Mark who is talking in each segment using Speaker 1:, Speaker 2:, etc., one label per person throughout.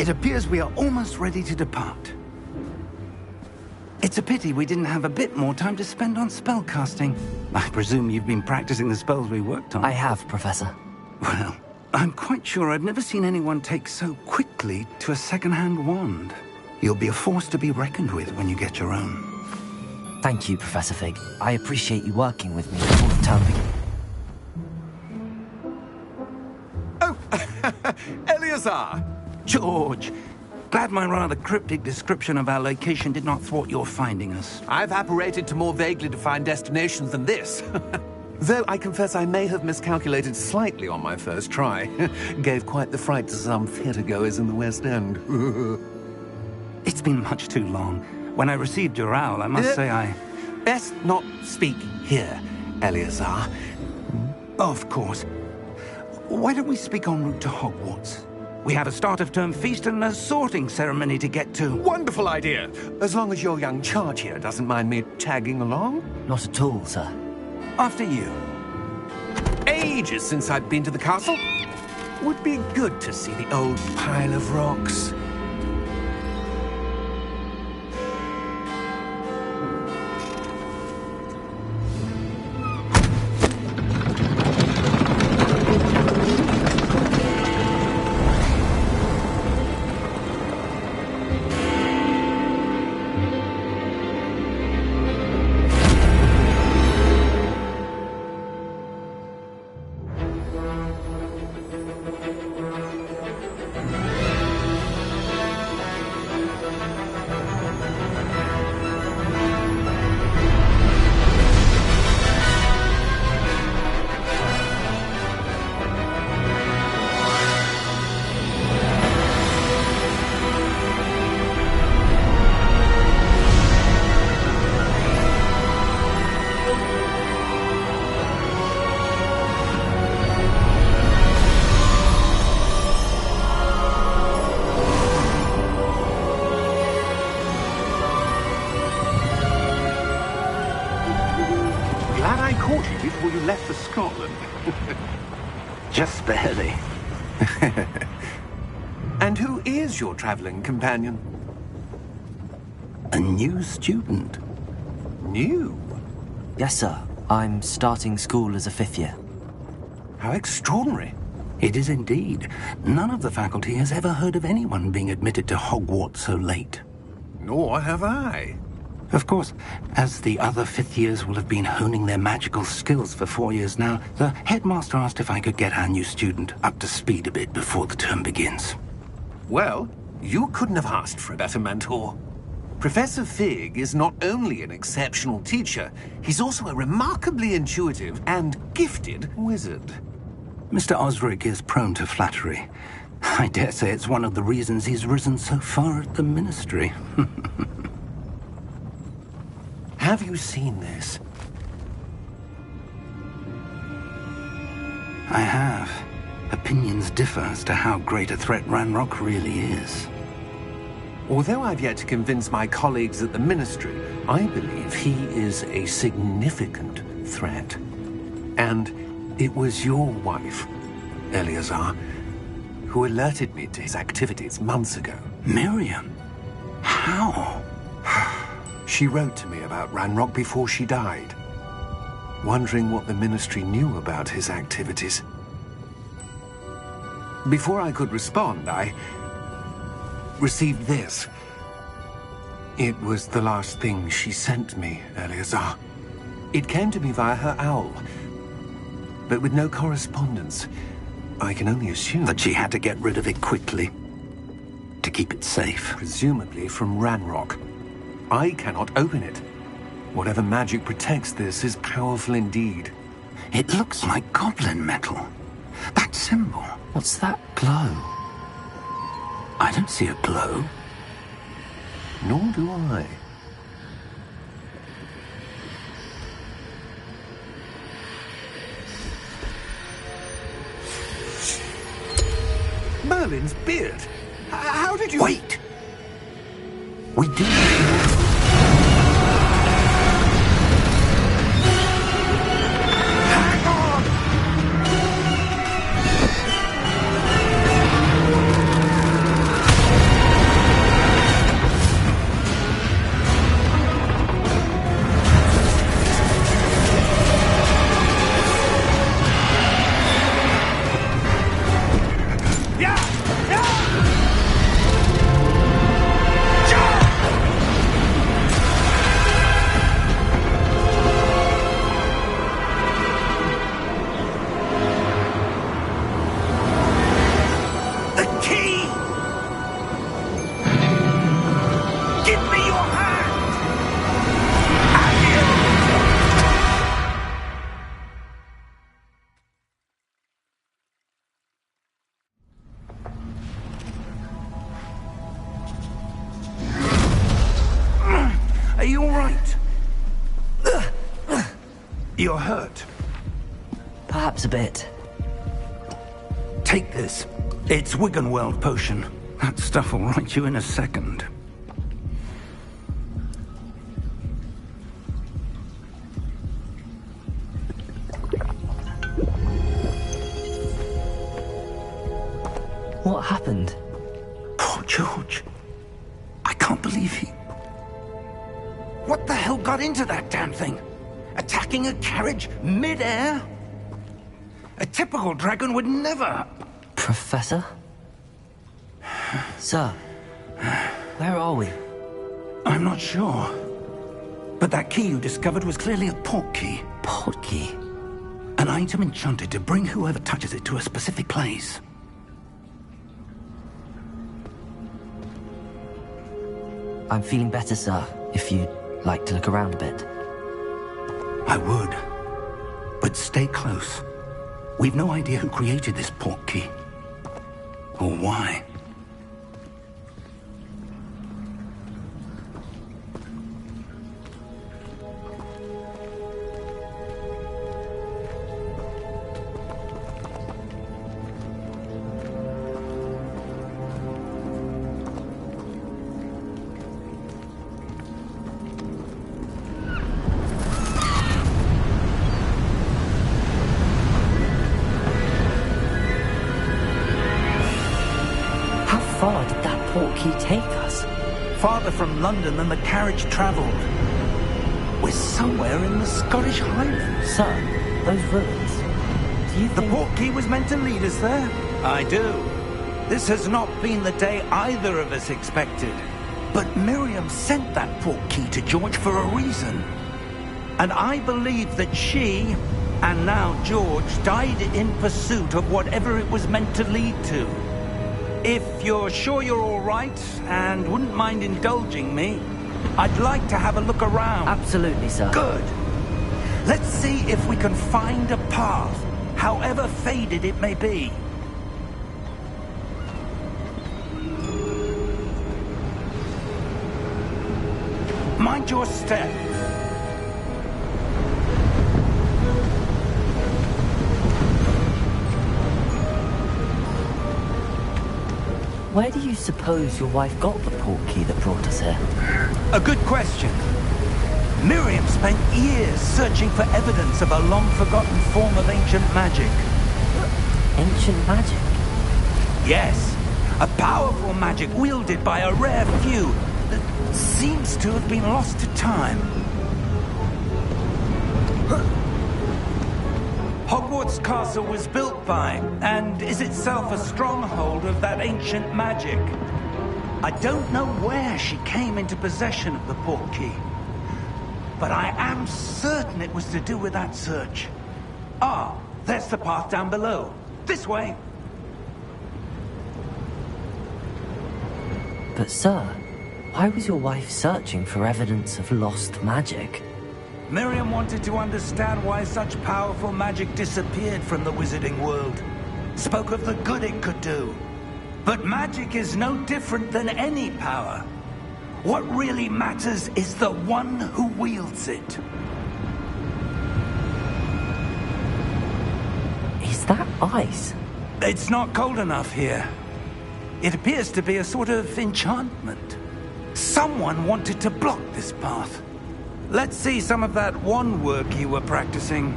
Speaker 1: It appears we are almost ready to depart. It's a pity we didn't have a bit more time to spend on spellcasting. I presume you've been practicing the spells we worked on.
Speaker 2: I have, Professor.
Speaker 1: Well, I'm quite sure I've never seen anyone take so quickly to a second-hand wand. You'll be a force to be reckoned with when you get your own.
Speaker 2: Thank you, Professor Fig. I appreciate you working with me before the term begins.
Speaker 3: Oh, Eleazar!
Speaker 1: George! Glad my rather cryptic description of our location did not thwart your finding us.
Speaker 3: I've apparated to more vaguely defined destinations than this. Though I confess I may have miscalculated slightly on my first try. Gave quite the fright to some theatre-goers in the West End.
Speaker 1: It's been much too long. When I received your owl, I must say I...
Speaker 3: Best not speak here, Eleazar.
Speaker 1: Of course. Why don't we speak en route to Hogwarts? We have a start-of-term feast and a sorting ceremony to get to.
Speaker 3: Wonderful idea! As long as your young charge here doesn't mind me tagging along.
Speaker 2: Not at all, sir.
Speaker 1: After you.
Speaker 3: Ages since I've been to the castle. Would be good to see the old pile of rocks.
Speaker 1: Before you left for Scotland. Just barely.
Speaker 3: And who is your traveling companion?
Speaker 1: A new student.
Speaker 3: New?
Speaker 2: Yes, sir. I'm starting school as a 5th year.
Speaker 3: How extraordinary.
Speaker 1: It is indeed. None of the faculty has ever heard of anyone being admitted to Hogwarts so late.
Speaker 3: Nor have I.
Speaker 1: Of course, as the other 5th years will have been honing their magical skills for 4 years now, the headmaster asked if I could get our new student up to speed a bit before the term begins.
Speaker 3: Well, you couldn't have asked for a better mentor. Professor Fig is not only an exceptional teacher, he's also a remarkably intuitive and gifted wizard.
Speaker 1: Mr. Osric is prone to flattery. I dare say it's one of the reasons he's risen so far at the Ministry.
Speaker 3: Have you seen this?
Speaker 1: I have. Opinions differ as to how great a threat Ranrock really is.
Speaker 3: Although I've yet to convince my colleagues at the Ministry, I believe he is a significant threat. And it was your wife, Eleazar, who alerted me to his activities months ago.
Speaker 1: Miriam? How?
Speaker 3: She wrote to me about Ranrock before she died, wondering what the Ministry knew about his activities. Before I could respond, I received this. It was the last thing she sent me, Eleazar. It came to me via her owl, but with no correspondence. I can only assume
Speaker 1: that she had to get rid of it quickly, to keep it safe.
Speaker 3: Presumably from Ranrock. I cannot open it. Whatever magic protects this is powerful indeed.
Speaker 1: It looks like goblin metal. That symbol.
Speaker 2: What's that glow?
Speaker 1: I don't see a glow.
Speaker 3: Nor do I. Merlin's beard. How did you...
Speaker 1: Wait! We do... You're hurt.
Speaker 2: Perhaps a bit.
Speaker 1: Take this. It's Wiggenweld potion. That stuff will right you in a second.
Speaker 2: What happened?
Speaker 1: Poor George. I can't believe he... What the hell got into that damn thing? Attacking a carriage mid-air? A typical dragon would never...
Speaker 2: Professor? Sir, where are we?
Speaker 1: I'm not sure. But that key you discovered was clearly a port key.
Speaker 2: Port key?
Speaker 1: An item enchanted to bring whoever touches it to a specific place.
Speaker 2: I'm feeling better, sir, if you'd like to look around a bit.
Speaker 1: I would. But stay close. We've no idea who created this port key. Or why.
Speaker 2: How far did that port key take us?
Speaker 1: Farther from London than the carriage travelled. We're somewhere in the Scottish Highlands.
Speaker 2: Sir, those ruins. Do you
Speaker 1: The
Speaker 2: think...
Speaker 1: port key was meant to lead us there? I do. This has not been the day either of us expected. But Miriam sent that port key to George for a reason. And I believe that she, and now George, died in pursuit of whatever it was meant to lead to. If you're sure you're all right, and wouldn't mind indulging me, I'd like to have a look around.
Speaker 2: Absolutely, sir.
Speaker 1: Good. Let's see if we can find a path, however faded it may be. Mind your step.
Speaker 2: Where do you suppose your wife got the port key that brought us here?
Speaker 1: A good question. Miriam spent years searching for evidence of a long-forgotten form of ancient magic.
Speaker 2: Ancient magic?
Speaker 1: Yes, a powerful magic wielded by a rare few that seems to have been lost to time. Hogwarts Castle was built by, and is itself a stronghold of that ancient magic. I don't know where she came into possession of the port key, but I am certain it was to do with that search. Ah, there's the path down below. This way.
Speaker 2: But sir, why was your wife searching for evidence of lost magic?
Speaker 1: Miriam wanted to understand why such powerful magic disappeared from the wizarding world. Spoke of the good it could do. But magic is no different than any power. What really matters is the one who wields it.
Speaker 2: Is that ice?
Speaker 1: It's not cold enough here. It appears to be a sort of enchantment. Someone wanted to block this path. Let's see some of that wand work you were practicing.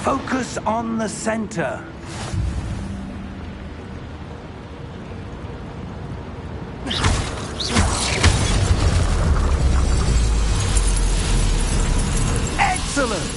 Speaker 1: Focus on the center. Excellent!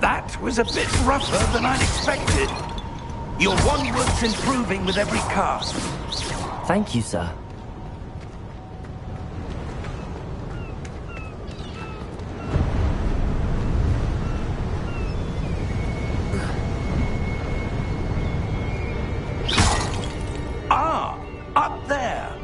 Speaker 1: That was a bit rougher than I'd expected. Your wand work's improving with every cast.
Speaker 2: Thank you, sir.
Speaker 1: Ah, up there.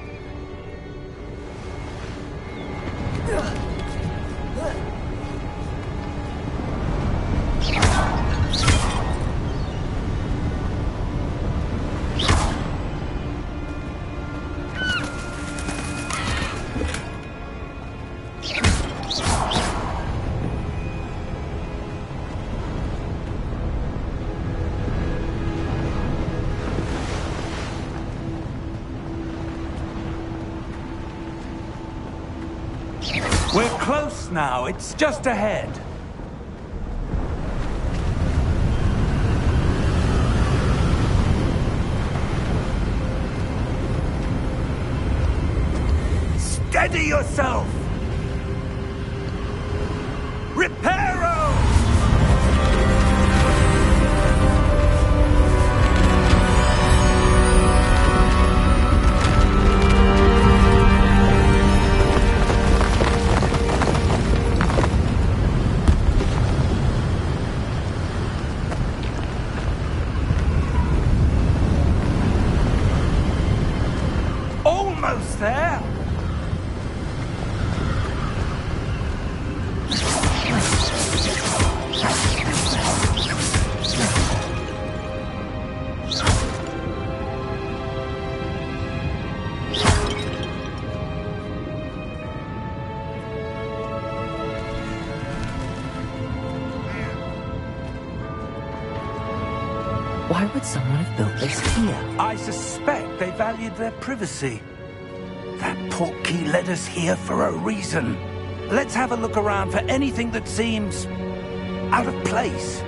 Speaker 1: We're close now. It's just ahead. Steady yourself! Reparo! Almost there!
Speaker 2: Why would someone have built this here?
Speaker 1: I suspect they valued their privacy. That portkey led us here for a reason. Let's have a look around for anything that seems out of place.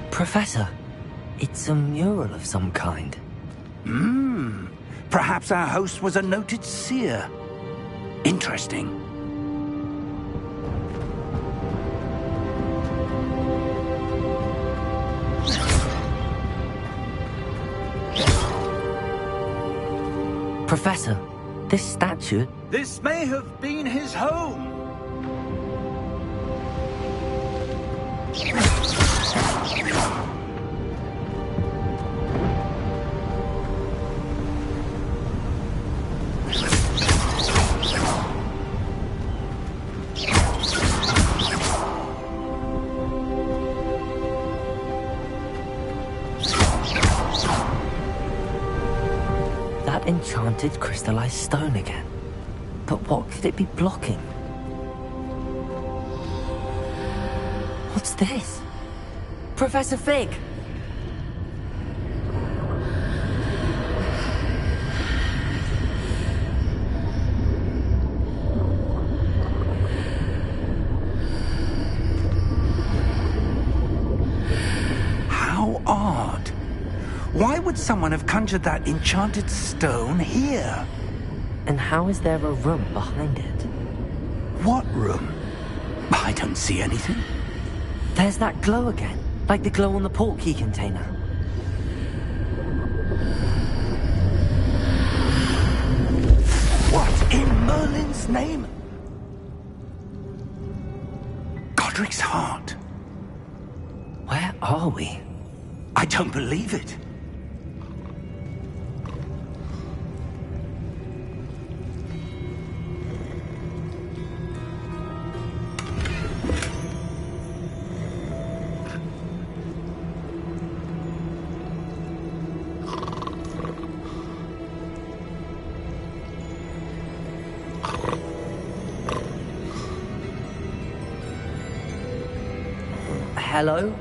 Speaker 2: Professor, it's a mural of some kind.
Speaker 1: Perhaps our host was a noted seer. Interesting.
Speaker 2: Professor, this statue...
Speaker 1: This may have been his home.
Speaker 2: That enchanted crystallized stone again. But what could it be blocking? What's this? Professor Fig!
Speaker 1: How odd. Why would someone have conjured that enchanted stone here?
Speaker 2: And how is there a room behind it?
Speaker 1: What room? I don't see anything.
Speaker 2: There's that glow again, like the glow on the portkey container.
Speaker 1: What in Merlin's name? Godric's heart.
Speaker 2: Where are we?
Speaker 1: I don't believe it.
Speaker 2: Hello?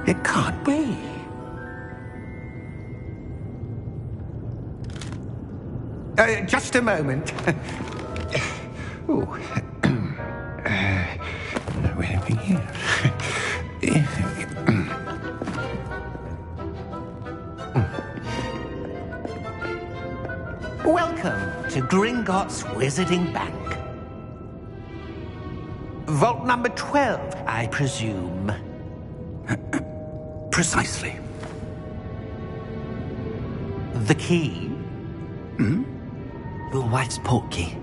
Speaker 3: It can't be. Just a moment. Oh. Where are we here? Welcome to Gringotts Wizarding Bank. Vault number 12, I presume.
Speaker 1: Precisely.
Speaker 3: The key?
Speaker 2: Your wife's portkey.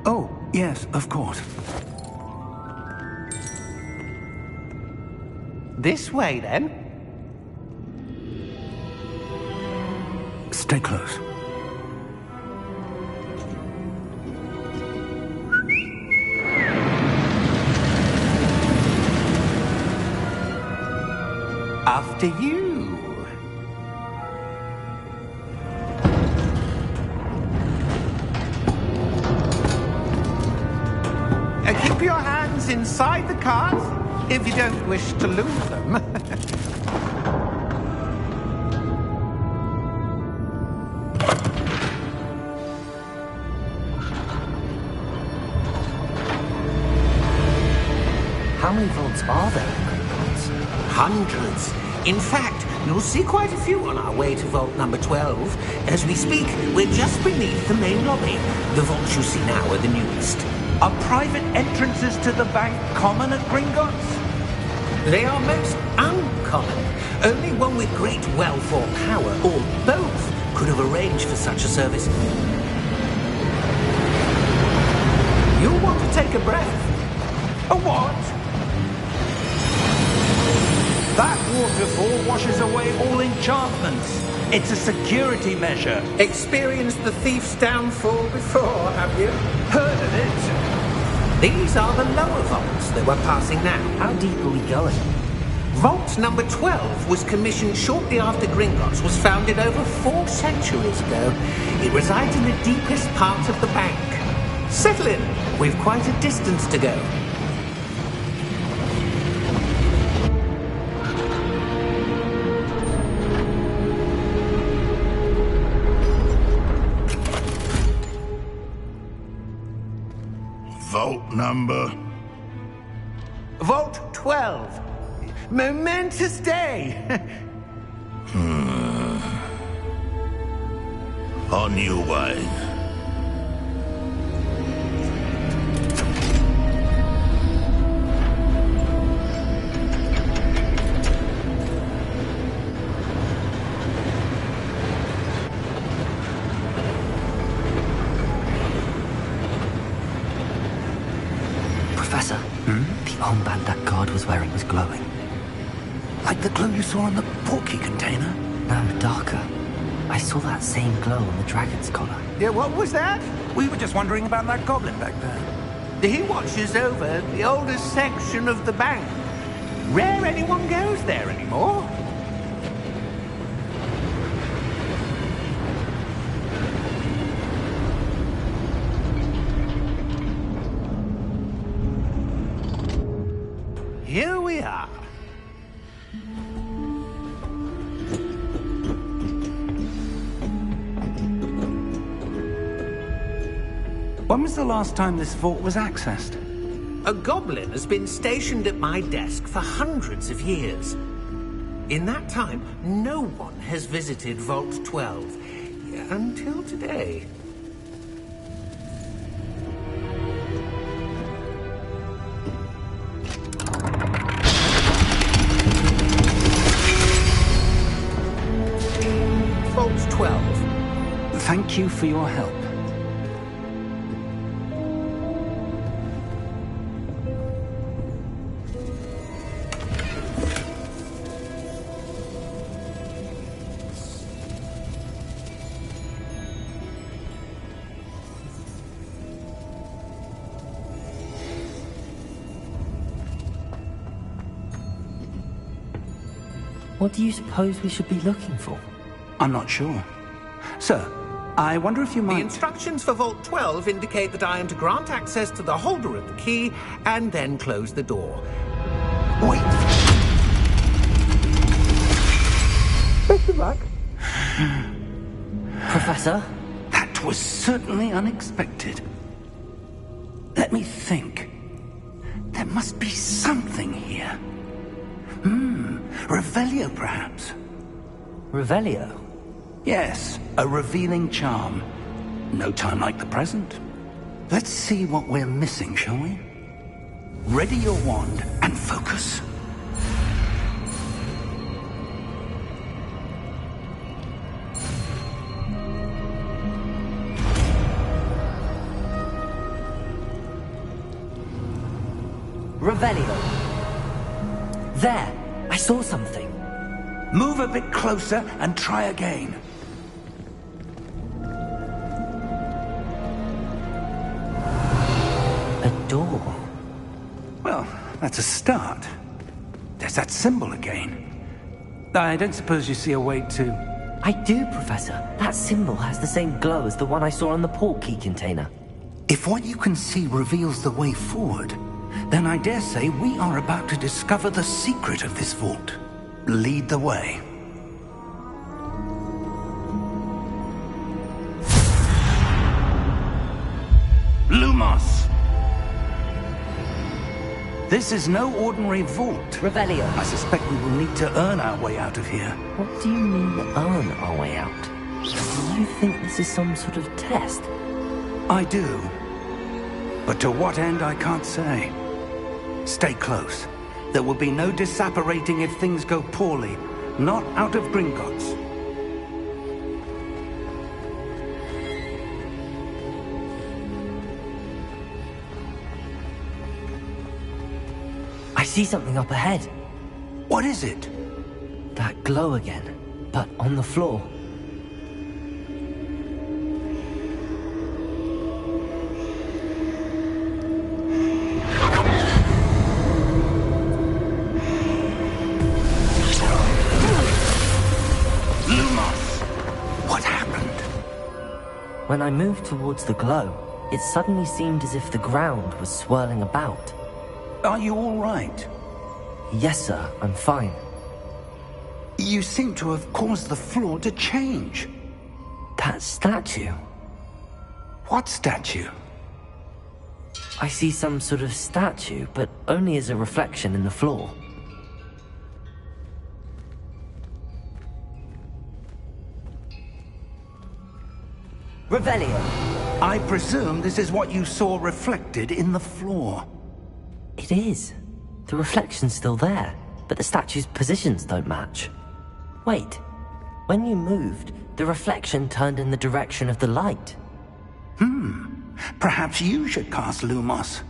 Speaker 1: Oh, yes, of course.
Speaker 3: This way, then.
Speaker 1: Stay close.
Speaker 3: After you. Keep your hands inside the cart if you don't wish to lose them.
Speaker 2: How many vaults are there in Gringotts?
Speaker 4: Hundreds. In fact, you'll see quite a few on our way to vault number 12. As we speak, we're just beneath the main lobby. The vaults you see now are the newest.
Speaker 1: Are private entrances to the bank common at Gringotts?
Speaker 4: They are most uncommon. Only one with great wealth or power, or both, could have arranged for such a service. You'll want to take a breath.
Speaker 1: A what? That waterfall washes away all enchantments. It's a security measure.
Speaker 4: Experienced the thief's downfall before, have you?
Speaker 1: Heard of it?
Speaker 4: These are the lower vaults that we're passing now.
Speaker 2: How deep are we going?
Speaker 4: Vault number 12 was commissioned shortly after Gringotts was founded over 4 centuries ago. It resides in the deepest part of the bank. Settle in. We've quite a distance to go.
Speaker 5: Vault number?
Speaker 3: Vault 12. Momentous day.
Speaker 5: On your way.
Speaker 2: Professor, the armband that guard was wearing was glowing.
Speaker 1: Like the glow you saw in the portkey container?
Speaker 2: No, darker. I saw that same glow on the dragon's collar.
Speaker 3: Yeah, what was that?
Speaker 1: We were just wondering about that goblin back there.
Speaker 3: He watches over the oldest section of the bank. Rare anyone goes there anymore. Here we are.
Speaker 1: When was the last time this vault was accessed?
Speaker 4: A goblin has been stationed at my desk for hundreds of years. In that time, no one has visited Vault 12 until today. Vault 12.
Speaker 1: Thank you for your help.
Speaker 2: What do you suppose we should be looking for?
Speaker 1: I'm not sure. Sir, I wonder if you
Speaker 4: The
Speaker 1: might...
Speaker 4: instructions for Vault 12 indicate that I am to grant access to the holder of the key and then close the door.
Speaker 1: Wait!
Speaker 4: Best of luck.
Speaker 2: Professor?
Speaker 1: That was certainly unexpected. Let me think. There must be something here. Revelio, perhaps?
Speaker 2: Revelio?
Speaker 1: Yes, a revealing charm. No time like the present. Let's see what we're missing, shall we? Ready your wand and focus.
Speaker 2: Revelio. There. I saw something.
Speaker 1: Move a bit closer and try again.
Speaker 2: A door.
Speaker 1: Well, that's a start. There's that symbol again. I don't suppose you see a way to...
Speaker 2: I do, Professor. That symbol has the same glow as the one I saw on the port key container.
Speaker 1: If what you can see reveals the way forward, then I dare say we are about to discover the secret of this vault. Lead the way. Lumos! This is no ordinary vault.
Speaker 2: Revelio.
Speaker 1: I suspect we will need to earn our way out of here.
Speaker 2: What do you mean, earn our way out? Do you think this is some sort of test?
Speaker 1: I do. But to what end, I can't say. Stay close. There will be no disapparating if things go poorly. Not out of Gringotts.
Speaker 2: I see something up ahead.
Speaker 1: What is it?
Speaker 2: That glow again, but on the floor.
Speaker 1: Lumos! What happened?
Speaker 2: When I moved towards the glow, it suddenly seemed as if the ground was swirling about.
Speaker 1: Are you all right?
Speaker 2: Yes, sir, I'm fine.
Speaker 1: You seem to have caused the floor to change.
Speaker 2: That statue.
Speaker 1: What statue?
Speaker 2: I see some sort of statue, but only as a reflection in the floor. Revelio.
Speaker 1: I presume this is what you saw reflected in the floor.
Speaker 2: It is. The reflection's still there, but the statue's positions don't match. Wait. When you moved, the reflection turned in the direction of the light.
Speaker 1: Perhaps you should cast Lumos.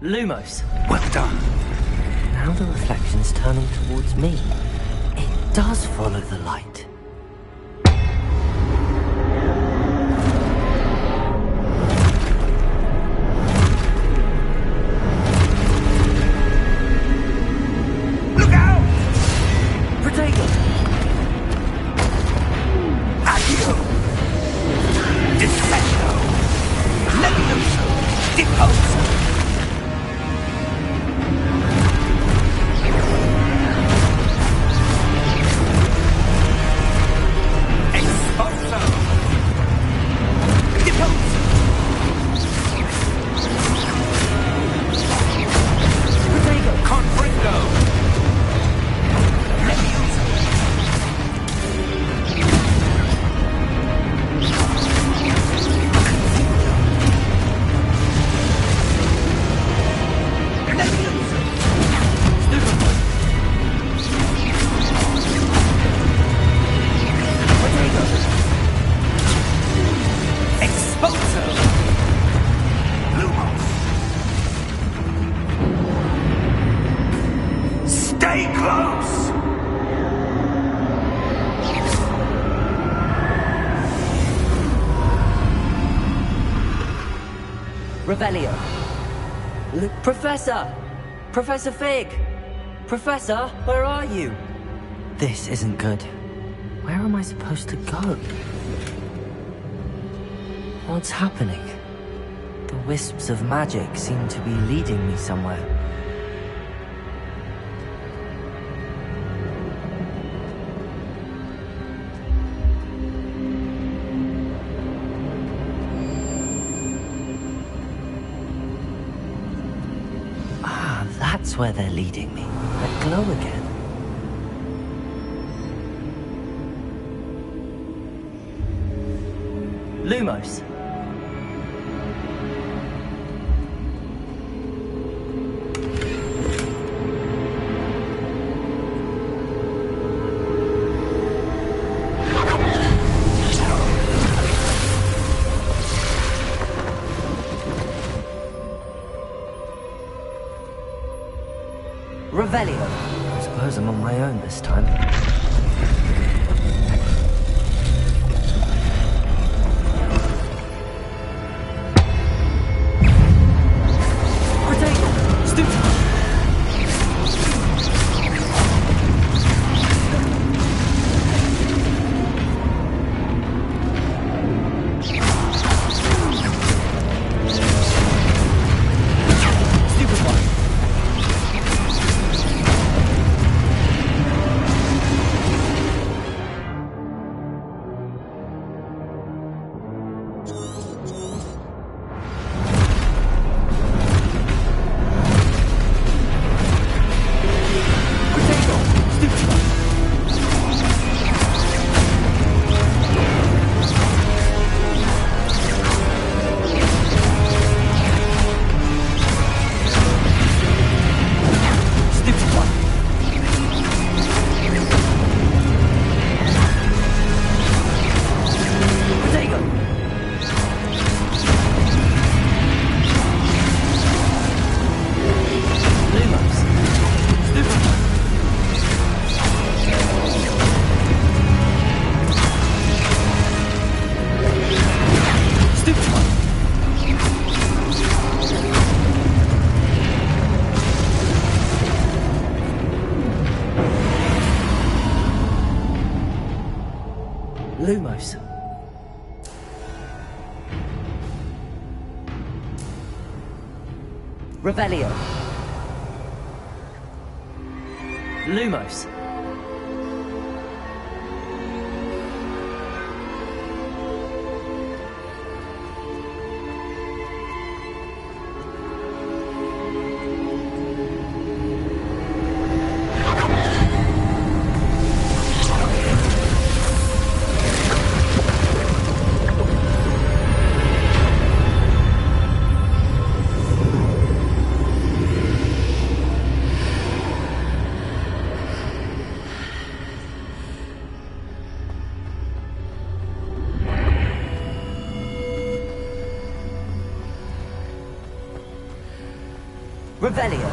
Speaker 2: Lumos.
Speaker 1: Well done.
Speaker 2: Now the reflection's turning towards me. It does follow the light.
Speaker 1: Look out!
Speaker 2: Protego!
Speaker 1: Accio! Defendo! Levioso! Deposo!
Speaker 2: Revelio. Professor! Professor Fig! Professor, where are you? This isn't good. Where am I supposed to go? What's happening? The wisps of magic seem to be leading me somewhere. That's where they're leading me. That glow again. Lumos. suppose I'm on my own this time. Lumos. Revelio. Lumos. Revelio.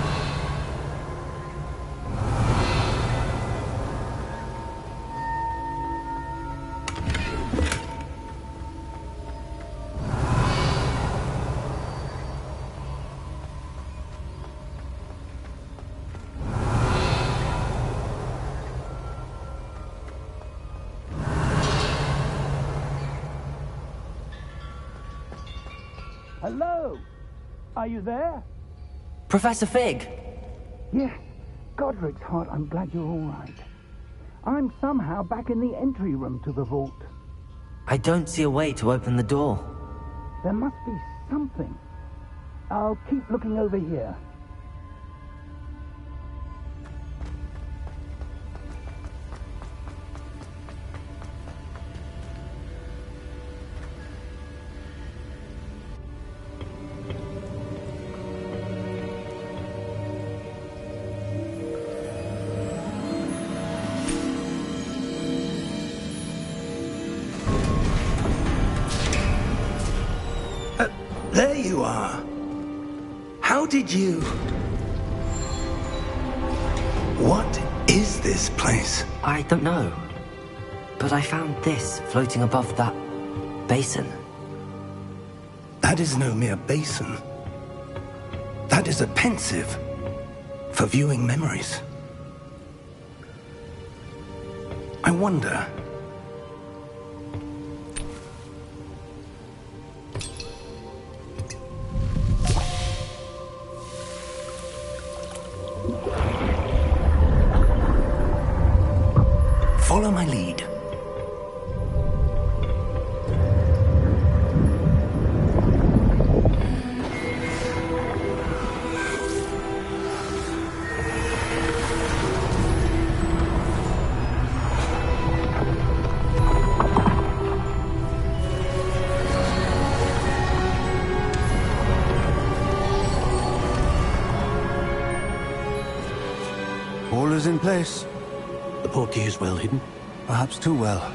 Speaker 1: Hello? Are you there?
Speaker 2: Professor Fig!
Speaker 1: Yes. Godric's heart, I'm glad you're all right. I'm somehow back in the entry room to the vault.
Speaker 2: I don't see a way to open the door.
Speaker 1: There must be something. I'll keep looking over here.
Speaker 6: There you are. How did you... What is this place?
Speaker 2: I don't know. But I found this floating above that basin.
Speaker 6: That is no mere basin. That is a pensive for viewing memories. I wonder... Follow my lead.
Speaker 7: All is in place.
Speaker 3: The portkey is well hidden.
Speaker 7: Perhaps too well.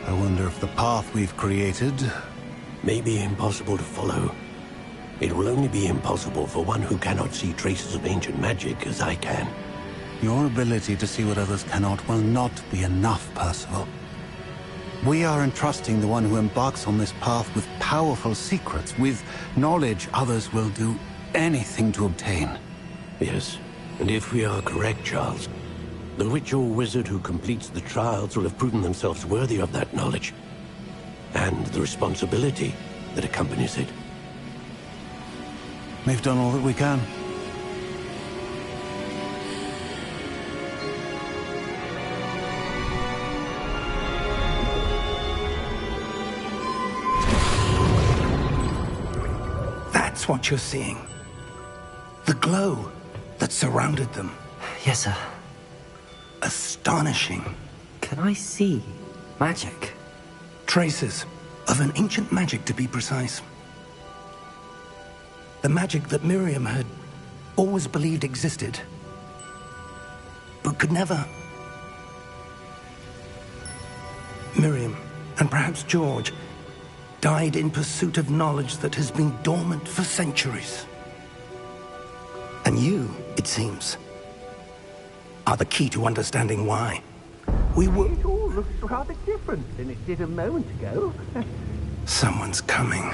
Speaker 7: I wonder if the path we've created...
Speaker 3: May be impossible to follow. It will only be impossible for one who cannot see traces of ancient magic as I can.
Speaker 7: Your ability to see what others cannot will not be enough, Percival. We are entrusting the one who embarks on this path with powerful secrets, with knowledge others will do anything to obtain.
Speaker 8: Yes, and if we are correct, Charles, the witch or wizard who completes the trials will have proven themselves worthy of that knowledge, and the responsibility that accompanies it.
Speaker 7: We've done all that we can.
Speaker 6: That's what you're seeing. The glow that surrounded them.
Speaker 2: Yes, sir.
Speaker 6: Astonishing.
Speaker 2: Can I see magic?
Speaker 6: Traces of an ancient magic, to be precise. The magic that Miriam had always believed existed, but could never. Miriam, and perhaps George, died in pursuit of knowledge that has been dormant for centuries. And you, it seems, are the key to understanding why. We were...
Speaker 4: It all looks rather different than it did a moment ago.
Speaker 6: Someone's coming.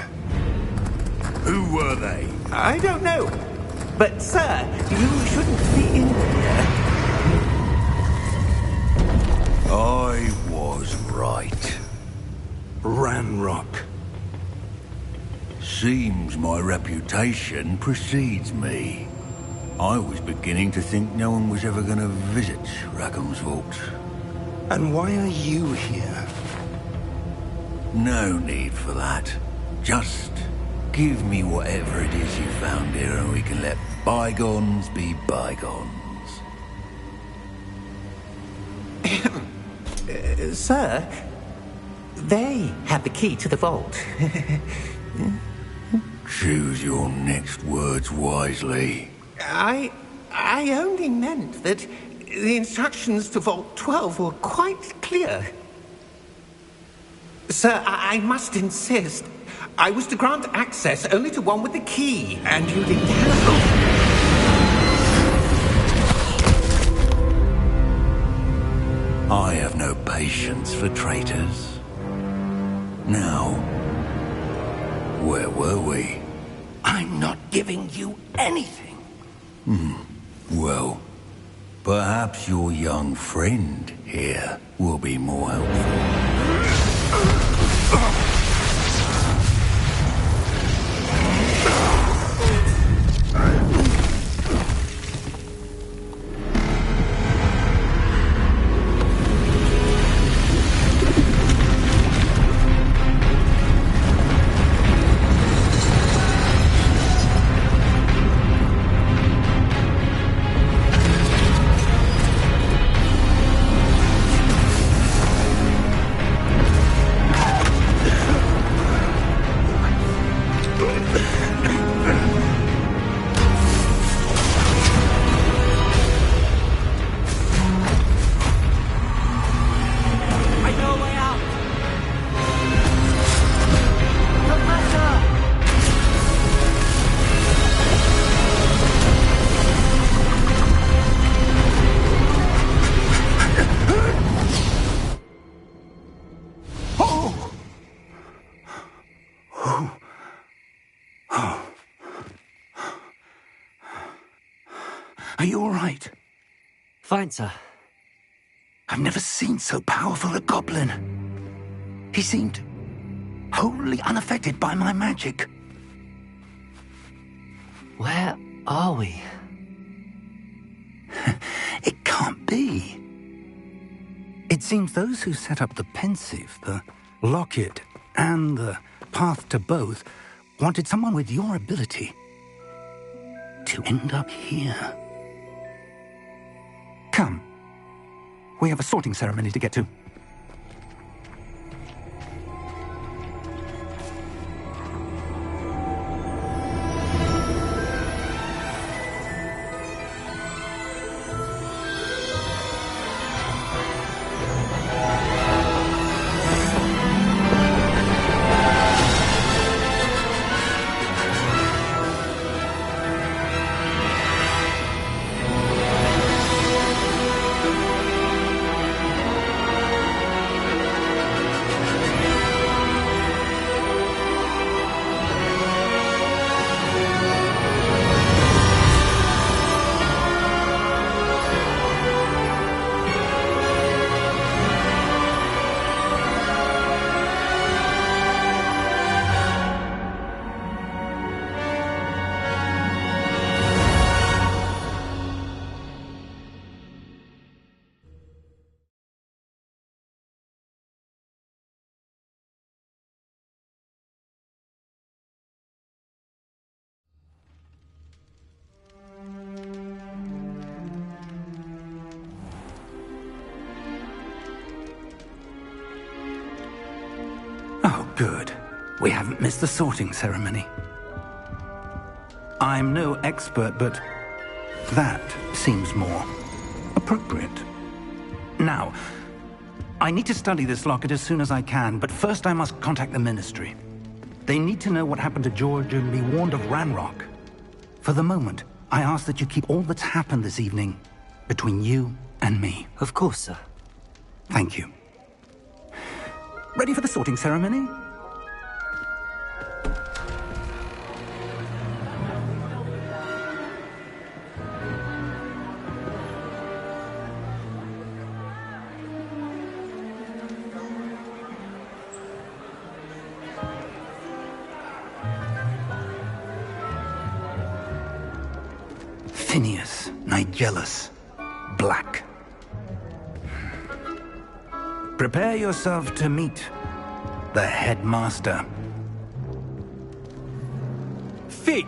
Speaker 5: Who were they?
Speaker 4: I don't know. But, sir, you shouldn't be in here.
Speaker 5: I was right.
Speaker 6: Ranrock.
Speaker 5: Seems my reputation precedes me. I was beginning to think no one was ever going to visit Raggham's vault.
Speaker 6: And why are you here?
Speaker 5: No need for that. Just give me whatever it is you found here and we can let bygones be bygones.
Speaker 4: Sir, they have the key to the vault.
Speaker 5: Choose your next words wisely.
Speaker 4: I only meant that the instructions to Vault 12 were quite clear. Sir, I must insist. I was to grant access only to one with the key, and you didn't have...
Speaker 5: I have no patience for traitors. Now, where were we?
Speaker 6: I'm not giving you anything.
Speaker 5: Well, perhaps your young friend here will be more helpful.
Speaker 6: Are you all right?
Speaker 2: Fine, sir.
Speaker 6: I've never seen so powerful a goblin. He seemed wholly unaffected by my magic.
Speaker 2: Where are we?
Speaker 6: It can't be. It seems those who set up the pensive, the locket, and the path to both wanted someone with your ability to end up here. Come. We have a sorting ceremony to get to. Oh, good. We haven't missed the sorting ceremony. I'm no expert, but that seems more appropriate. Now, I need to study this locket as soon as I can, but first I must contact the Ministry. They need to know what happened to George and be warned of Ranrock. For the moment, I ask that you keep all that's happened this evening between you and me.
Speaker 2: Of course, sir.
Speaker 6: Thank you. Ready for the sorting ceremony? Phineas, Nigellus, Black. Prepare yourself to meet the headmaster.
Speaker 3: Fig,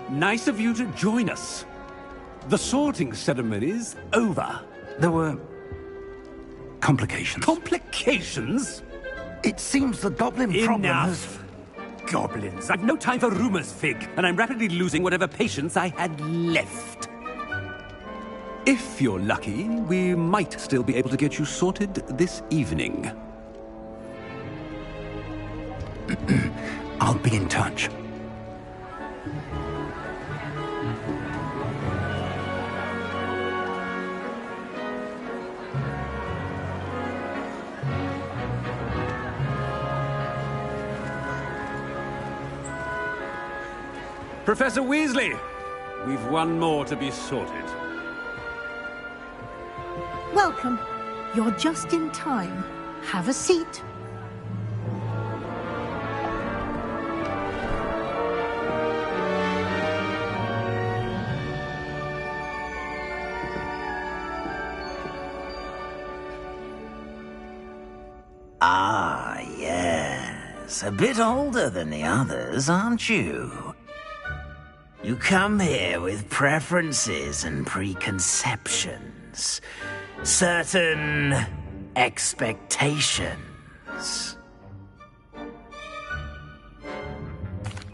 Speaker 3: nice of you to join us. The sorting ceremony's over.
Speaker 6: There were complications.
Speaker 3: Complications?
Speaker 6: It seems the goblin problem has...
Speaker 3: Enough! Goblins. I've no time for rumors, Fig, and I'm rapidly losing whatever patience I had left. If you're lucky, we might still be able to get you sorted this evening.
Speaker 6: I'll be in touch.
Speaker 3: Professor Weasley, we've one more to be sorted.
Speaker 9: Welcome. You're just in time. Have a seat.
Speaker 10: Ah, yes. A bit older than the others, aren't you? You come here with preferences and preconceptions. Certain expectations.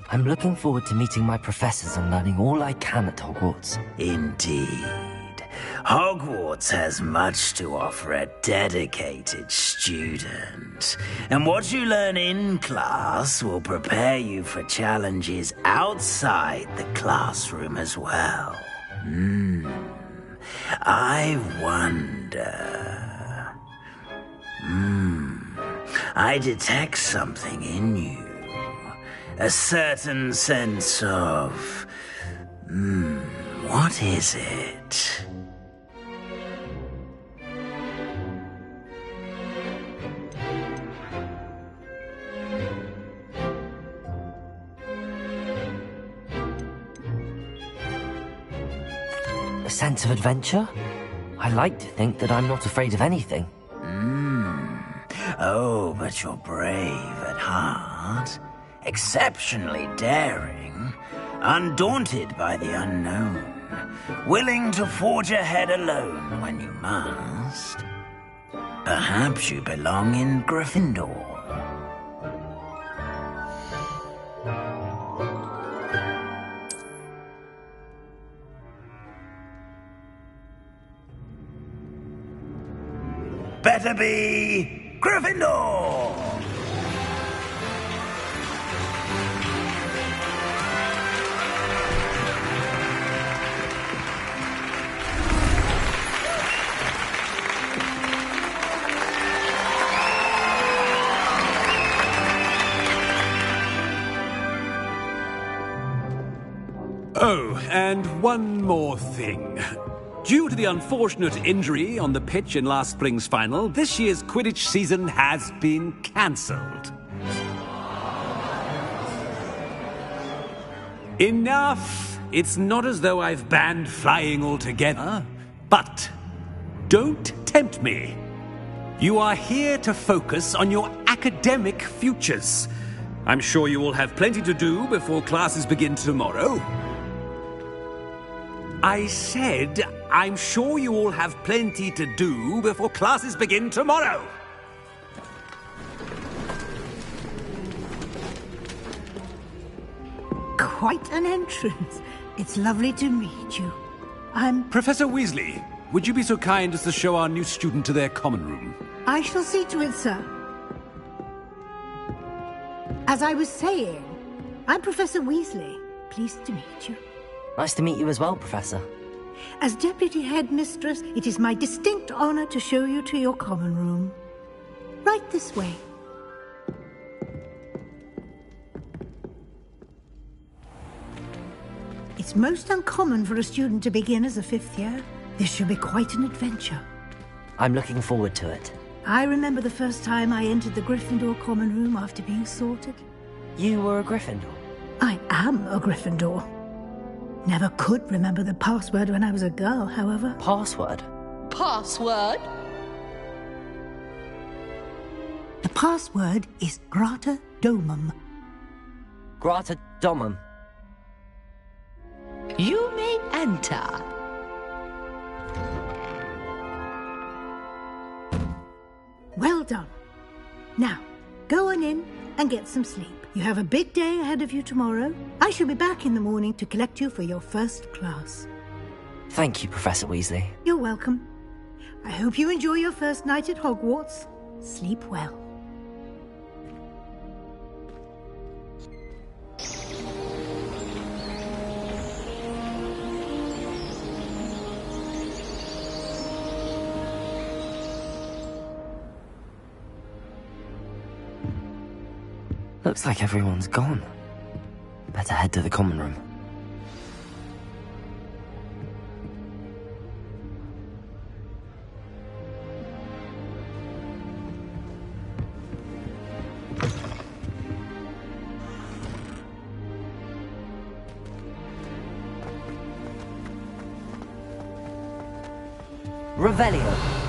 Speaker 2: I'm looking forward to meeting my professors and learning all I can at Hogwarts.
Speaker 10: Indeed. Hogwarts has much to offer a dedicated student. And what you learn in class will prepare you for challenges outside the classroom as well. I wonder... I detect something in you. A certain sense of... what is it?
Speaker 2: A sense of adventure? I like to think that I'm not afraid of anything.
Speaker 10: Oh, but you're brave at heart. Exceptionally daring. Undaunted by the unknown. Willing to forge ahead alone when you must. Perhaps you belong in Gryffindor. Better be Gryffindor!
Speaker 3: Oh, and one more thing. Due to the unfortunate injury on the pitch in last spring's final, this year's Quidditch season has been cancelled. Enough! It's not as though I've banned flying altogether, but don't tempt me. You are here to focus on your academic futures. I'm sure you will have plenty to do before classes begin tomorrow. I said, I'm sure you all have plenty to do before classes begin tomorrow.
Speaker 9: quite an entrance. It's lovely to meet you. I'm...
Speaker 11: Professor Weasley, would you be so kind as to show our new student to their common room?
Speaker 9: I shall see to it, sir. As I was saying, I'm Professor Weasley. Pleased to meet you.
Speaker 2: Nice to meet you as well, Professor.
Speaker 9: As Deputy Headmistress, it is my distinct honor to show you to your common room. Right this way. It's most uncommon for a student to begin as a 5th year. This should be quite an adventure.
Speaker 2: I'm looking forward to it.
Speaker 9: I remember the first time I entered the Gryffindor common room after being sorted.
Speaker 2: You were a Gryffindor?
Speaker 9: I am a Gryffindor. Never could remember the password when I was a girl, however.
Speaker 2: Password?
Speaker 12: Password?
Speaker 9: The password is Grata Domum.
Speaker 2: Grata Domum.
Speaker 12: You may enter.
Speaker 9: Well done. Now, go on in and get some sleep. You have a big day ahead of you tomorrow. I shall be back in the morning to collect you for your first class.
Speaker 2: Thank you, Professor Weasley.
Speaker 9: You're welcome. I hope you enjoy your first night at Hogwarts. Sleep well.
Speaker 2: Looks like everyone's gone. Better head to the common room. Revelio.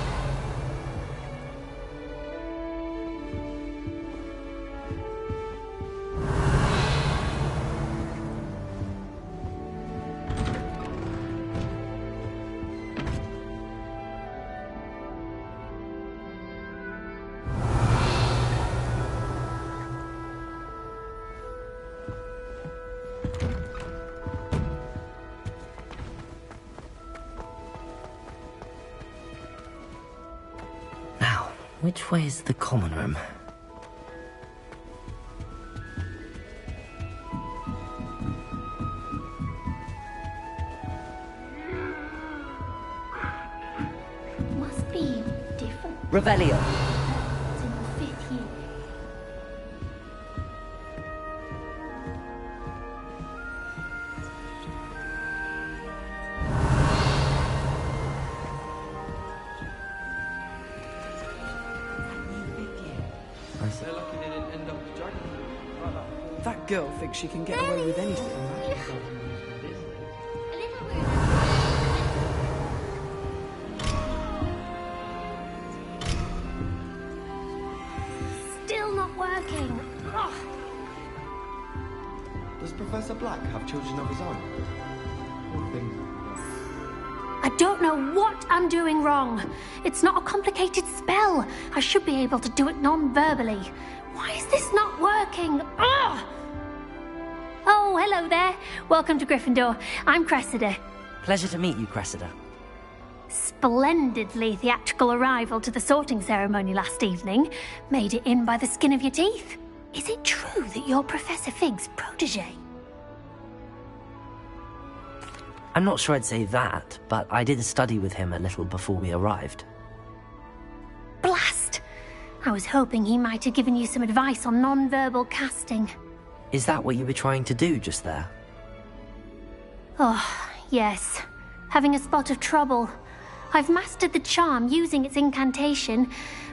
Speaker 2: Which way is the common room?
Speaker 13: Must be different.
Speaker 2: Revelio.
Speaker 13: It's in the 5th year.
Speaker 14: That girl thinks she can get away with anything.
Speaker 13: Still not working. Ugh.
Speaker 15: Does Professor Black have children of his own? Poor thing.
Speaker 13: I don't know what I'm doing wrong. It's not a complicated spell. I should be able to do it non-verbally. Why is this not working? Ugh! Oh, hello there. Welcome to Gryffindor. I'm Cressida.
Speaker 2: Pleasure to meet you, Cressida.
Speaker 13: Splendidly theatrical arrival to the sorting ceremony last evening. Made it in by the skin of your teeth. Is it true that you're Professor Fig's protege?
Speaker 2: I'm not sure I'd say that, but I did study with him a little before we arrived.
Speaker 13: Blast! I was hoping he might have given you some advice on non-verbal casting.
Speaker 2: Is that what you were trying to do just there?
Speaker 13: Oh, yes. Having a spot of trouble. I've mastered the charm using its incantation,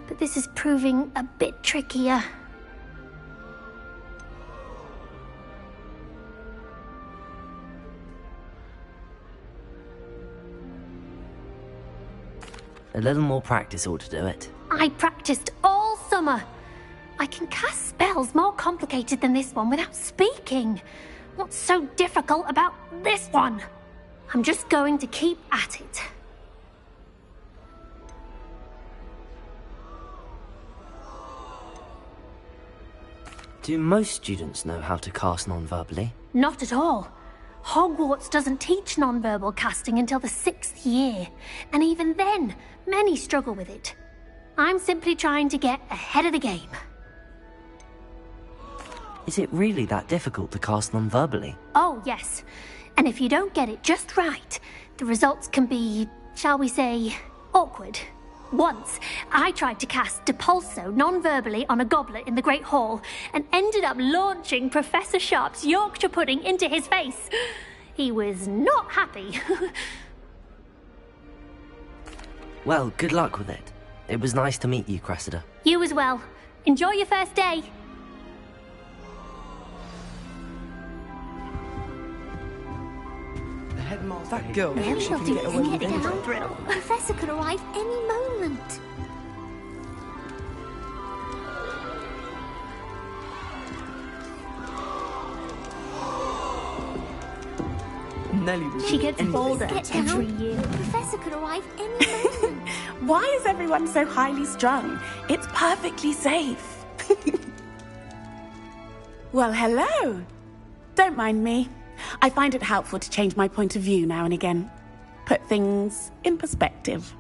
Speaker 13: but this is proving a bit trickier.
Speaker 2: A little more practice ought to do it.
Speaker 13: I practiced all summer. I can cast spells more complicated than this one without speaking. What's so difficult about this one? I'm just going to keep at it.
Speaker 2: Do most students know how to cast non-verbally?
Speaker 13: Not at all. Hogwarts doesn't teach non-verbal casting until the 6th year, and even then, many struggle with it. I'm simply trying to get ahead of the game.
Speaker 2: Is it really that difficult to cast non-verbally?
Speaker 13: Oh, yes. And if you don't get it just right, the results can be, shall we say, awkward. Once, I tried to cast Depulso non-verbally on a goblet in the Great Hall and ended up launching Professor Sharp's Yorkshire pudding into his face. He was not happy.
Speaker 2: Well, good luck with it. It was nice to meet you, Cressida.
Speaker 13: You as well. Enjoy your first day.
Speaker 15: The headmaster.
Speaker 14: That girl,
Speaker 12: Maybe
Speaker 14: she
Speaker 12: she'll
Speaker 14: can
Speaker 12: do
Speaker 14: get
Speaker 12: it
Speaker 14: away
Speaker 12: and
Speaker 14: with
Speaker 12: get
Speaker 14: anything.
Speaker 12: down.
Speaker 13: Drill.
Speaker 12: Professor could arrive any moment.
Speaker 14: Nelly will
Speaker 13: She
Speaker 14: do
Speaker 13: gets
Speaker 14: anything.
Speaker 13: bolder
Speaker 12: Get
Speaker 13: every
Speaker 12: down.
Speaker 13: year.
Speaker 12: Professor could arrive any moment.
Speaker 16: Why is everyone so highly strung? It's perfectly safe. Well, hello. Don't mind me. I find it helpful to change my point of view now and again. Put things in perspective.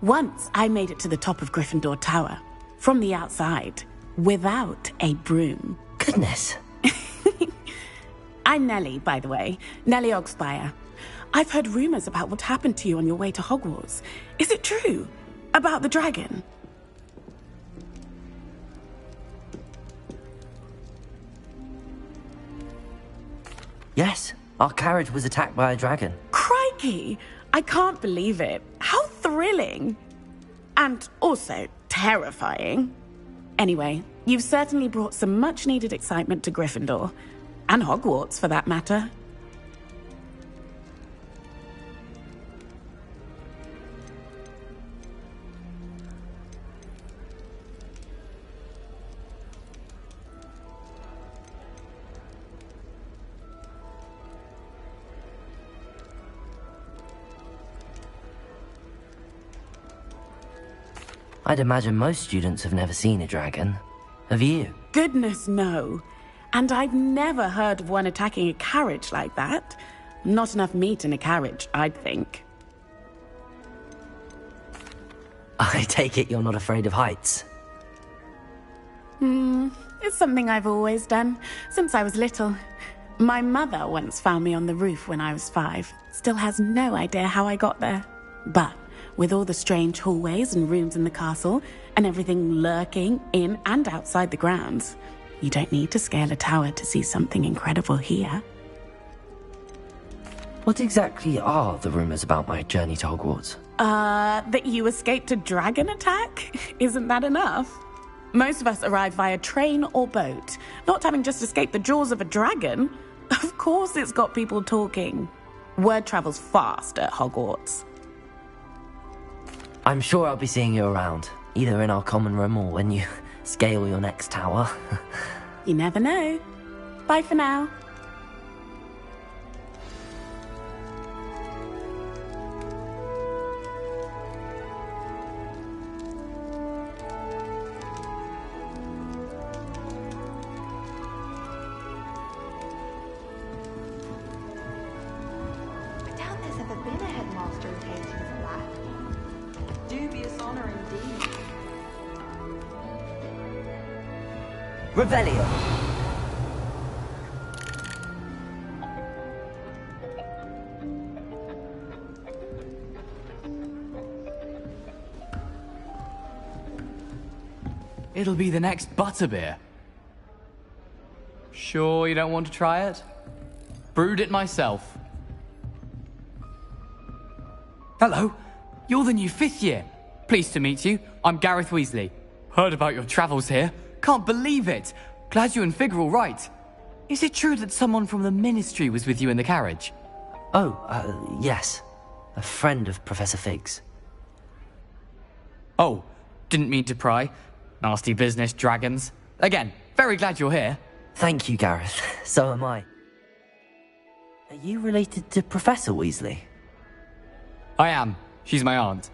Speaker 16: Once I made it to the top of Gryffindor Tower, from the outside, without a broom.
Speaker 2: Goodness.
Speaker 16: I'm Nellie, by the way. Nellie Ogspire. I've heard rumors about what happened to you on your way to Hogwarts. Is it true? About the dragon?
Speaker 2: Yes, our carriage was attacked by a dragon.
Speaker 16: Crikey! I can't believe it. How thrilling! And also terrifying. Anyway, you've certainly brought some much-needed excitement to Gryffindor. And Hogwarts, for that matter.
Speaker 2: I'd imagine most students have never seen a dragon. Have you?
Speaker 16: Goodness, no. And I've never heard of one attacking a carriage like that. Not enough meat in a carriage, I'd think.
Speaker 2: I take it you're not afraid of heights.
Speaker 16: It's something I've always done, since I was little. My mother once found me on the roof when I was 5. Still has no idea how I got there. But with all the strange hallways and rooms in the castle, and everything lurking in and outside the grounds, you don't need to scale a tower to see something incredible here.
Speaker 2: What exactly are the rumors about my journey to Hogwarts?
Speaker 16: That you escaped a dragon attack? Isn't that enough? Most of us arrive via train or boat, not having just escaped the jaws of a dragon. Of course it's got people talking. Word travels fast at Hogwarts.
Speaker 2: I'm sure I'll be seeing you around, either in our common room or when you scale your next tower.
Speaker 16: You never know. Bye for now.
Speaker 17: I doubt there's ever been a headmaster who hated his black. Dubious honor indeed.
Speaker 2: Revelio!
Speaker 18: It'll be the next butterbeer. Sure you don't want to try it? Brewed it myself. Hello, you're the new 5th year. Pleased to meet you. I'm Gareth Weasley. Heard about your travels here. Can't believe it. Glad you and Fig are all right. Is it true that someone from the Ministry was with you in the carriage?
Speaker 2: Oh, yes. A friend of Professor Fig's.
Speaker 18: Oh, didn't mean to pry. Nasty business, dragons. Again, very glad you're here.
Speaker 2: Thank you, Gareth. So am I. Are you related to Professor Weasley?
Speaker 18: I am. She's my aunt.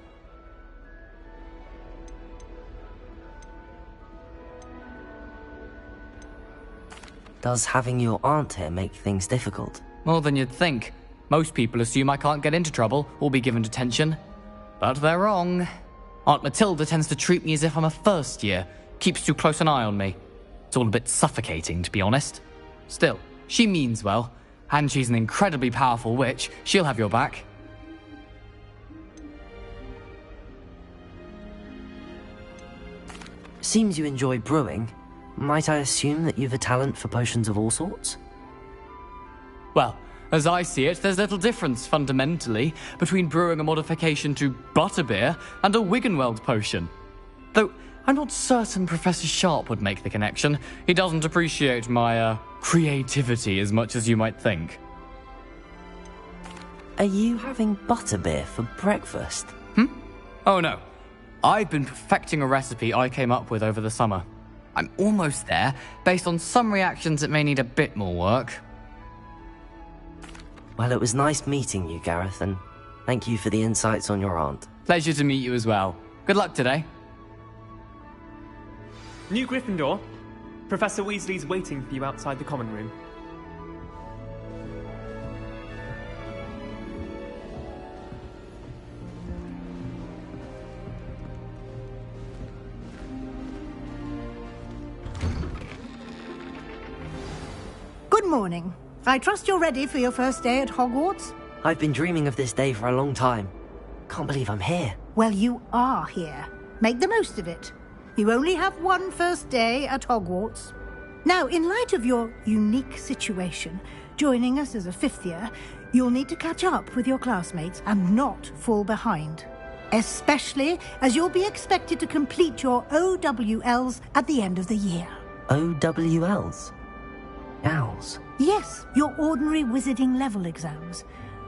Speaker 2: Does having your aunt here make things difficult?
Speaker 18: More than you'd think. Most people assume I can't get into trouble or be given detention. But they're wrong. Aunt Matilda tends to treat me as if I'm a first year, keeps too close an eye on me. It's all a bit suffocating, to be honest. Still, she means well, and she's an incredibly powerful witch. She'll have your back.
Speaker 2: Seems you enjoy brewing. Might I assume that you've a talent for potions of all sorts?
Speaker 18: Well, as I see it, there's little difference, fundamentally, between brewing a modification to butterbeer and a Wiggenweld potion. Though, I'm not certain Professor Sharp would make the connection. He doesn't appreciate my, creativity as much as you might think.
Speaker 2: Are you having butterbeer for breakfast?
Speaker 18: Oh no. I've been perfecting a recipe I came up with over the summer. I'm almost there. Based on some reactions, it may need a bit more work.
Speaker 2: Well, it was nice meeting you, Gareth, and thank you for the insights on your aunt.
Speaker 18: Pleasure to meet you as well. Good luck today.
Speaker 19: New Gryffindor. Professor Weasley's waiting for you outside the common room.
Speaker 9: Good morning. I trust you're ready for your first day at Hogwarts?
Speaker 2: I've been dreaming of this day for a long time. Can't believe I'm here.
Speaker 9: Well, you are here. Make the most of it. You only have one first day at Hogwarts. Now, in light of your unique situation, joining us as a fifth year, you'll need to catch up with your classmates and not fall behind. Especially as you'll be expected to complete your OWLs at the end of the year.
Speaker 2: OWLs? Owls?
Speaker 9: Yes, your ordinary wizarding level exams.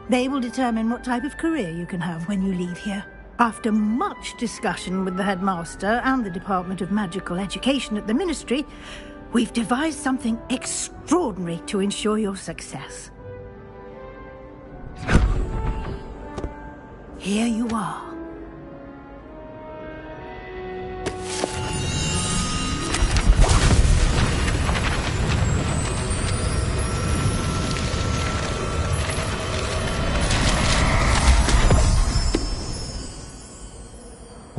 Speaker 9: They will determine what type of career you can have when you leave here. After much discussion with the headmaster and the Department of Magical Education at the Ministry, we've devised something extraordinary to ensure your success. Here you are.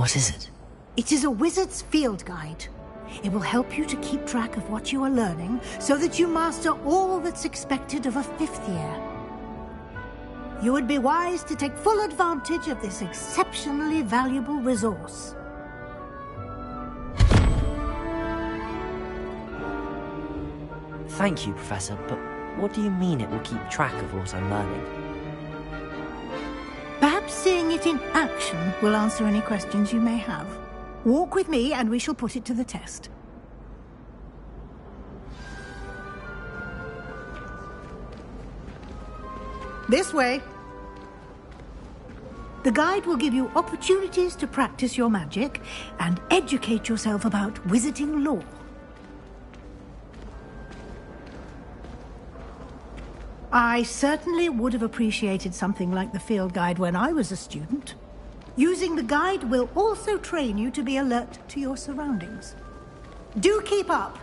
Speaker 2: What is it?
Speaker 9: It is a wizard's field guide. It will help you to keep track of what you are learning so that you master all that's expected of a fifth year. You would be wise to take full advantage of this exceptionally valuable resource.
Speaker 2: Thank you, Professor, but what do you mean it will keep track of what I'm learning?
Speaker 9: Perhaps seeing it in action will answer any questions you may have. Walk with me and we shall put it to the test. This way. The guide will give you opportunities to practice your magic and educate yourself about wizarding lore. I certainly would have appreciated something like the field guide when I was a student. Using the guide will also train you to be alert to your surroundings. Do keep up!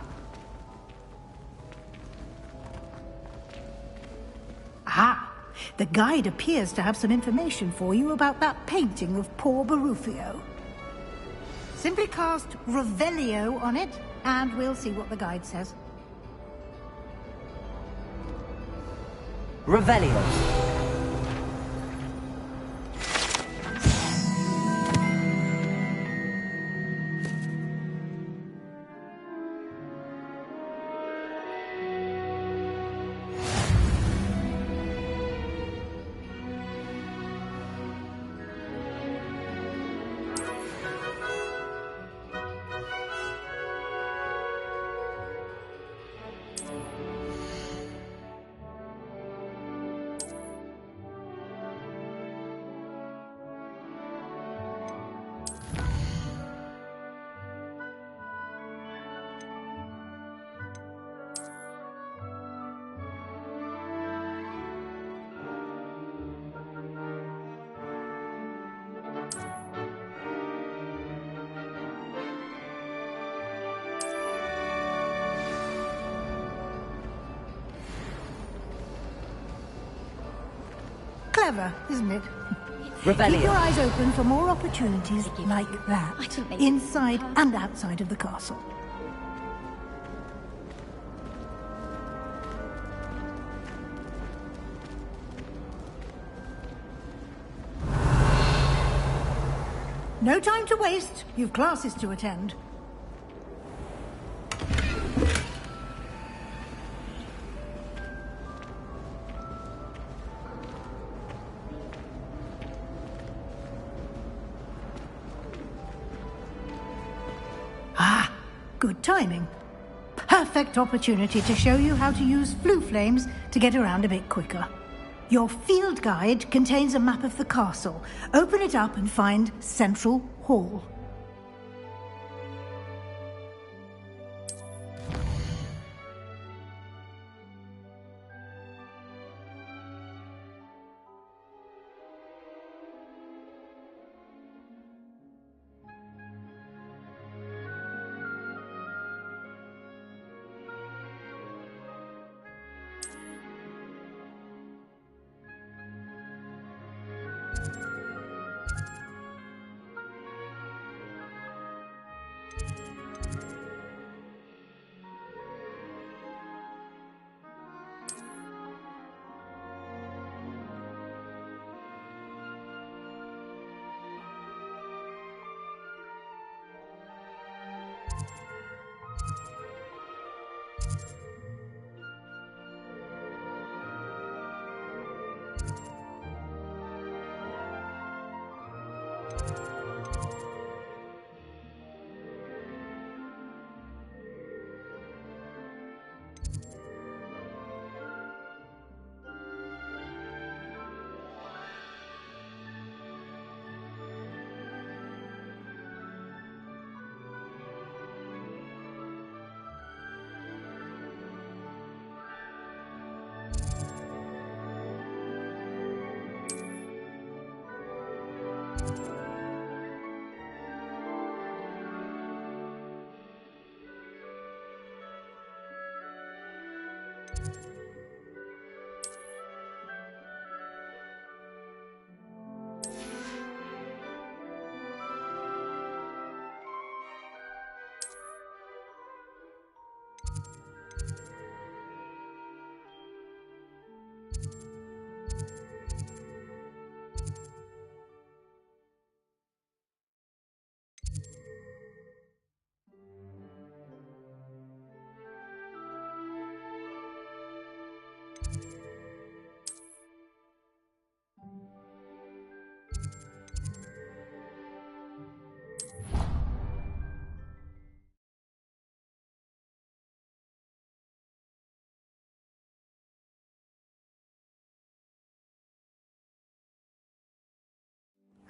Speaker 9: Ah, the guide appears to have some information for you about that painting of poor Barufio. Simply cast Revelio on it, and we'll see what the guide says.
Speaker 2: Revelio.
Speaker 9: clever, isn't it?
Speaker 2: Rebellion.
Speaker 9: Keep your eyes open for more opportunities like that, inside and outside of the castle. No time to waste. You've classes to attend. Ah, good timing. Perfect opportunity to show you how to use flue flames to get around a bit quicker. Your field guide contains a map of the castle. Open it up and find Central Hall.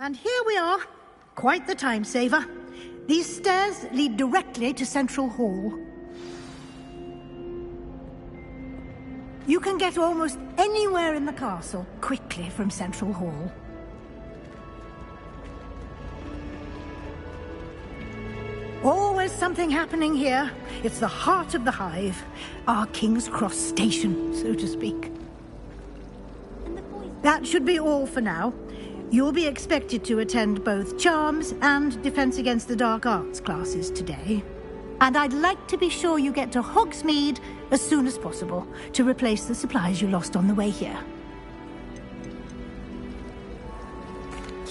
Speaker 9: And here we are. Quite the time saver. These stairs lead directly to Central Hall. You can get almost anywhere in the castle quickly from Central Hall. Always something happening here. It's the heart of the hive. Our King's Cross station, so to speak. That should be all for now. You'll be expected to attend both Charms and Defense Against the Dark Arts classes today. And I'd like to be sure you get to Hogsmeade as soon as possible to replace the supplies you lost on the way here.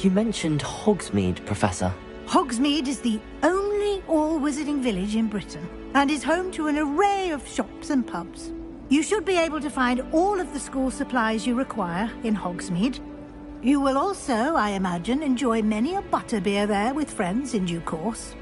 Speaker 2: You mentioned Hogsmeade, Professor.
Speaker 9: Hogsmeade is the only all-wizarding village in Britain and is home to an array of shops and pubs. You should be able to find all of the school supplies you require in Hogsmeade. You will also, I imagine, enjoy many a butterbeer there with friends in due course.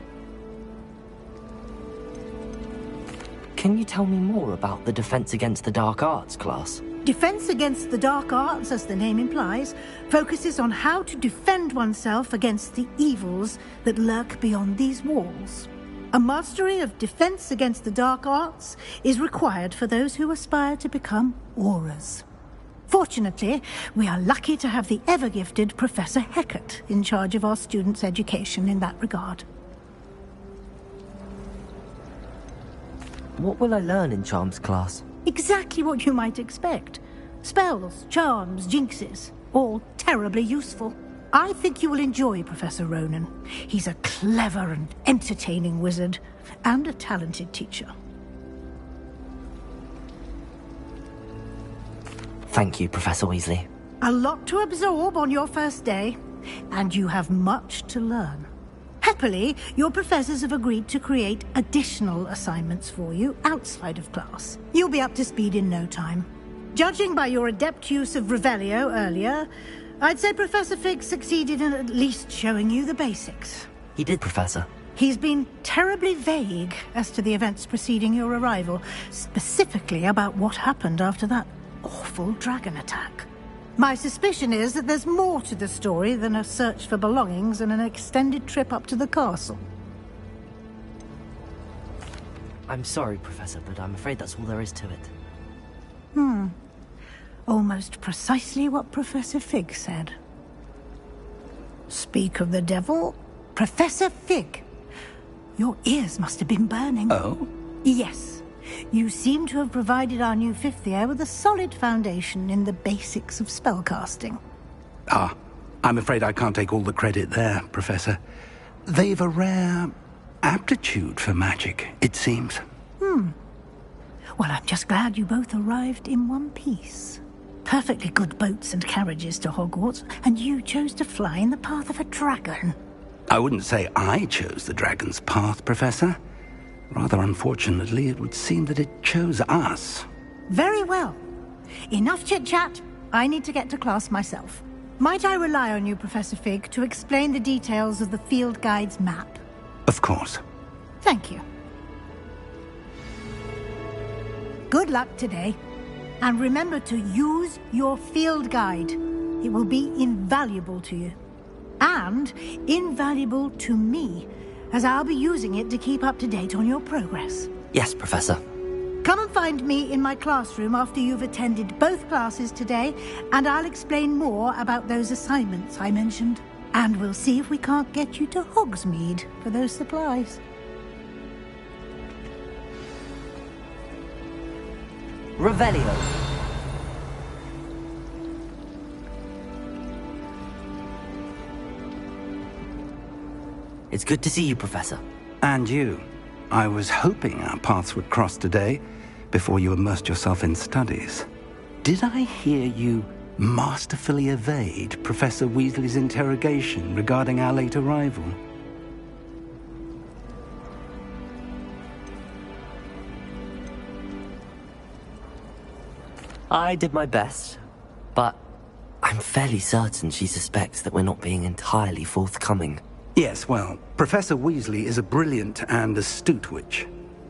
Speaker 2: Can you tell me more about the Defense Against the Dark Arts class?
Speaker 9: Defense Against the Dark Arts, as the name implies, focuses on how to defend oneself against the evils that lurk beyond these walls. A mastery of Defense Against the Dark Arts is required for those who aspire to become Aurors. Fortunately, we are lucky to have the ever-gifted Professor Hecat in charge of our students' education in that regard.
Speaker 2: What will I learn in Charms class?
Speaker 9: Exactly what you might expect. Spells, charms, jinxes. all terribly useful. I think you will enjoy Professor Ronan. He's a clever and entertaining wizard, and a talented teacher.
Speaker 2: Thank you, Professor Weasley.
Speaker 9: A lot to absorb on your first day, and you have much to learn. Happily, your professors have agreed to create additional assignments for you outside of class. You'll be up to speed in no time. Judging by your adept use of Revelio earlier, I'd say Professor Fig succeeded in at least showing you the basics.
Speaker 2: He did, Professor.
Speaker 9: He's been terribly vague as to the events preceding your arrival, specifically about what happened after that awful dragon attack. My suspicion is that there's more to the story than a search for belongings and an extended trip up to the castle.
Speaker 2: I'm sorry, Professor, but I'm afraid that's all there is to it.
Speaker 9: Almost precisely what Professor Fig said. Speak of the devil, Professor Fig. Your ears must have been burning.
Speaker 6: Oh?
Speaker 9: Yes. You seem to have provided our new fifth year with a solid foundation in the basics of spellcasting.
Speaker 6: Ah, I'm afraid I can't take all the credit there, Professor. They've a rare aptitude for magic, it seems.
Speaker 9: Well, I'm just glad you both arrived in one piece. Perfectly good boats and carriages to Hogwarts, and you chose to fly in the path of a dragon.
Speaker 6: I wouldn't say I chose the dragon's path, Professor. Rather unfortunately, it would seem that it chose us.
Speaker 9: Very well. Enough chit-chat. I need to get to class myself. Might I rely on you, Professor Fig, to explain the details of the field guide's map?
Speaker 6: Of course.
Speaker 9: Thank you. Good luck today. And remember to use your field guide. It will be invaluable to you. And invaluable to me, as I'll be using it to keep up to date on your progress.
Speaker 2: Yes, Professor.
Speaker 9: Come and find me in my classroom after you've attended both classes today, and I'll explain more about those assignments I mentioned. And we'll see if we can't get you to Hogsmeade for those supplies.
Speaker 2: Revelio. It's good to see you, Professor.
Speaker 6: And you. I was hoping our paths would cross today, before you immersed yourself in studies. Did I hear you masterfully evade Professor Weasley's interrogation regarding our late arrival?
Speaker 2: I did my best, but I'm fairly certain she suspects that we're not being entirely forthcoming.
Speaker 6: Yes, well, Professor Weasley is a brilliant and astute witch.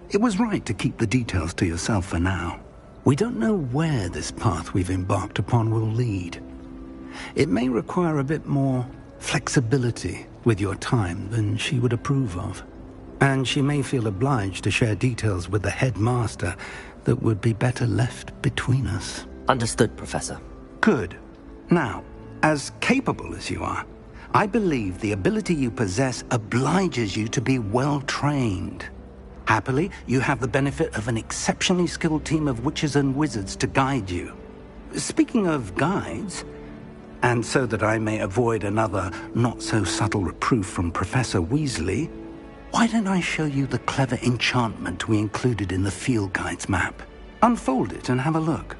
Speaker 6: It was right to keep the details to yourself for now. We don't know where this path we've embarked upon will lead. It may require a bit more flexibility with your time than she would approve of. And she may feel obliged to share details with the headmaster that would be better left between us.
Speaker 2: Understood, Professor.
Speaker 6: Good. Now, as capable as you are, I believe the ability you possess obliges you to be well-trained. Happily, you have the benefit of an exceptionally skilled team of witches and wizards to guide you. Speaking of guides, and so that I may avoid another not-so-subtle reproof from Professor Weasley, why don't I show you the clever enchantment we included in the field guide's map? Unfold it and have a look.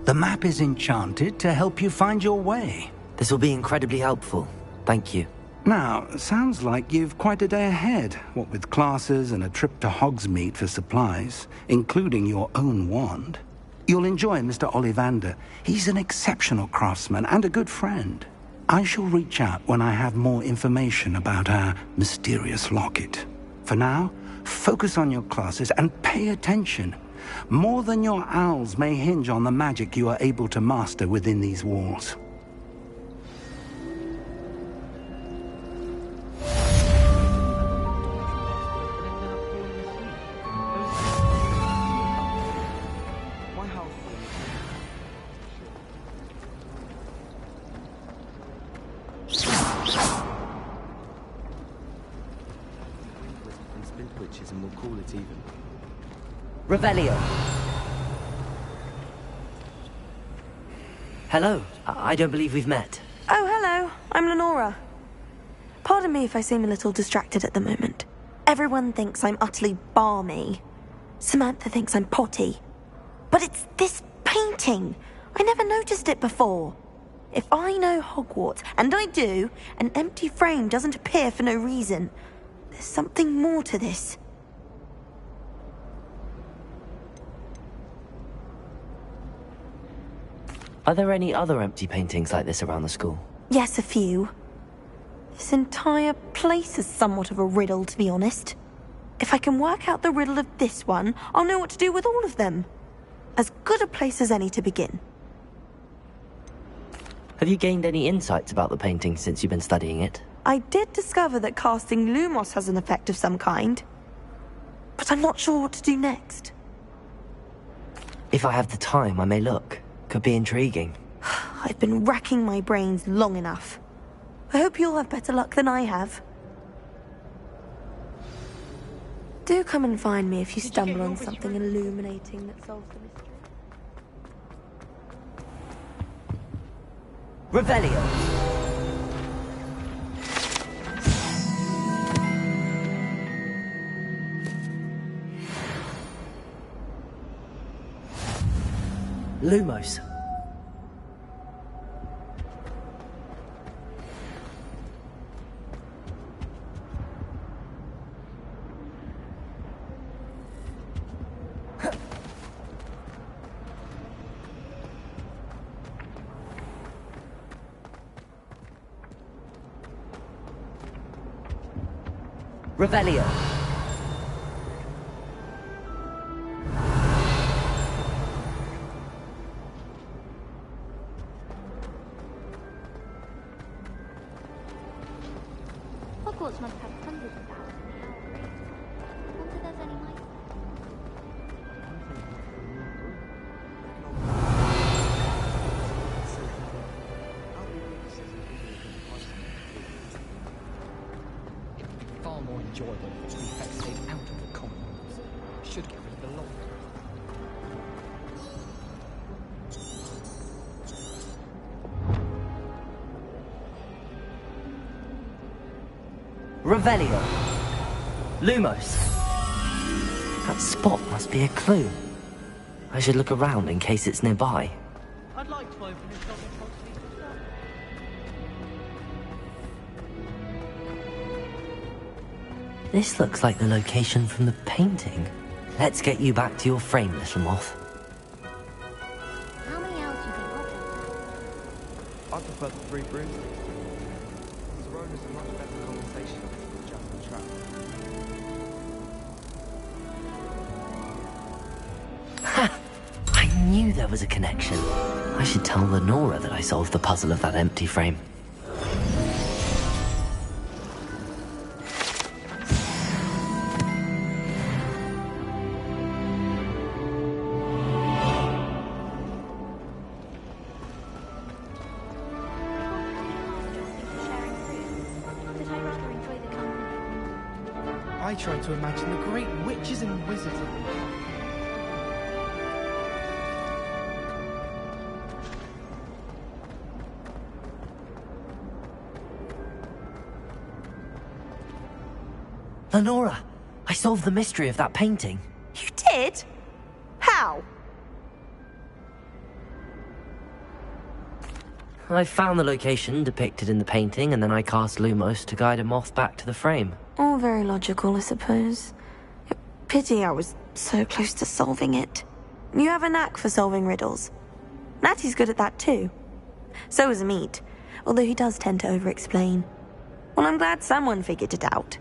Speaker 6: The map is enchanted to help you find your way.
Speaker 2: This will be incredibly helpful. Thank you.
Speaker 6: Now, sounds like you've quite a day ahead, what with classes and a trip to Hogsmeade for supplies, including your own wand. You'll enjoy Mr. Ollivander. He's an exceptional craftsman and a good friend. I shall reach out when I have more information about our mysterious locket. For now, focus on your classes and pay attention. More than your owls may hinge on the magic you are able to master within these walls.
Speaker 15: it even.
Speaker 2: Revelio. Hello. I don't believe we've met.
Speaker 20: Oh, hello. I'm Lenora. Pardon me if I seem a little distracted at the moment. Everyone thinks I'm utterly balmy. Samantha thinks I'm potty. But it's this painting. I never noticed it before. If I know Hogwarts, and I do, an empty frame doesn't appear for no reason. There's something more to this.
Speaker 2: Are there any other empty paintings like this around the school?
Speaker 20: Yes, a few. This entire place is somewhat of a riddle, to be honest. If I can work out the riddle of this one, I'll know what to do with all of them. As good a place as any to begin.
Speaker 2: Have you gained any insights about the painting since you've been studying it?
Speaker 20: I did discover that casting Lumos has an effect of some kind. But I'm not sure what to do next.
Speaker 2: If I have the time, I may look. Could be intriguing.
Speaker 20: I've been racking my brains long enough. I hope you'll have better luck than I have. Do come and find me if you stumble on something illuminating that solves the mystery.
Speaker 2: Revelio. Lumos. Revelio.
Speaker 12: Hogwarts must have hundreds of thousands of hours. Wonder if there's any mice.
Speaker 21: Far more enjoyable if we had stayed out of the common rooms. Should get rid of the lot.
Speaker 2: Revelio. Lumos. That spot must be a clue. I should look around in case it's nearby.
Speaker 17: I'd like to open a shop in Hogsmeade myself.
Speaker 2: This looks like the location from the painting. Let's get you back to your frame, little moth.
Speaker 12: How many hours do you think I'll take?
Speaker 15: I prefer the three broomsticks. Zerona's a much better conversationalist than just the trap.
Speaker 2: Ha! I knew there was a connection. I should tell Lenora that I solved the puzzle of that empty frame.
Speaker 17: I try to imagine the great witches and wizards of the world.
Speaker 2: Lenora, I solved the mystery of that painting.
Speaker 20: You did? How?
Speaker 2: I found the location depicted in the painting, and then I cast Lumos to guide a moth back to the frame.
Speaker 20: All very logical, I suppose. Pity I was so close to solving it. You have a knack for solving riddles. Natty's good at that too. So is Amit, although he does tend to over-explain. Well, I'm glad someone figured it out.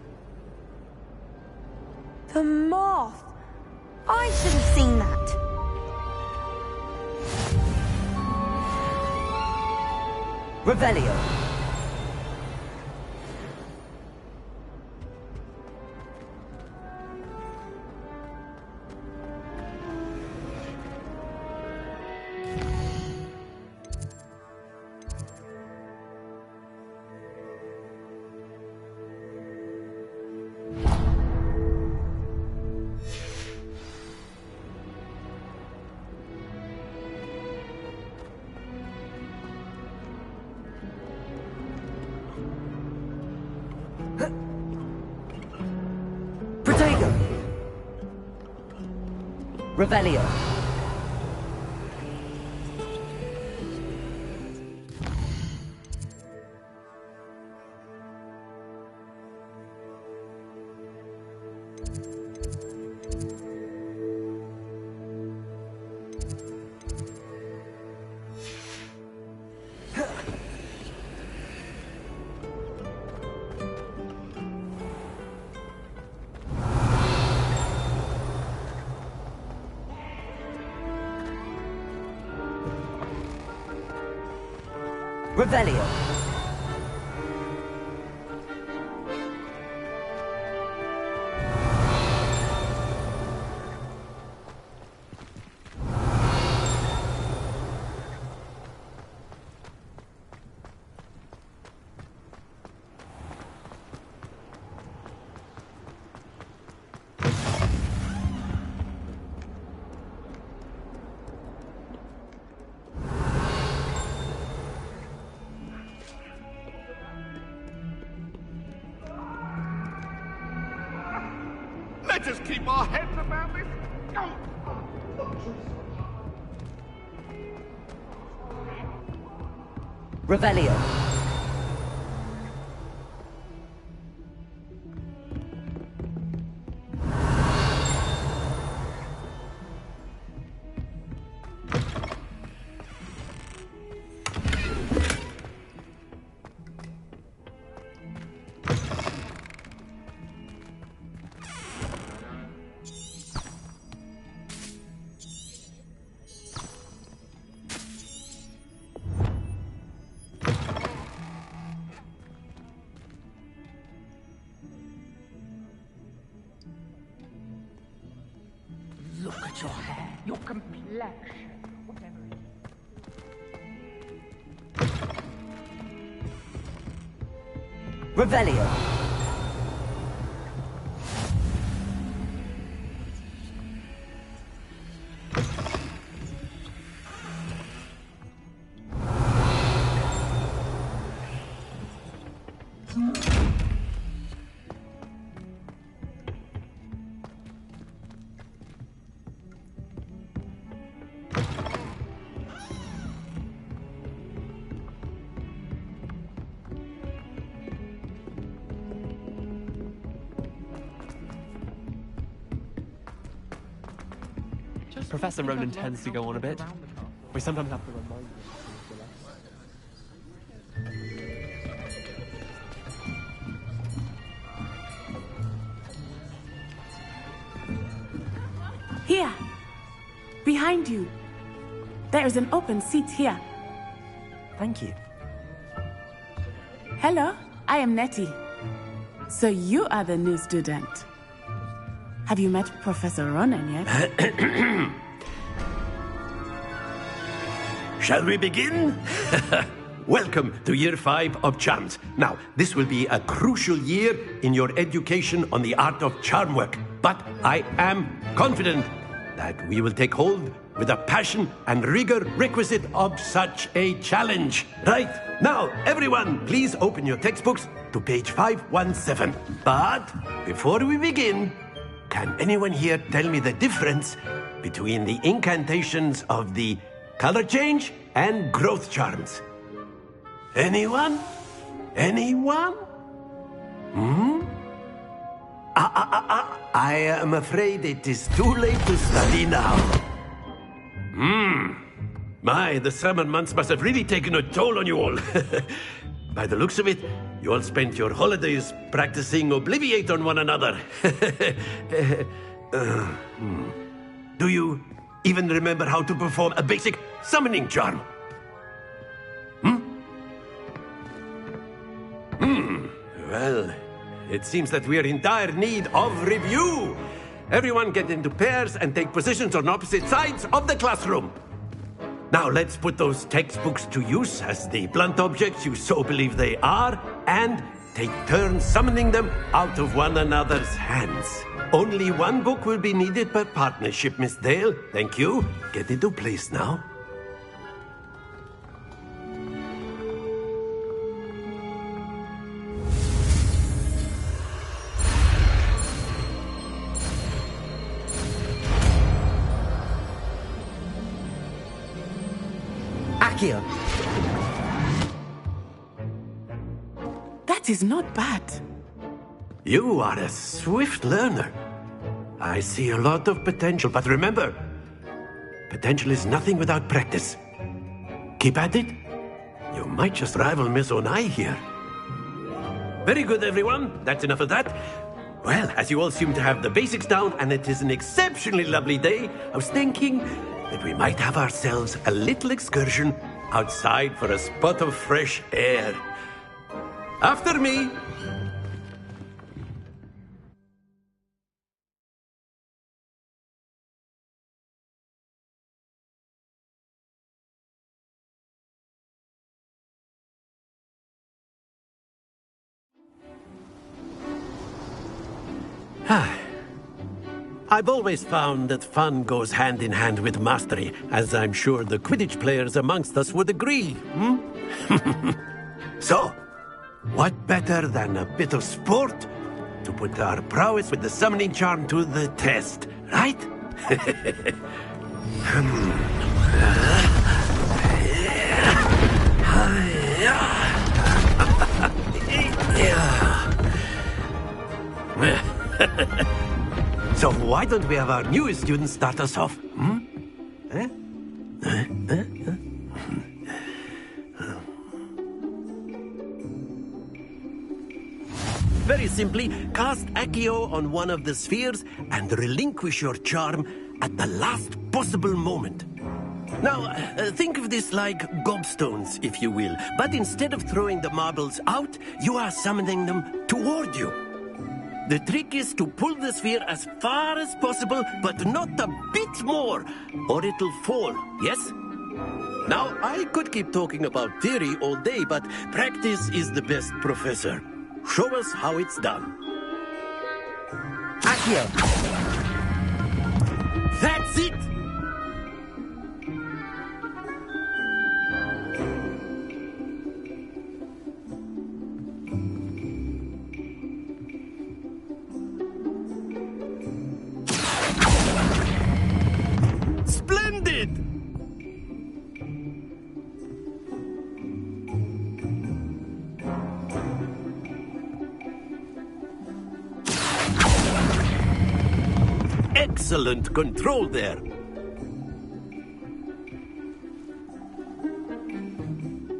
Speaker 20: The moth! I should have seen that.
Speaker 2: Revelio. Revelio. Revelio.
Speaker 1: Let us keep our heads about this.
Speaker 2: Revelio.
Speaker 1: Look at your hair, your complexion, whatever it is.
Speaker 2: Revelio.
Speaker 19: Professor Ronan tends to go on a bit. We sometimes have to remind him.
Speaker 16: Here! Behind you! There is an open seat here.
Speaker 2: Thank you.
Speaker 16: Hello, I am Nettie. So you are the new student. Have you met Professor Ronan yet?
Speaker 8: Shall we begin? Welcome to Year 5 of Charms. Now, this will be a crucial year in your education on the art of charm work. But I am confident that we will take hold with the passion and rigor requisite of such a challenge. Right, now, everyone, please open your textbooks to page 517. But before we begin, can anyone here tell me the difference between the incantations of the color change and growth charms? Anyone? Anyone? I am afraid it is too late to study now. My, the summer months must have really taken a toll on you all. By the looks of it, you all spent your holidays practicing Obliviate on one another. Do you even remember how to perform a basic summoning charm? Well, it seems that we are in dire need of review. Everyone get into pairs and take positions on opposite sides of the classroom. Now let's put those textbooks to use as the blunt objects you so believe they are, and take turns summoning them out of one another's hands. Only one book will be needed per partnership, Miss Dale. Thank you. Get into place now.
Speaker 2: Accio!
Speaker 16: That is not bad.
Speaker 8: You are a swift learner. I see a lot of potential, but remember, potential is nothing without practice. Keep at it. You might just rival Miss Onai here. Very good, everyone. That's enough of that. Well, as you all seem to have the basics down, and it is an exceptionally lovely day, I was thinking that we might have ourselves a little excursion outside for a spot of fresh air. After me. I've always found that fun goes hand in hand with mastery, as I'm sure the Quidditch players amongst us would agree. So, what better than a bit of sport to put our prowess with the summoning charm to the test, right? So why don't we have our newest student start us off? Very simply, cast Accio on one of the spheres and relinquish your charm at the last possible moment. Now, think of this like gobstones, if you will, but instead of throwing the marbles out, you are summoning them toward you. The trick is to pull the sphere as far as possible, but not a bit more, or it'll fall, yes? Now, I could keep talking about theory all day, but practice is the best professor. Show us how it's done.
Speaker 2: Accio!
Speaker 8: That's it! Splendid! Excellent control there.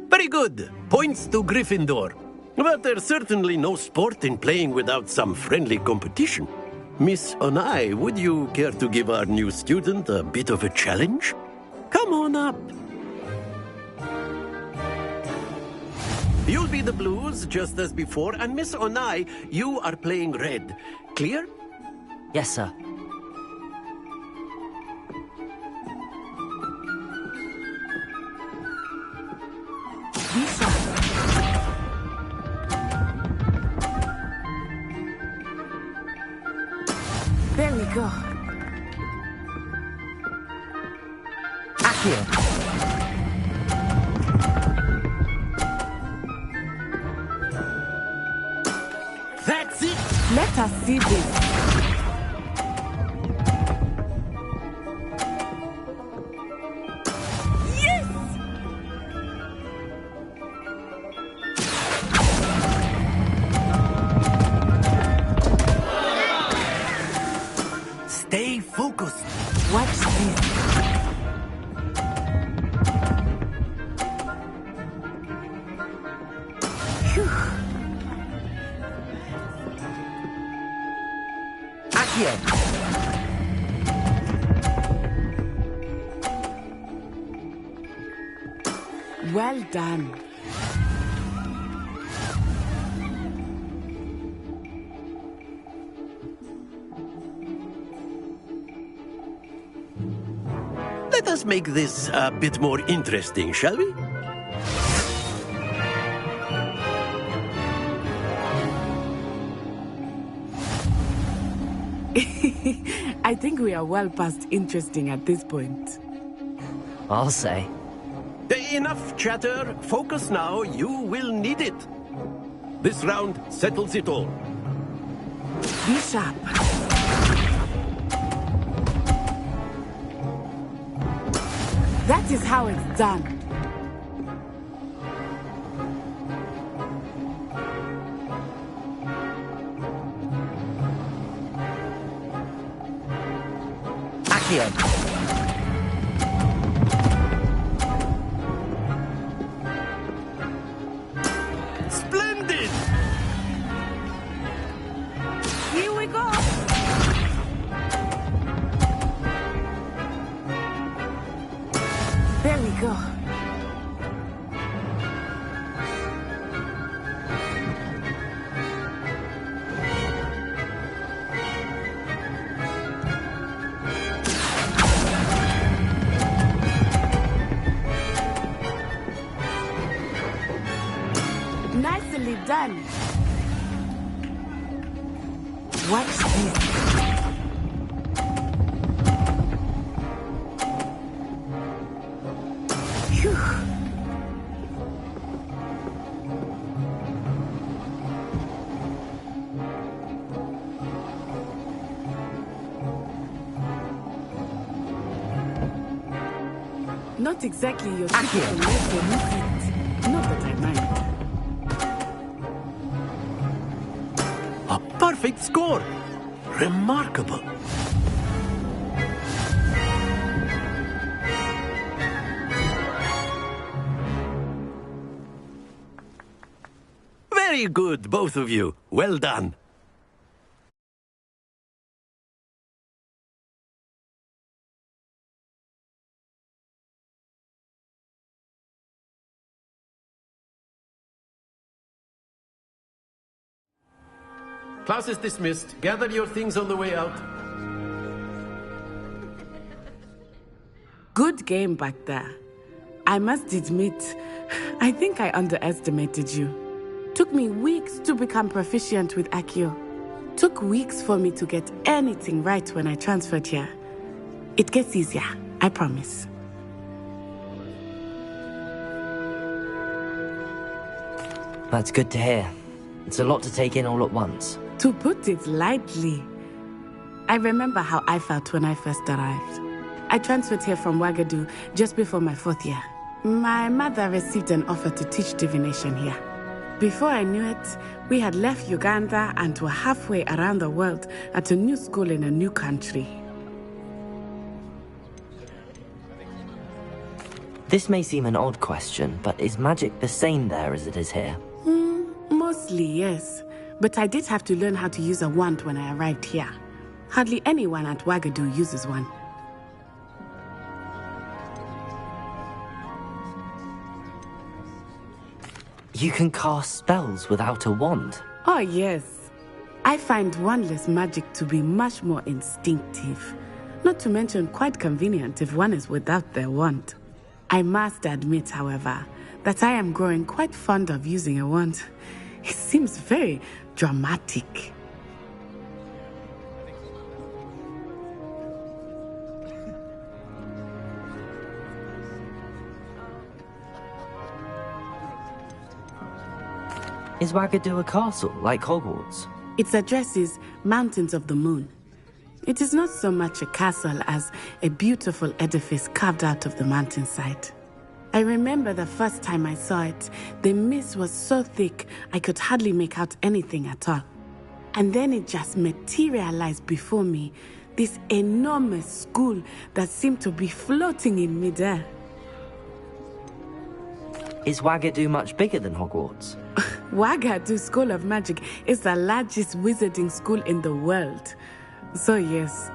Speaker 8: Very good. Points to Gryffindor. But there's certainly no sport in playing without some friendly competition. Miss Onai, would you care to give our new student a bit of a challenge? Come on up. You'll be the blues, just as before, and Miss Onai, you are playing red. Clear?
Speaker 2: Yes, sir.
Speaker 16: There we go.
Speaker 2: Accio!
Speaker 8: That's it!
Speaker 16: Let us see this.
Speaker 8: Stay focused.
Speaker 16: Watch this.
Speaker 2: Accio!
Speaker 16: Well done.
Speaker 8: Let us make this a bit more interesting, shall we?
Speaker 16: I think we are well past interesting at this point.
Speaker 2: I'll say.
Speaker 8: Enough chatter. Focus now. You will need it. This round settles it all.
Speaker 16: Be sharp. That is how it's done.
Speaker 8: Splendid!
Speaker 16: Here we go! There we go. Nicely done. Watch this. Phew. Not exactly your typical lesson, is it? Not that I mind.
Speaker 8: A perfect score! Remarkable! Very good, both of you. Well done.
Speaker 7: Class is dismissed. Gather your things on the way out.
Speaker 16: Good game back there. I must admit, I think I underestimated you. Took me weeks to become proficient with Accio. Took weeks for me to get anything right when I transferred here. It gets easier, I promise.
Speaker 2: That's good to hear. It's a lot to take in all at once.
Speaker 16: To put it lightly, I remember how I felt when I first arrived. I transferred here from Ouagadougou just before my 4th year. My mother received an offer to teach divination here. Before I knew it, we had left Uganda and were halfway around the world at a new school in a new country.
Speaker 2: This may seem an odd question, but is magic the same there as it is here?
Speaker 16: Mostly, yes. But I did have to learn how to use a wand when I arrived here. Hardly anyone at Ouagadougou uses one.
Speaker 2: You can cast spells without a wand?
Speaker 16: Oh, yes. I find wandless magic to be much more instinctive. Not to mention quite convenient if one is without their wand. I must admit, however, that I am growing quite fond of using a wand. It seems very dramatic.
Speaker 2: Is Ouagadougou a castle, like Hogwarts?
Speaker 16: Its address is Mountains of the Moon. It is not so much a castle as a beautiful edifice carved out of the mountainside. I remember the first time I saw it, the mist was so thick I could hardly make out anything at all. And then it just materialized before me, this enormous school that seemed to be floating in midair.
Speaker 2: Is Ouagadougou much bigger than Hogwarts?
Speaker 16: Ouagadougou School of Magic is the largest wizarding school in the world. So yes,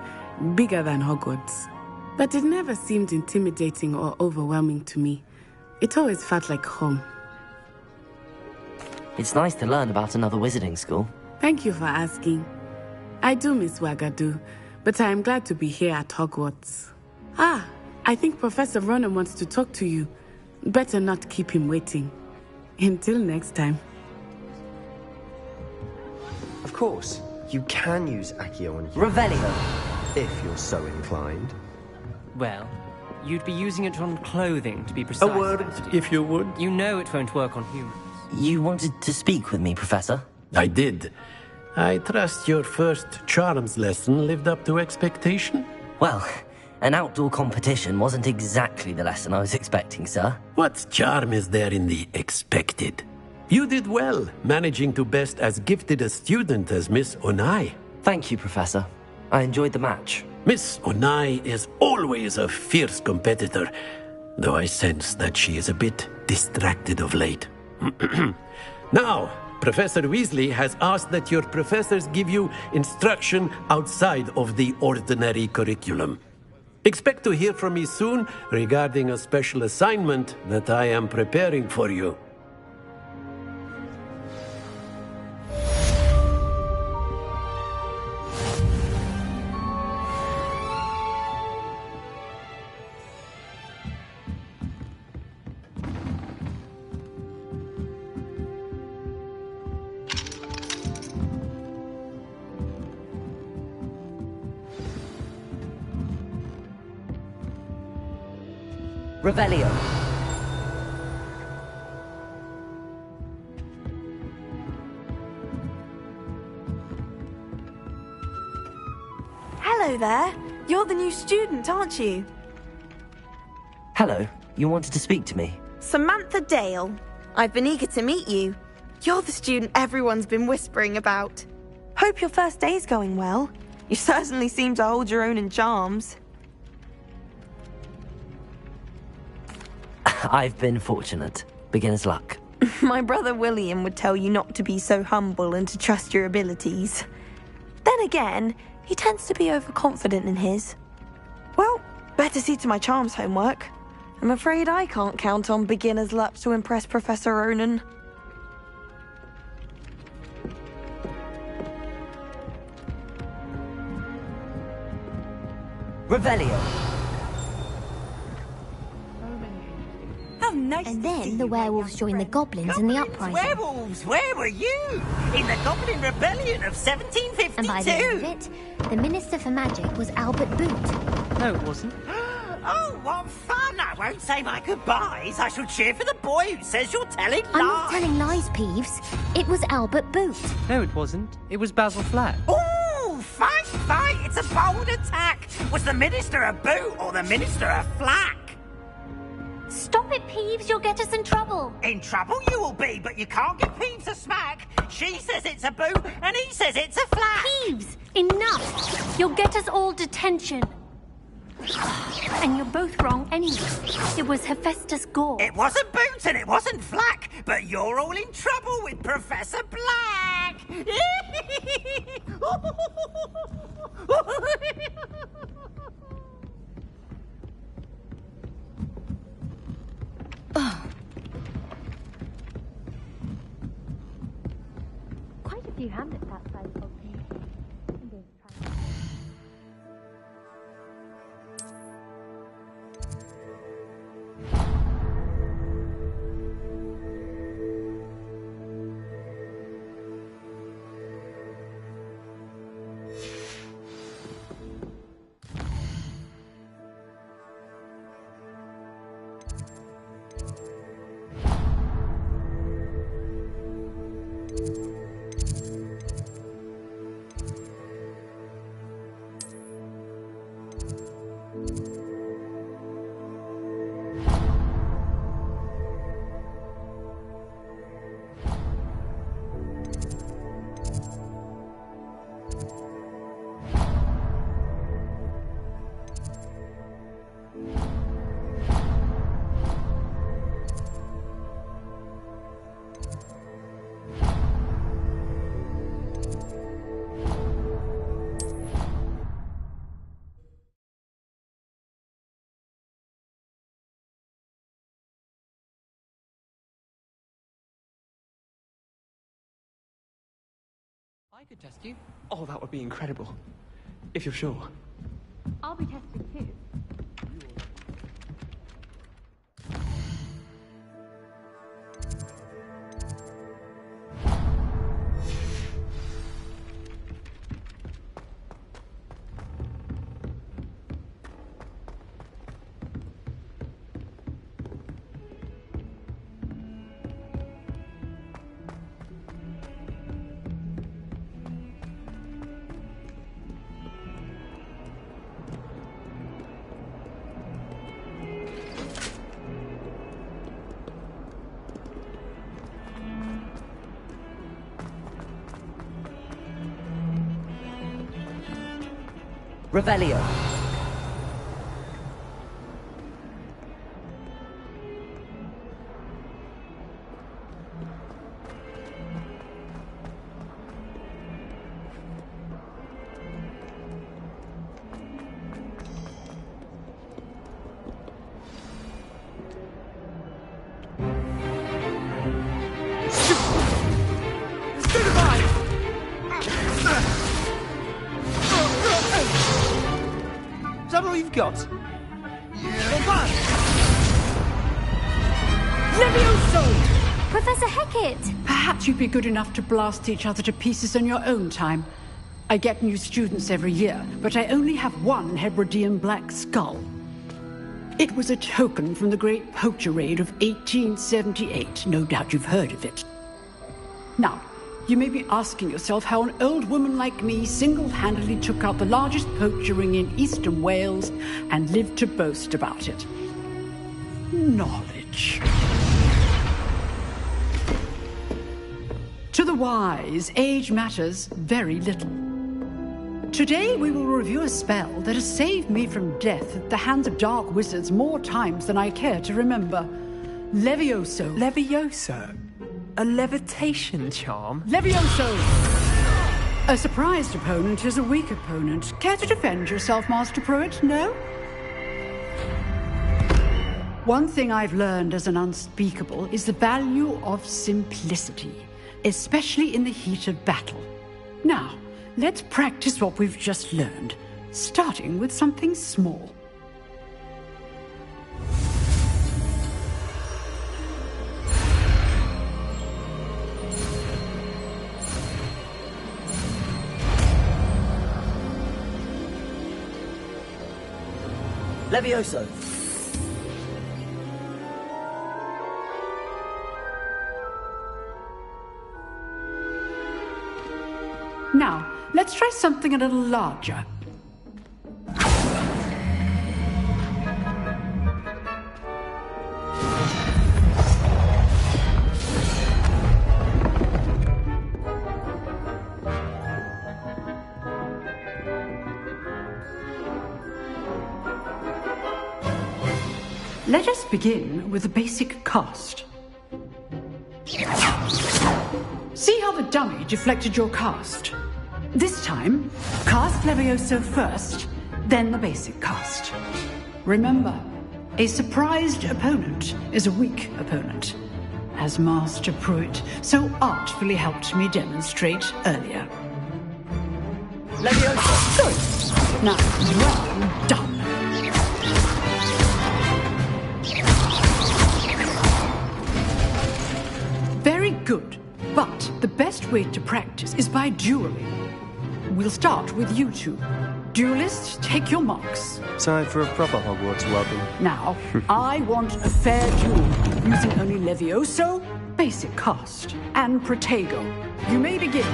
Speaker 16: bigger than Hogwarts. But it never seemed intimidating or overwhelming to me. It always felt like home.
Speaker 2: It's nice to learn about another wizarding school.
Speaker 16: Thank you for asking. I do miss Ouagadougou, but I am glad to be here at Hogwarts. Ah, I think Professor Ronan wants to talk to you. Better not keep him waiting. Until next time.
Speaker 15: Of course, you can use Accio on
Speaker 2: Revelio!
Speaker 15: If you're so inclined.
Speaker 22: Well, you'd be using it on clothing, to be precise.
Speaker 8: A word, if you would.
Speaker 22: You know it won't work on humans.
Speaker 2: You wanted to speak with me, Professor?
Speaker 8: I did. I trust your first charms lesson lived up to expectation?
Speaker 2: Well, an outdoor competition wasn't exactly the lesson I was expecting, sir.
Speaker 8: What charm is there in the expected? You did well, managing to best as gifted a student as Miss Onai.
Speaker 2: Thank you, Professor. I enjoyed the match.
Speaker 8: Miss Onai is always a fierce competitor, though I sense that she is a bit distracted of late. Now, Professor Weasley has asked that your professors give you instruction outside of the ordinary curriculum. Expect to hear from me soon regarding a special assignment that I am preparing for you.
Speaker 2: Revelio.
Speaker 20: Hello there. You're the new student, aren't you?
Speaker 2: Hello, you wanted to speak to me?
Speaker 20: Samantha Dale. I've been eager to meet you. You're the student everyone's been whispering about. Hope your first day's going well. You certainly seem to hold your own in charms.
Speaker 2: I've been fortunate. Beginner's luck.
Speaker 20: My brother William would tell you not to be so humble and to trust your abilities. Then again, he tends to be overconfident in his. Well, better see to my charms homework. I'm afraid I can't count on beginner's luck to impress Professor Ronan.
Speaker 2: Revelio.
Speaker 20: Nice.
Speaker 13: And then the werewolves joined the goblins in the uprising.
Speaker 4: Werewolves, where were you? In the Goblin Rebellion of 1752.
Speaker 13: And by the end of it, the Minister for Magic was Albert Boot.
Speaker 4: No, it wasn't. Oh, what fun! I won't say my goodbyes. I shall cheer for the boy who says you're telling lies.
Speaker 13: I'm not telling lies, Peeves. It was Albert Boot.
Speaker 22: No, it wasn't. It was Basil Flack.
Speaker 4: Ooh, fight, fight! It's a bold attack. Was the Minister a boot or the Minister a flack?
Speaker 13: Stop it, Peeves. You'll get us in trouble.
Speaker 4: In trouble you will be, but you can't give Peeves a smack. She says it's a boot, and he says it's a flack.
Speaker 13: Peeves, enough. You'll get us all detention. And you're both wrong anyway. It was Hephaestus Gore.
Speaker 4: It wasn't boot and it wasn't flack, but you're all in trouble with Professor Black.
Speaker 12: Quite a few hamlets outside of Hogwarts.
Speaker 18: I could test you.
Speaker 15: Oh, that would be incredible. If you're sure.
Speaker 12: I'll be tested too.
Speaker 2: Revelio.
Speaker 14: Is that all you've got?
Speaker 5: Levioso!
Speaker 13: Professor Hecat!
Speaker 5: Perhaps you'd be good enough to blast each other to pieces on your own time. I get new students every year, but I only have one Hebridean black skull. It was a token from the Great Poacher Raid of 1878. No doubt you've heard of it. Now, you may be asking yourself how an old woman like me single-handedly took out the largest poacher ring in eastern Wales and lived to boast about it. Knowledge. To the wise, age matters very little. Today we will review a spell that has saved me from death at the hands of dark wizards more times than I care to remember. Levioso.
Speaker 14: Levioso? A levitation charm?
Speaker 5: Levioso! A surprised opponent is a weak opponent. Care to defend yourself, Master Pruitt? No? One thing I've learned as an unspeakable is the value of simplicity, especially in the heat of battle. Now, let's practice what we've just learned, starting with something small.
Speaker 2: Levioso.
Speaker 5: Now, let's try something a little larger. Let us begin with the basic cast. See how the dummy deflected your cast? This time, cast Levioso first, then the basic cast. Remember, a surprised opponent is a weak opponent, as Master Pruitt so artfully helped me demonstrate earlier.
Speaker 2: Levioso!
Speaker 5: Good. Now, well done. Very good, but the best way to practice is by dueling. We'll start with you two. Duelists, take your marks.
Speaker 14: Time for a proper Hogwarts welcome.
Speaker 5: Now, I want a fair duel, using only Levioso, basic cast, and Protego. You may begin.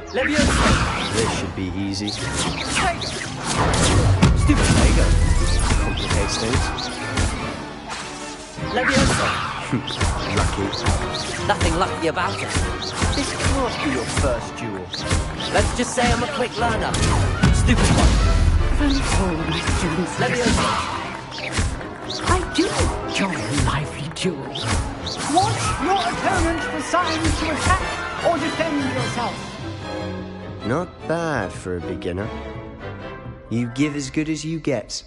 Speaker 2: Levioso!
Speaker 14: This should be easy.
Speaker 2: Protego!
Speaker 14: Stupid Protego. Complicates things.
Speaker 2: Levioso!
Speaker 14: Lucky.
Speaker 2: Nothing lucky about it.
Speaker 14: This can't be your first duel.
Speaker 2: Let's just say I'm a quick learner. Stupid one.
Speaker 5: Control my students.
Speaker 2: Levioso!
Speaker 5: I do enjoy a lively duel. Want your opponent for signs to attack or defend yourself?
Speaker 14: Not bad for a beginner. You give as good as you get.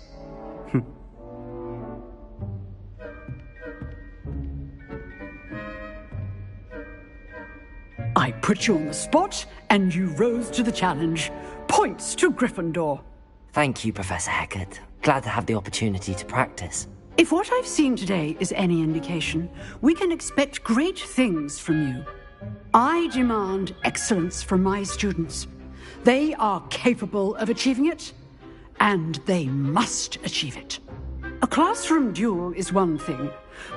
Speaker 5: I put you on the spot, and you rose to the challenge. Points to Gryffindor.
Speaker 2: Thank you, Professor Hecat. Glad to have the opportunity to practice.
Speaker 5: If what I've seen today is any indication, we can expect great things from you. I demand excellence from my students. They are capable of achieving it, and they must achieve it. A classroom duel is one thing,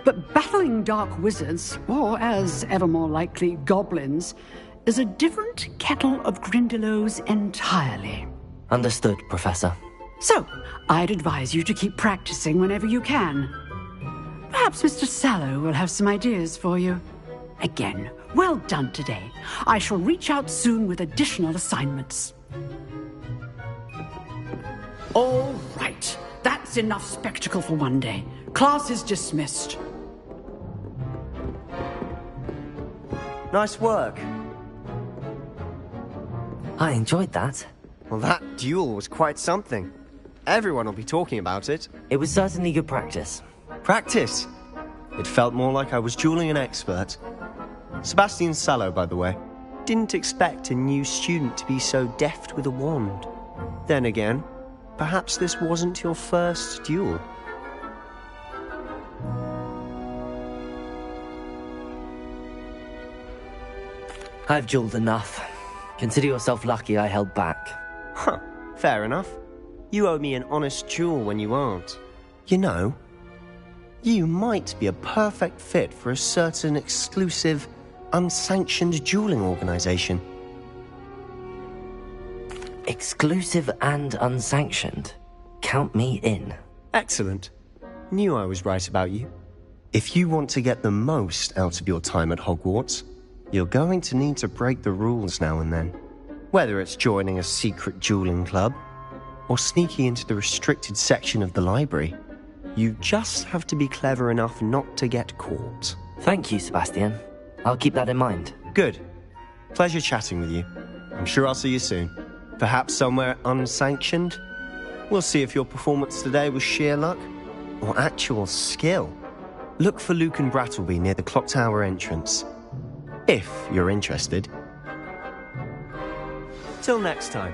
Speaker 5: but battling dark wizards, or as ever more likely, goblins, is a different kettle of Grindylows entirely.
Speaker 2: Understood, Professor.
Speaker 5: So, I'd advise you to keep practicing whenever you can. Perhaps Mr. Sallow will have some ideas for you. Again, Well done today. I shall reach out soon with additional assignments. All right. That's enough spectacle for one day. Class is dismissed.
Speaker 14: Nice work.
Speaker 2: I enjoyed that.
Speaker 14: Well, that duel was quite something. Everyone will be talking about it.
Speaker 2: It was certainly good practice.
Speaker 14: Practice? It felt more like I was dueling an expert. Sebastian Sallow, by the way. Didn't expect a new student to be so deft with a wand. Then again, perhaps this wasn't your first duel.
Speaker 2: I've dueled enough. Consider yourself lucky I held back.
Speaker 14: Huh, fair enough. You owe me an honest duel when you aren't. You know, you might be a perfect fit for a certain exclusive, unsanctioned dueling organization.
Speaker 2: Exclusive and unsanctioned? Count me in.
Speaker 14: Excellent. Knew I was right about you. If you want to get the most out of your time at Hogwarts, you're going to need to break the rules now and then. Whether it's joining a secret dueling club, or sneaking into the restricted section of the library, you just have to be clever enough not to get caught.
Speaker 2: Thank you, Sebastian. I'll keep that in mind.
Speaker 14: Good. Pleasure chatting with you. I'm sure I'll see you soon. Perhaps somewhere unsanctioned? We'll see if your performance today was sheer luck or actual skill. Look for Luke and Brattleby near the clock tower entrance. If you're interested. Till next time.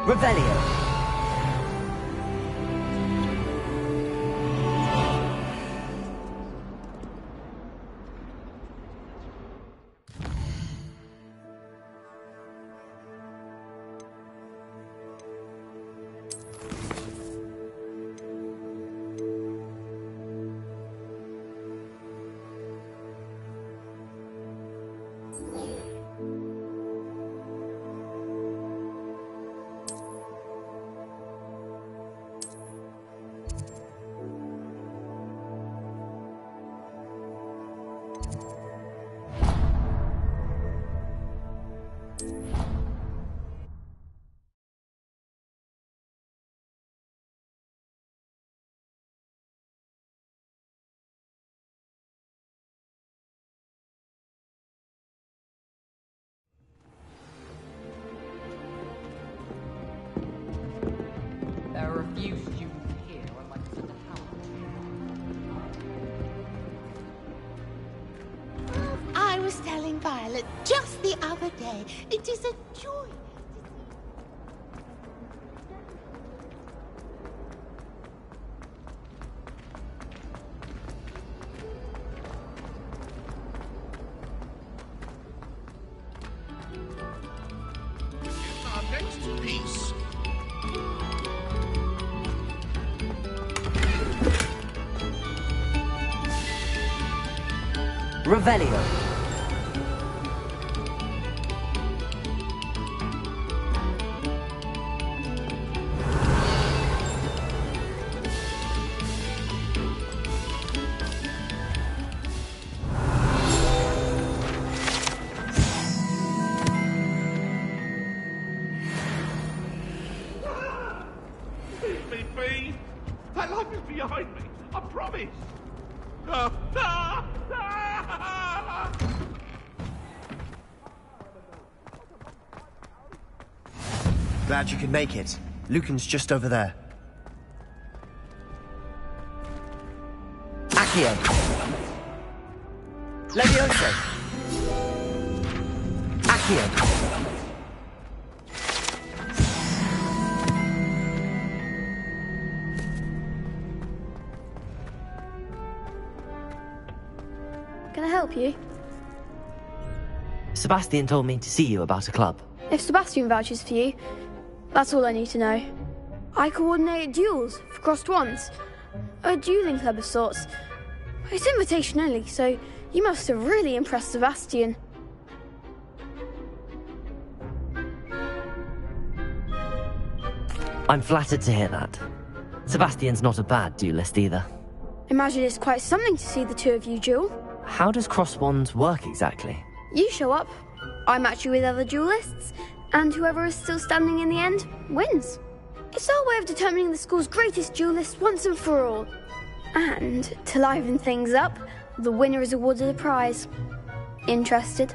Speaker 2: Revelio.
Speaker 21: There are a few students here who are like to the house.
Speaker 3: I was telling Violet just the other day, it is a joy.
Speaker 10: Our next piece.
Speaker 2: Revelio.
Speaker 10: Leave me be. That life is behind me. I promise.
Speaker 14: Glad you could make it. Lucan's just over there.
Speaker 2: Accio. Levioso. Accio.
Speaker 12: Can I help you?
Speaker 2: Sebastian told me to see you about a club.
Speaker 12: If Sebastian vouches for you, that's all I need to know. I coordinate duels for crossed wands. A dueling club of sorts. It's invitation only, so you must have really impressed Sebastian.
Speaker 2: I'm flattered to hear that. Sebastian's not a bad duelist either.
Speaker 12: Imagine it's quite something to see the two of you duel.
Speaker 2: How does cross wands work exactly?
Speaker 12: You show up, I match you with other duelists, and whoever is still standing in the end wins. It's our way of determining the school's greatest duelist once and for all. And to liven things up, the winner is awarded a prize. Interested?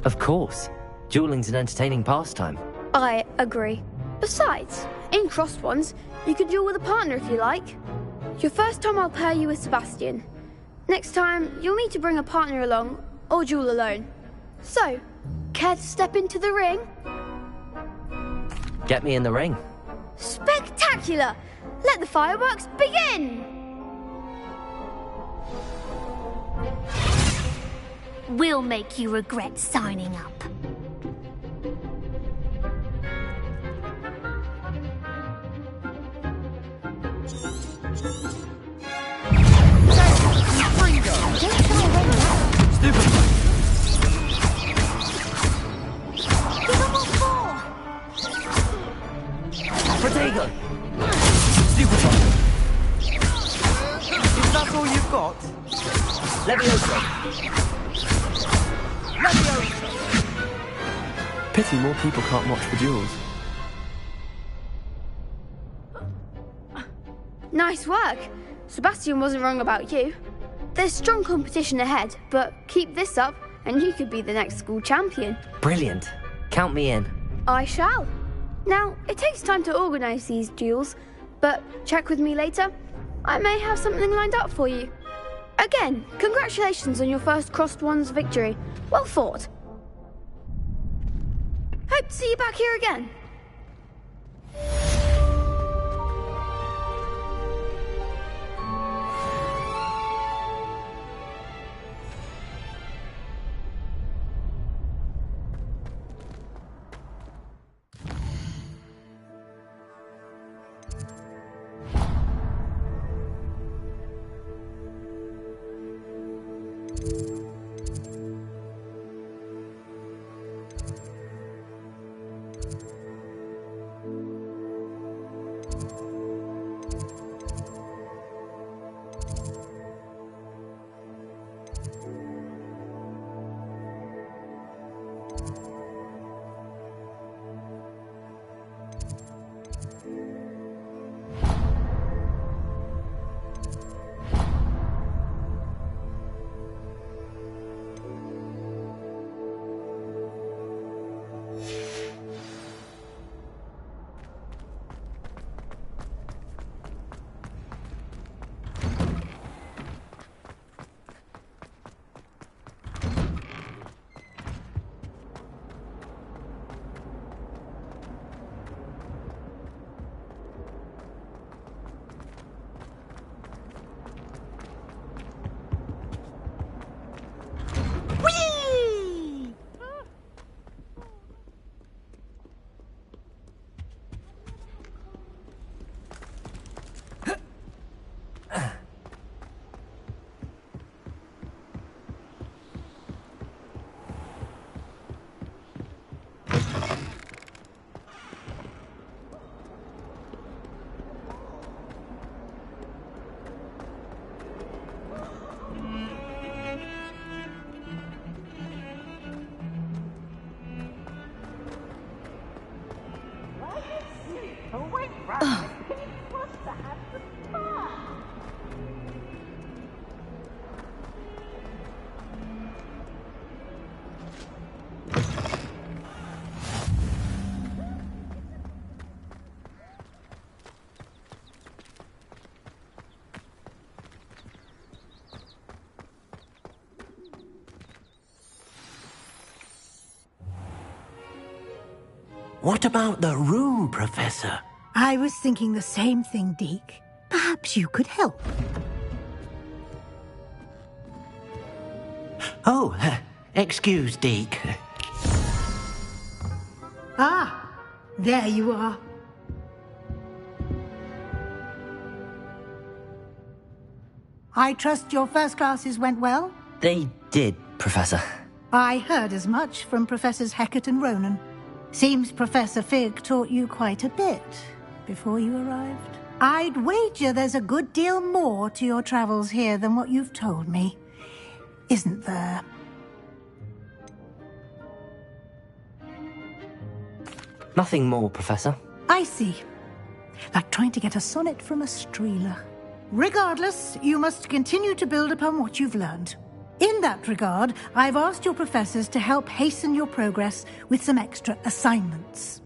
Speaker 2: Of course. Dueling's an entertaining pastime.
Speaker 12: I agree. Besides, in crossed ones, you can duel with a partner if you like. Your first time I'll pair you with Sebastian. Next time, you'll need to bring a partner along, or duel alone. So, care to step into the ring?
Speaker 2: Get me in the ring.
Speaker 12: Spectacular! Let the fireworks begin!
Speaker 13: We'll make you regret signing up.
Speaker 2: Protego!
Speaker 15: Stupefy! Is that all you've got?
Speaker 2: Leviosa!
Speaker 15: Leviosa! Pity more people can't watch the duels.
Speaker 12: Nice work. Sebastian wasn't wrong about you. There's strong competition ahead, but keep this up and you could be the next school champion.
Speaker 2: Brilliant. Count me in.
Speaker 12: I shall. Now, it takes time to organise these duels, but check with me later. I may have something lined up for you. Again, congratulations on your first crossed wands victory. Well fought. Hope to see you back here again.
Speaker 8: What about the room, Professor?
Speaker 3: I was thinking the same thing, Deke. Perhaps you could help.
Speaker 8: Oh, excuse, Deke.
Speaker 3: Ah, there you are. I trust your first classes went well?
Speaker 2: They did, Professor.
Speaker 3: I heard as much from Professors Hecat and Ronan. Seems Professor Fig taught you quite a bit before you arrived.
Speaker 9: I'd wager there's a good deal more to your travels here than what you've told me. Isn't there?
Speaker 2: Nothing more, Professor.
Speaker 9: I see. Like trying to get a sonnet from a streeler. Regardless, you must continue to build upon what you've learned. In that regard, I've asked your professors to help hasten your progress with some extra assignments.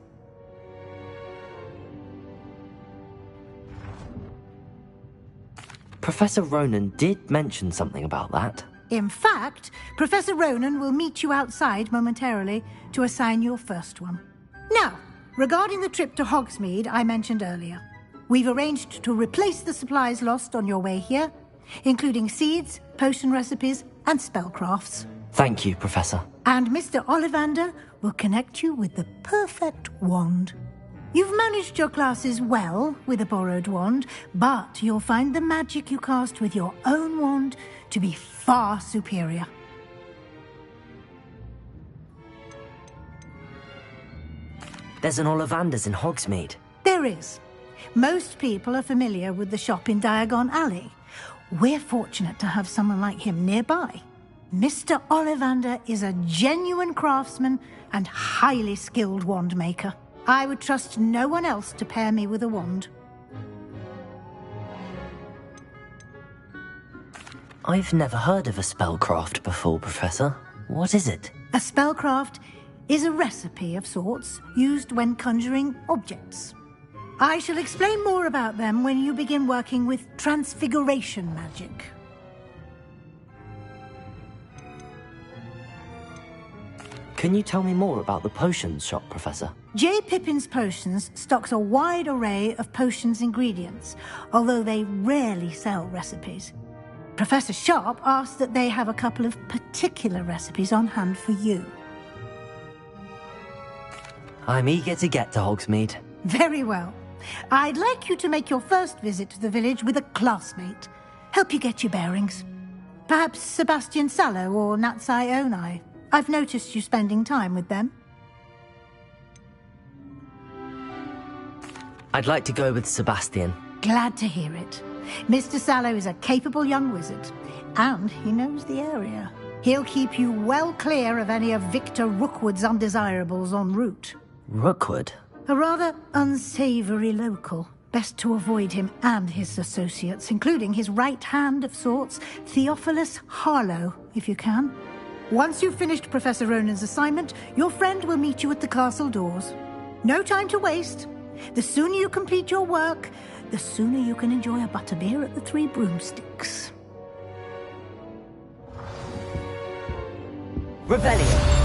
Speaker 2: Professor Ronan did mention something about that.
Speaker 9: In fact, Professor Ronan will meet you outside momentarily to assign your first one. Now, regarding the trip to Hogsmeade I mentioned earlier, we've arranged to replace the supplies lost on your way here, including seeds, potion recipes, and spellcrafts.
Speaker 2: Thank you, Professor.
Speaker 9: And Mr. Ollivander will connect you with the perfect wand. You've managed your classes well with a borrowed wand, but you'll find the magic you cast with your own wand to be far superior.
Speaker 2: There's an Ollivander's in Hogsmeade.
Speaker 9: There is. Most people are familiar with the shop in Diagon Alley. We're fortunate to have someone like him nearby. Mr. Ollivander is a genuine craftsman and highly skilled wand maker. I would trust no one else to pair me with a wand.
Speaker 2: I've never heard of a spellcraft before, Professor. What is it?
Speaker 9: A spellcraft is a recipe of sorts used when conjuring objects. I shall explain more about them when you begin working with transfiguration magic.
Speaker 2: Can you tell me more about the potions shop, Professor?
Speaker 9: J. Pippin's Potions stocks a wide array of potions ingredients, although they rarely sell recipes. Professor Sharp asked that they have a couple of particular recipes on hand for you.
Speaker 2: I'm eager to get to Hogsmeade.
Speaker 9: Very well. I'd like you to make your first visit to the village with a classmate. Help you get your bearings. Perhaps Sebastian Sallow or Natsai Onai. I've noticed you spending time with them.
Speaker 2: I'd like to go with Sebastian.
Speaker 9: Glad to hear it. Mr. Sallow is a capable young wizard, and he knows the area. He'll keep you well clear of any of Victor Rookwood's undesirables en route.
Speaker 2: Rookwood?
Speaker 9: A rather unsavory local. Best to avoid him and his associates, including his right hand of sorts, Theophilus Harlow, if you can. Once you've finished Professor Ronan's assignment, your friend will meet you at the castle doors. No time to waste. The sooner you complete your work, the sooner you can enjoy a butterbeer at the Three Broomsticks.
Speaker 2: Revelio!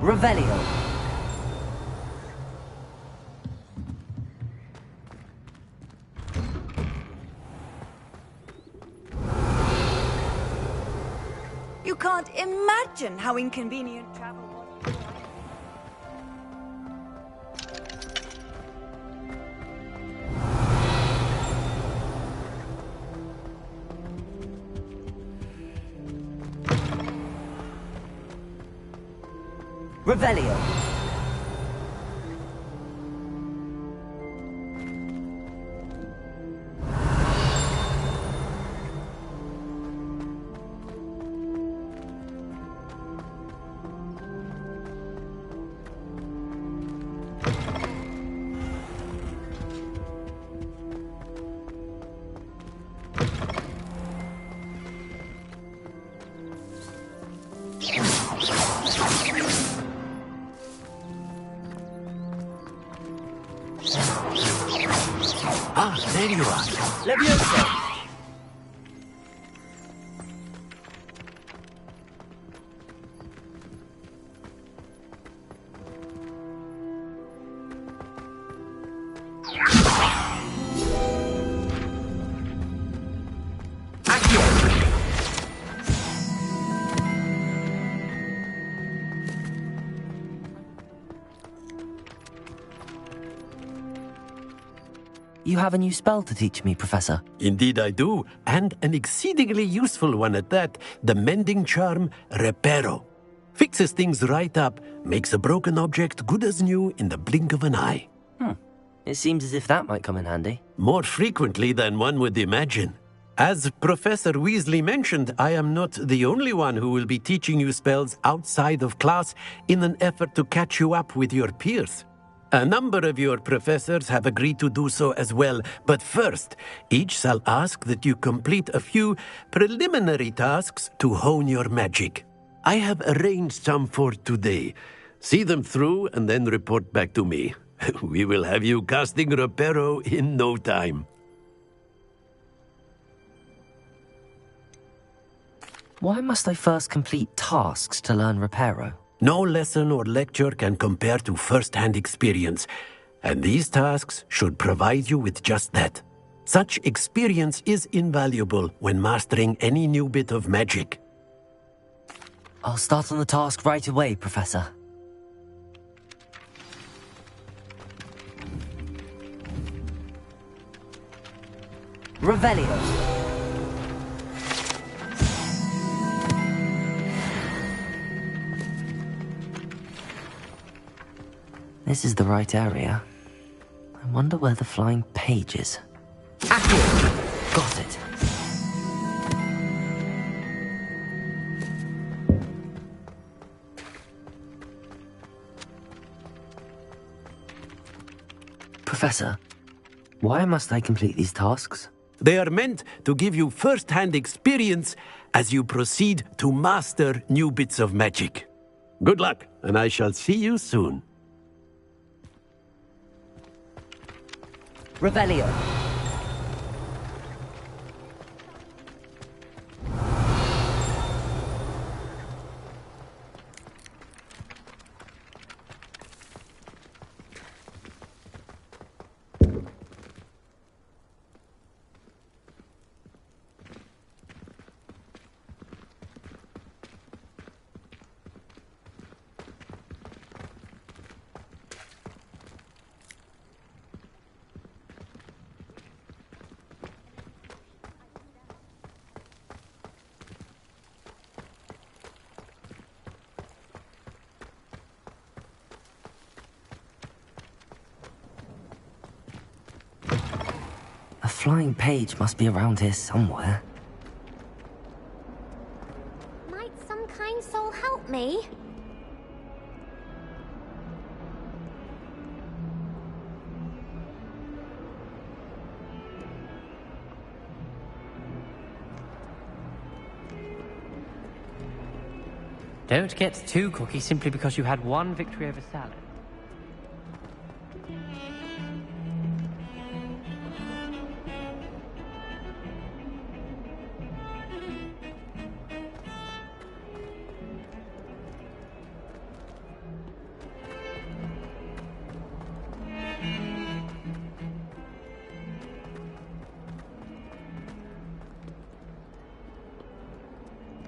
Speaker 2: Revelio.
Speaker 11: You can't imagine how inconvenient travel was.
Speaker 2: Revelio.
Speaker 8: Ah, there you are. Levioso!
Speaker 2: you have a new spell to teach me, Professor.
Speaker 8: Indeed I do, and an exceedingly useful one at that. The mending charm, Reparo. Fixes things right up, makes a broken object good as new in the blink of an eye.
Speaker 2: It seems as if that might come in handy.
Speaker 8: More frequently than one would imagine. As Professor Weasley mentioned, I am not the only one who will be teaching you spells outside of class in an effort to catch you up with your peers. A number of your professors have agreed to do so as well, but first, each shall ask that you complete a few preliminary tasks to hone your magic. I have arranged some for today. See them through and then report back to me. We will have you casting Reparo in no time.
Speaker 2: Why must I first complete tasks to learn Reparo?
Speaker 8: No lesson or lecture can compare to first-hand experience, and these tasks should provide you with just that. Such experience is invaluable when mastering any new bit of magic.
Speaker 2: I'll start on the task right away, Professor. Revelio. This is the right area. I wonder where the flying page is. Accio! Got it. Professor, why must I complete these tasks?
Speaker 8: They are meant to give you first-hand experience as you proceed to master new bits of magic. Good luck, and I shall see you soon.
Speaker 2: Revelio. A flying page must be around here somewhere.
Speaker 13: Might some kind soul help me?
Speaker 22: Don't get too cocky simply because you had one victory over Salad.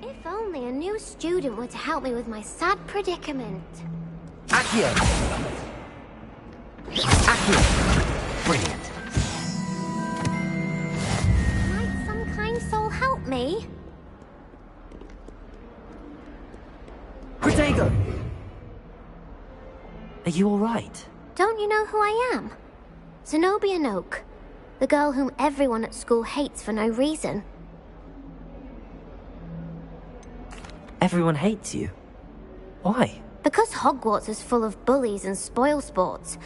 Speaker 13: If only a new student were to help me with my sad predicament.
Speaker 2: Accio! Accio! Brilliant.
Speaker 13: Might some kind soul help me?
Speaker 2: Protego! Are you alright?
Speaker 13: Don't you know who I am? Zenobia Noak, the girl whom everyone at school hates for no reason.
Speaker 2: Everyone hates you. Why?
Speaker 13: Because Hogwarts is full of bullies and spoilsports.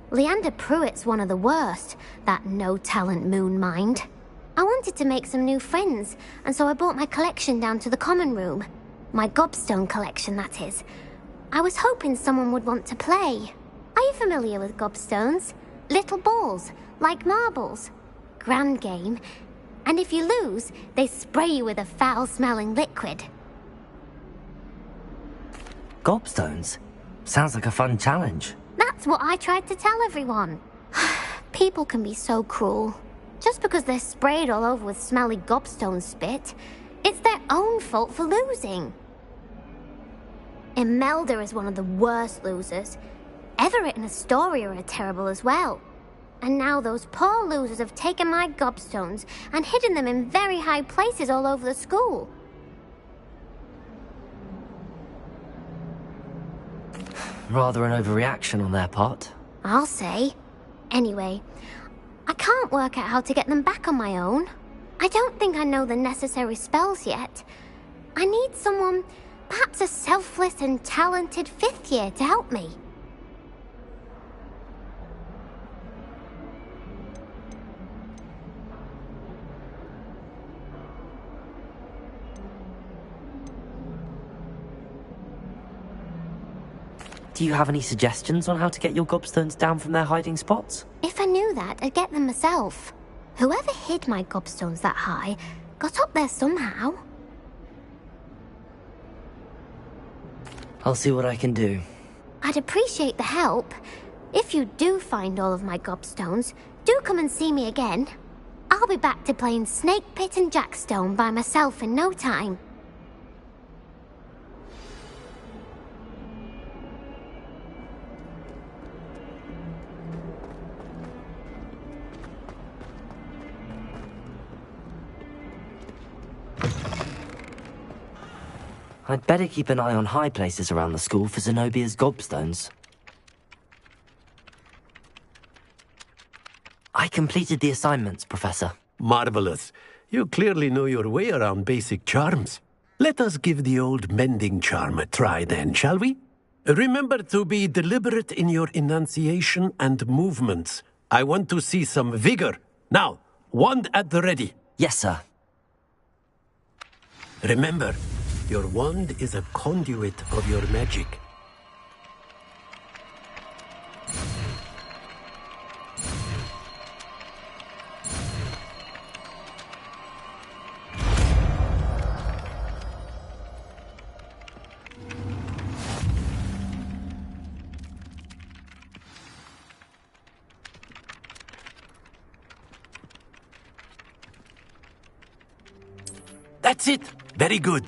Speaker 13: Leander Pruitt's one of the worst, that no-talent moon mind. I wanted to make some new friends, and so I brought my collection down to the common room. My gobstone collection, that is. I was hoping someone would want to play. Are you familiar with gobstones? Little balls, like marbles. Grand game. And if you lose, they spray you with a foul-smelling liquid.
Speaker 2: Gobstones? Sounds like a fun challenge.
Speaker 13: That's what I tried to tell everyone. People can be so cruel. Just because they're sprayed all over with smelly gobstone spit, it's their own fault for losing. Imelda is one of the worst losers. Everett and Astoria are terrible as well. And now those poor losers have taken my gobstones and hidden them in very high places all over the school.
Speaker 2: Rather an overreaction on their part.
Speaker 13: I'll say. Anyway, I can't work out how to get them back on my own. I don't think I know the necessary spells yet. I need someone, perhaps a selfless and talented 5th year to help me.
Speaker 2: Do you have any suggestions on how to get your gobstones down from their hiding spots?
Speaker 13: If I knew that, I'd get them myself. Whoever hid my gobstones that high got up there somehow.
Speaker 2: I'll see what I can do.
Speaker 13: I'd appreciate the help. If you do find all of my gobstones, do come and see me again. I'll be back to playing Snake Pit and Jackstone by myself in no time.
Speaker 2: I'd better keep an eye on high places around the school for Zenobia's gobstones. I completed the assignments, Professor.
Speaker 8: Marvelous. You clearly know your way around basic charms. Let us give the old mending charm a try then, shall we? Remember to be deliberate in your enunciation and movements. I want to see some vigor. Now, wand at the ready.
Speaker 2: Yes, sir.
Speaker 8: Remember, your wand is a conduit of your magic. That's it! Very good.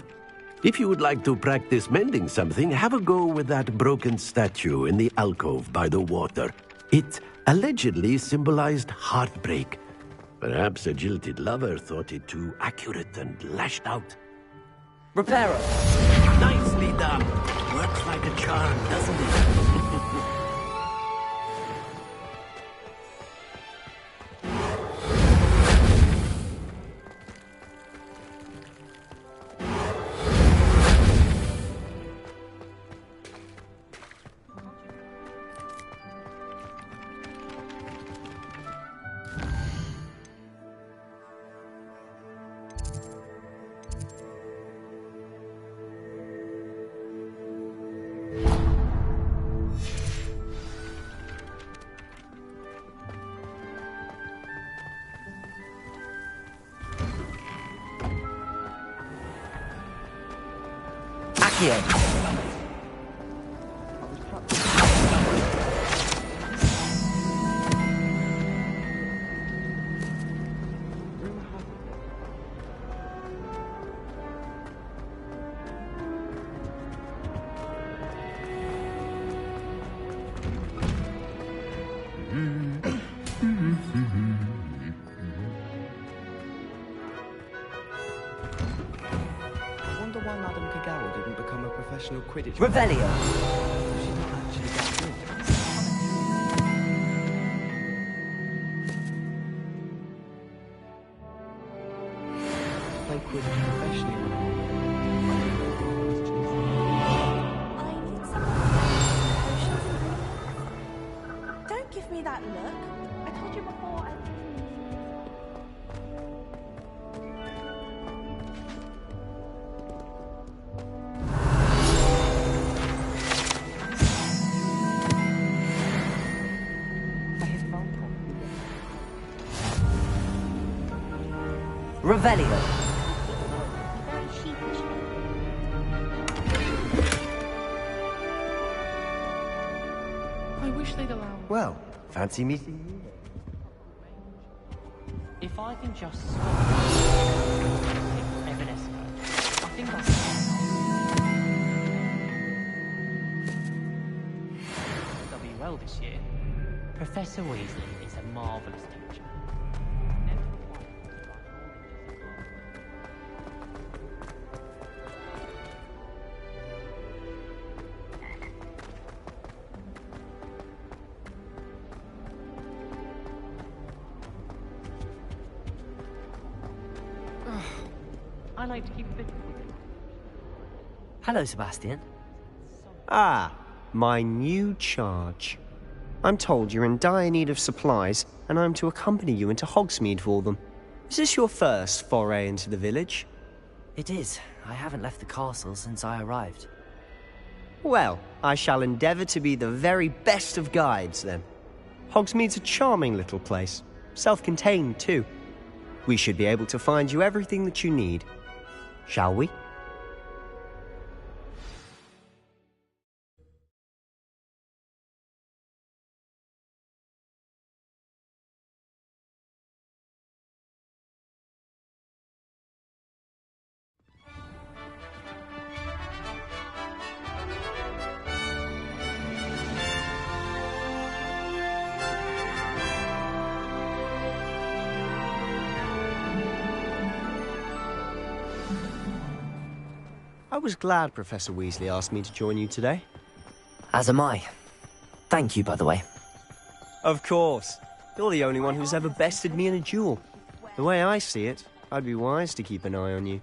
Speaker 8: If you would like to practice mending something, have a go with that broken statue in the alcove by the water. It allegedly symbolized heartbreak. Perhaps a jilted lover thought it too accurate and lashed out.
Speaker 2: Reparo!
Speaker 8: Nicely done! Works like a charm, doesn't it?
Speaker 15: Quidditch.
Speaker 2: Revelio!
Speaker 15: Play Quidditch professionally.
Speaker 20: Don't give me that look. I told you before.
Speaker 2: Revelio.
Speaker 21: I wish they'd allow.
Speaker 14: Well, fancy meeting you.
Speaker 21: If I can just Evanescence, I think I'll WL this year.
Speaker 22: Professor Weasley is a marvellous teacher.
Speaker 21: I like to keep fit.
Speaker 2: Hello, Sebastian.
Speaker 14: Ah, my new charge. I'm told you're in dire need of supplies, and I'm to accompany you into Hogsmeade for them. Is this your first foray into the village?
Speaker 2: It is. I haven't left the castle since I arrived.
Speaker 14: Well, I shall endeavour to be the very best of guides, then. Hogsmeade's a charming little place. Self-contained, too. We should be able to find you everything that you need. Shall we? I was glad Professor Weasley asked me to join you today.
Speaker 2: As am I. Thank you, by the way.
Speaker 14: Of course. You're the only one who's ever bested me in a duel. The way I see it, I'd be wise to keep an eye on you.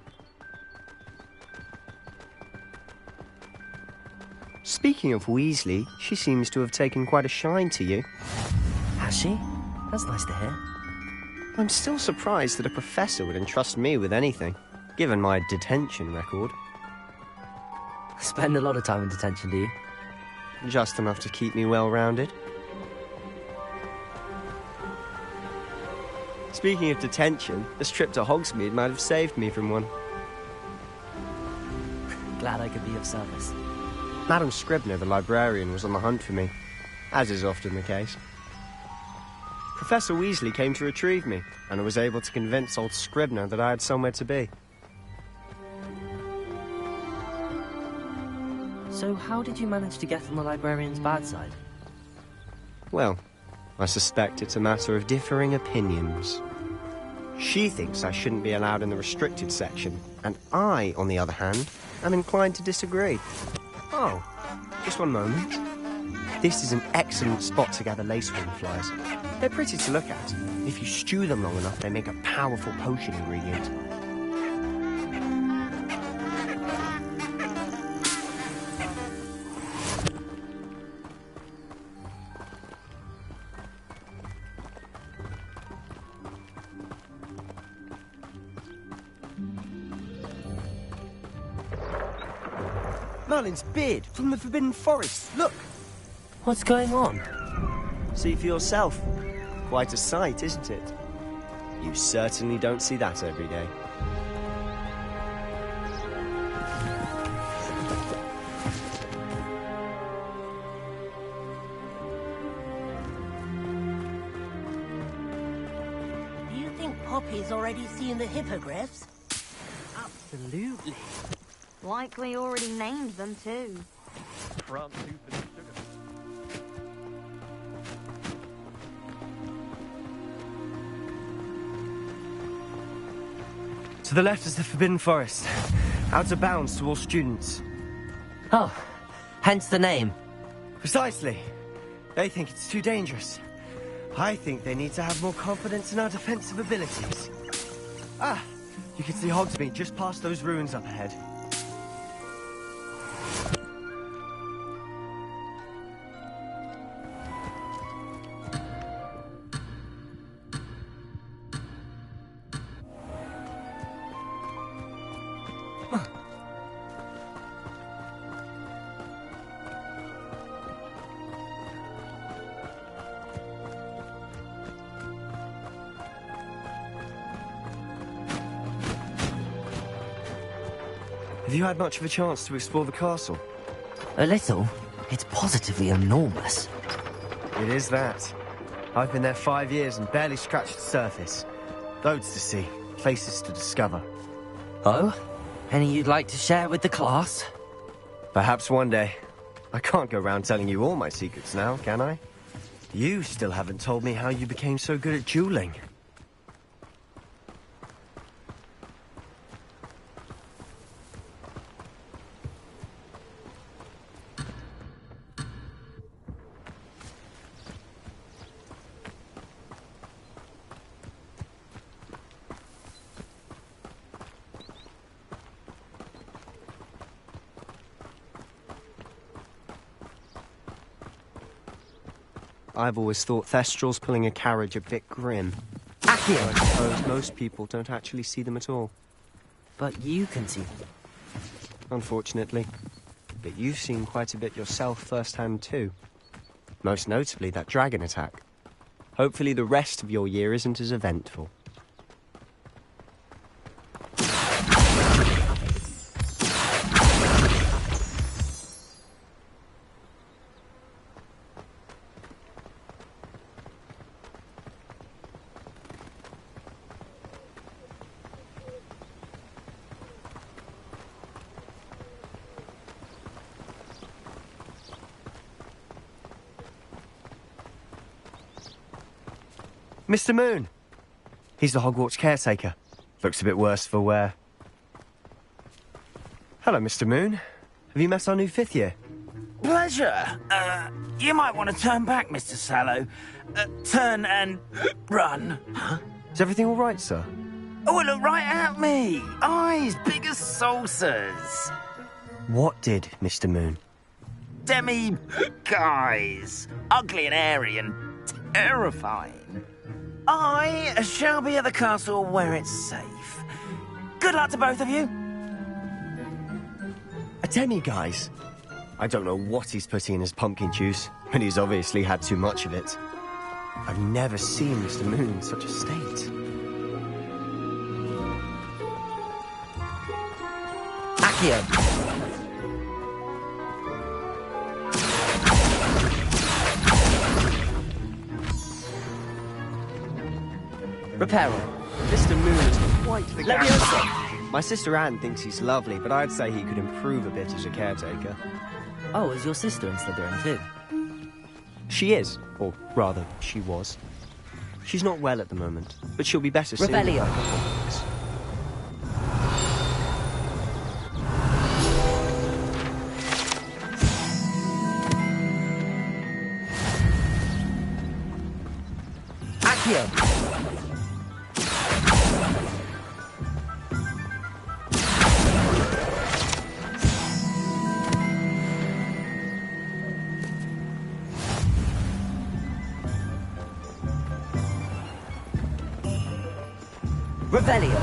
Speaker 14: Speaking of Weasley, she seems to have taken quite a shine to you.
Speaker 2: Has she? That's nice to hear.
Speaker 14: I'm still surprised that a professor would entrust me with anything, given my detention record.
Speaker 2: Spend a lot of time in detention, do you?
Speaker 14: Just enough to keep me well-rounded. Speaking of detention, this trip to Hogsmeade might have saved me from one.
Speaker 2: Glad I could be of service.
Speaker 14: Madam Scribner, the librarian, was on the hunt for me, as is often the case. Professor Weasley came to retrieve me, and I was able to convince old Scribner that I had somewhere to be.
Speaker 2: So how did you manage to get on the librarian's bad side?
Speaker 14: Well, I suspect it's a matter of differing opinions. She thinks I shouldn't be allowed in the restricted section, and I, on the other hand, am inclined to disagree. Oh, just one moment. This is an excellent spot to gather lacewing flies. They're pretty to look at. If you stew them long enough, they make a powerful potion ingredient. Merlin's beard from the Forbidden Forest. Look!
Speaker 2: What's going on?
Speaker 14: See for yourself. Quite a sight, isn't it? You certainly don't see that every day.
Speaker 3: Do you think Poppy's already seen the hippogriffs?
Speaker 22: Absolutely.
Speaker 11: Likely already named them too.
Speaker 14: To the left is the Forbidden Forest. Out of bounds to all students.
Speaker 2: Oh, hence the name.
Speaker 14: Precisely. They think it's too dangerous. I think they need to have more confidence in our defensive abilities. Ah, you can see Hogsmeade just past those ruins up ahead. Have you had much of a chance to explore the castle?
Speaker 2: A little. It's positively enormous.
Speaker 14: It is that. I've been there 5 years and barely scratched the surface. Loads to see, places to discover.
Speaker 2: Oh? Any you'd like to share with the class?
Speaker 14: Perhaps one day. I can't go round telling you all my secrets now, can I? You still haven't told me how you became so good at dueling. I've always thought Thestrals pulling a carriage a bit grim.
Speaker 2: Accio!
Speaker 14: I suppose most people don't actually see them at all.
Speaker 2: But you can see them.
Speaker 14: Unfortunately. But you've seen quite a bit yourself firsthand too. Most notably that dragon attack. Hopefully the rest of your year isn't as eventful. Mr. Moon! He's the Hogwarts caretaker. Looks a bit worse for wear. Hello, Mr. Moon. Have you met our new 5th year?
Speaker 4: Pleasure. You might want to turn back, Mr. Sallow. Turn and run. Huh?
Speaker 14: Is everything all right, sir?
Speaker 4: Oh, look right at me. Eyes big as saucers.
Speaker 14: What did, Mr. Moon?
Speaker 4: Guys. Ugly and airy and terrifying. I shall be at the castle where it's safe. Good luck to both of you.
Speaker 14: A demi-guise? I don't know what he's putting in his pumpkin juice, but he's obviously had too much of it. I've never seen Mr. Moon in such a state.
Speaker 2: Accio! Reparo.
Speaker 14: Mr. Moon is quite the guy.
Speaker 2: Leviosa!
Speaker 14: My sister Anne thinks he's lovely, but I'd say he could improve a bit as a caretaker.
Speaker 2: Oh, is your sister in Slytherin too?
Speaker 14: She is, or rather, she was. She's not well at the moment, but she'll be better soon.
Speaker 2: Rebellion! Accio! Revelio.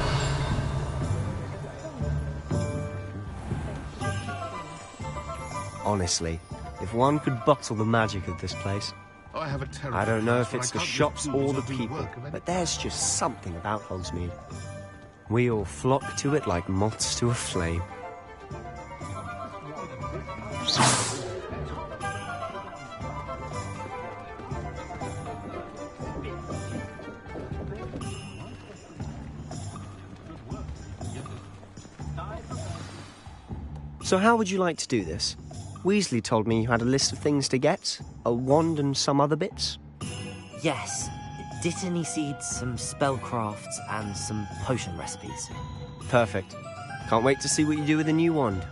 Speaker 14: Honestly, if one could bottle the magic of this place. I don't know if it's the shops or the people, but there's just something about Hogsmeade. We all flock to it like moths to a flame. So how would you like to do this? Weasley told me you had a list of things to get, a wand and some other bits.
Speaker 2: Yes. Dittany seeds, some spellcrafts, and some potion recipes.
Speaker 14: Perfect. Can't wait to see what you do with the new wand.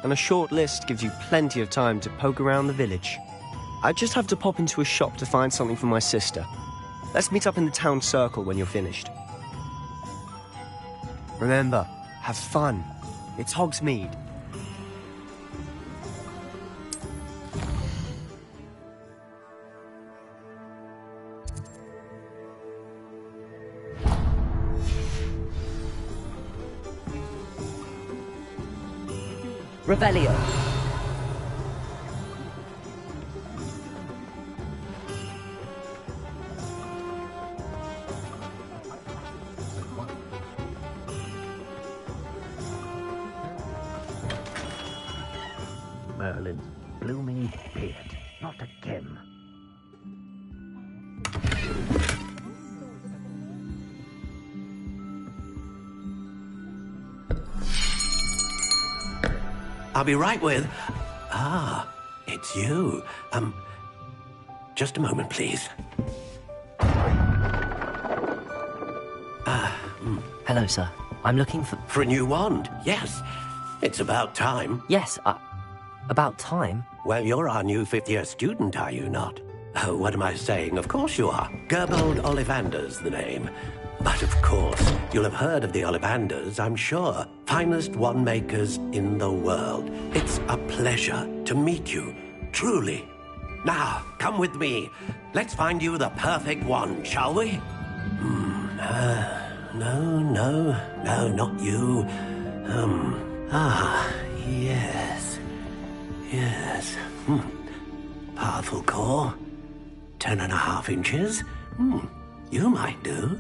Speaker 14: And a short list gives you plenty of time to poke around the village. I just have to pop into a shop to find something for my sister. Let's meet up in the town circle when you're finished. Remember, have fun. It's Hogsmeade.
Speaker 2: Revelio.
Speaker 1: Merlin's blooming beard, not again.
Speaker 8: I'll be right with... Ah, it's you. Just a moment, please.
Speaker 2: Hello, sir. I'm looking for...
Speaker 8: For a new wand, yes. It's about time.
Speaker 2: Yes, about time?
Speaker 8: Well, you're our new fifth-year student, are you not? Oh, what am I saying? Of course you are. Gerbold Ollivander's the name. But of course, you'll have heard of the Ollivanders, I'm sure. Finest wand makers in the world. It's a pleasure to meet you, truly. Now, come with me. Let's find you the perfect wand, shall we? No, not you. Yes. Powerful core. 10.5 inches. You might do.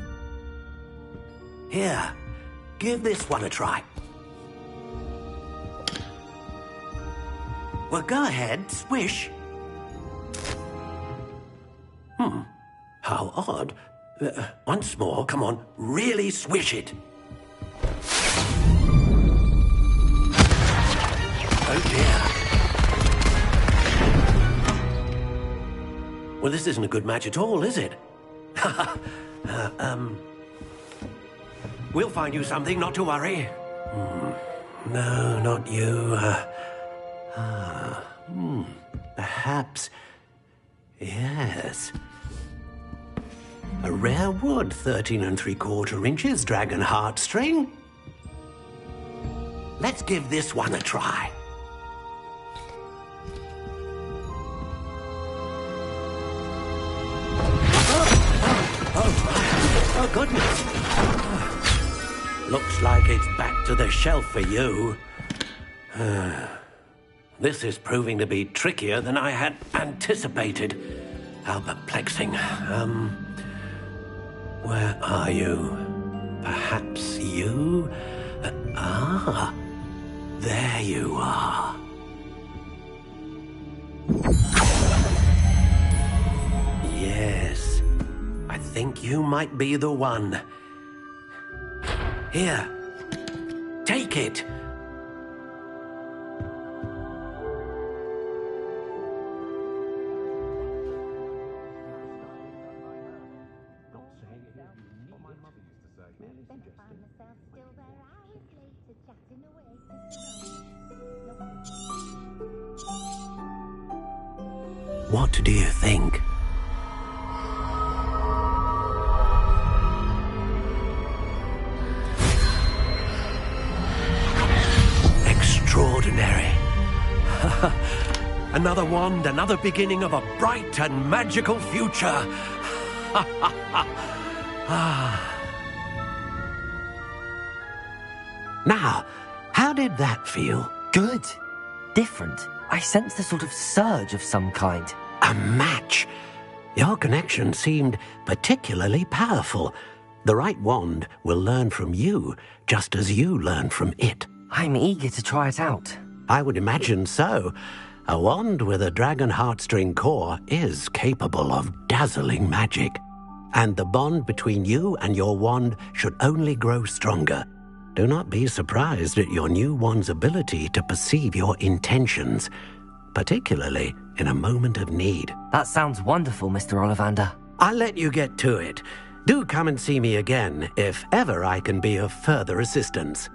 Speaker 8: Here, give this one a try. Well, go ahead, swish. How odd. Once more, come on, really swish it. Oh dear. Well, this isn't a good match at all, is it? We'll find you something, not to worry. No, not you. Perhaps... Yes. A rare wood, 13 3/4 inches, dragon heartstring. Let's give this one a try. Oh, goodness. Looks like it's back to the shelf for you. This is proving to be trickier than I had anticipated. How perplexing. Where are you? Perhaps you? There you are. Yes, I think you might be the one. Here, take it. What do you think? Extraordinary. Another wand, another beginning of a bright and magical future. Now, how did that feel?
Speaker 2: Good. Different. I sensed a sort of surge of some kind.
Speaker 8: A match. Your connection seemed particularly powerful. The right wand will learn from you, just as you learn from it.
Speaker 2: I'm eager to try it out.
Speaker 8: I would imagine so. A wand with a dragon heartstring core is capable of dazzling magic. And the bond between you and your wand should only grow stronger. Do not be surprised at your new wand's ability to perceive your intentions, particularly in a moment of need.
Speaker 2: That sounds wonderful, Mr. Ollivander.
Speaker 8: I'll let you get to it. Do come and see me again if ever I can be of further assistance.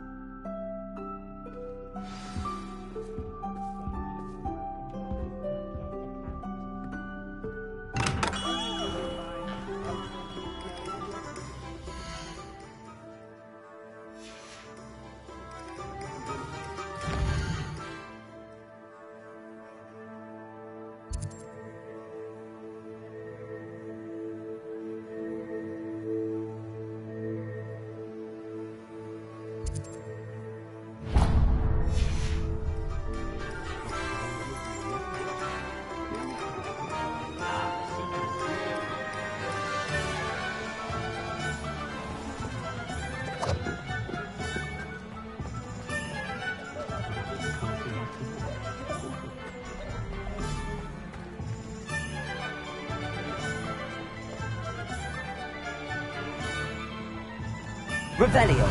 Speaker 2: Revelio.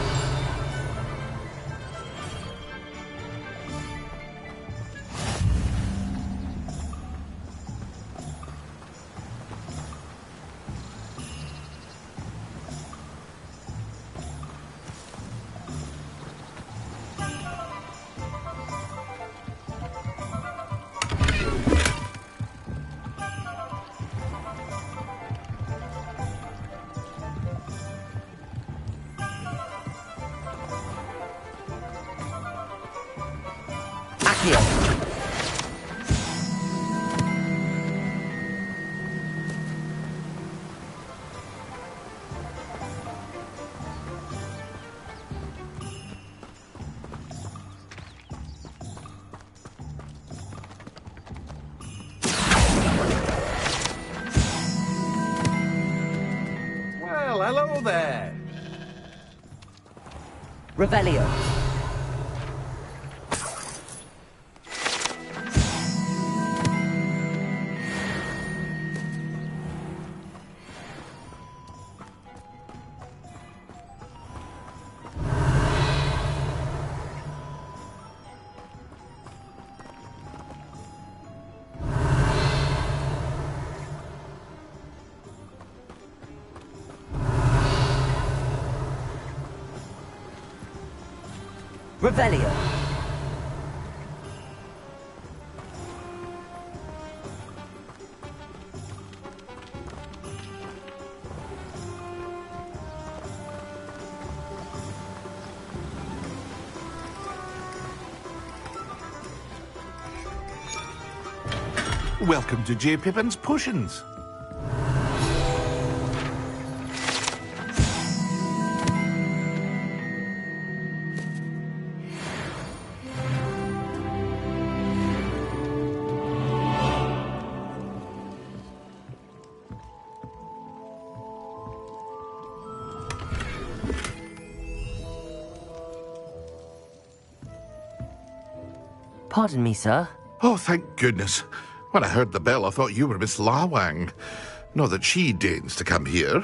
Speaker 2: Accio.
Speaker 10: Well, hello there.
Speaker 2: Revelio. Revelio.
Speaker 10: Welcome to J. Pippin's Potions.
Speaker 2: Pardon me, sir.
Speaker 10: Oh, thank goodness. When I heard the bell, I thought you were Miss Lawang. Not that she deigns to come here.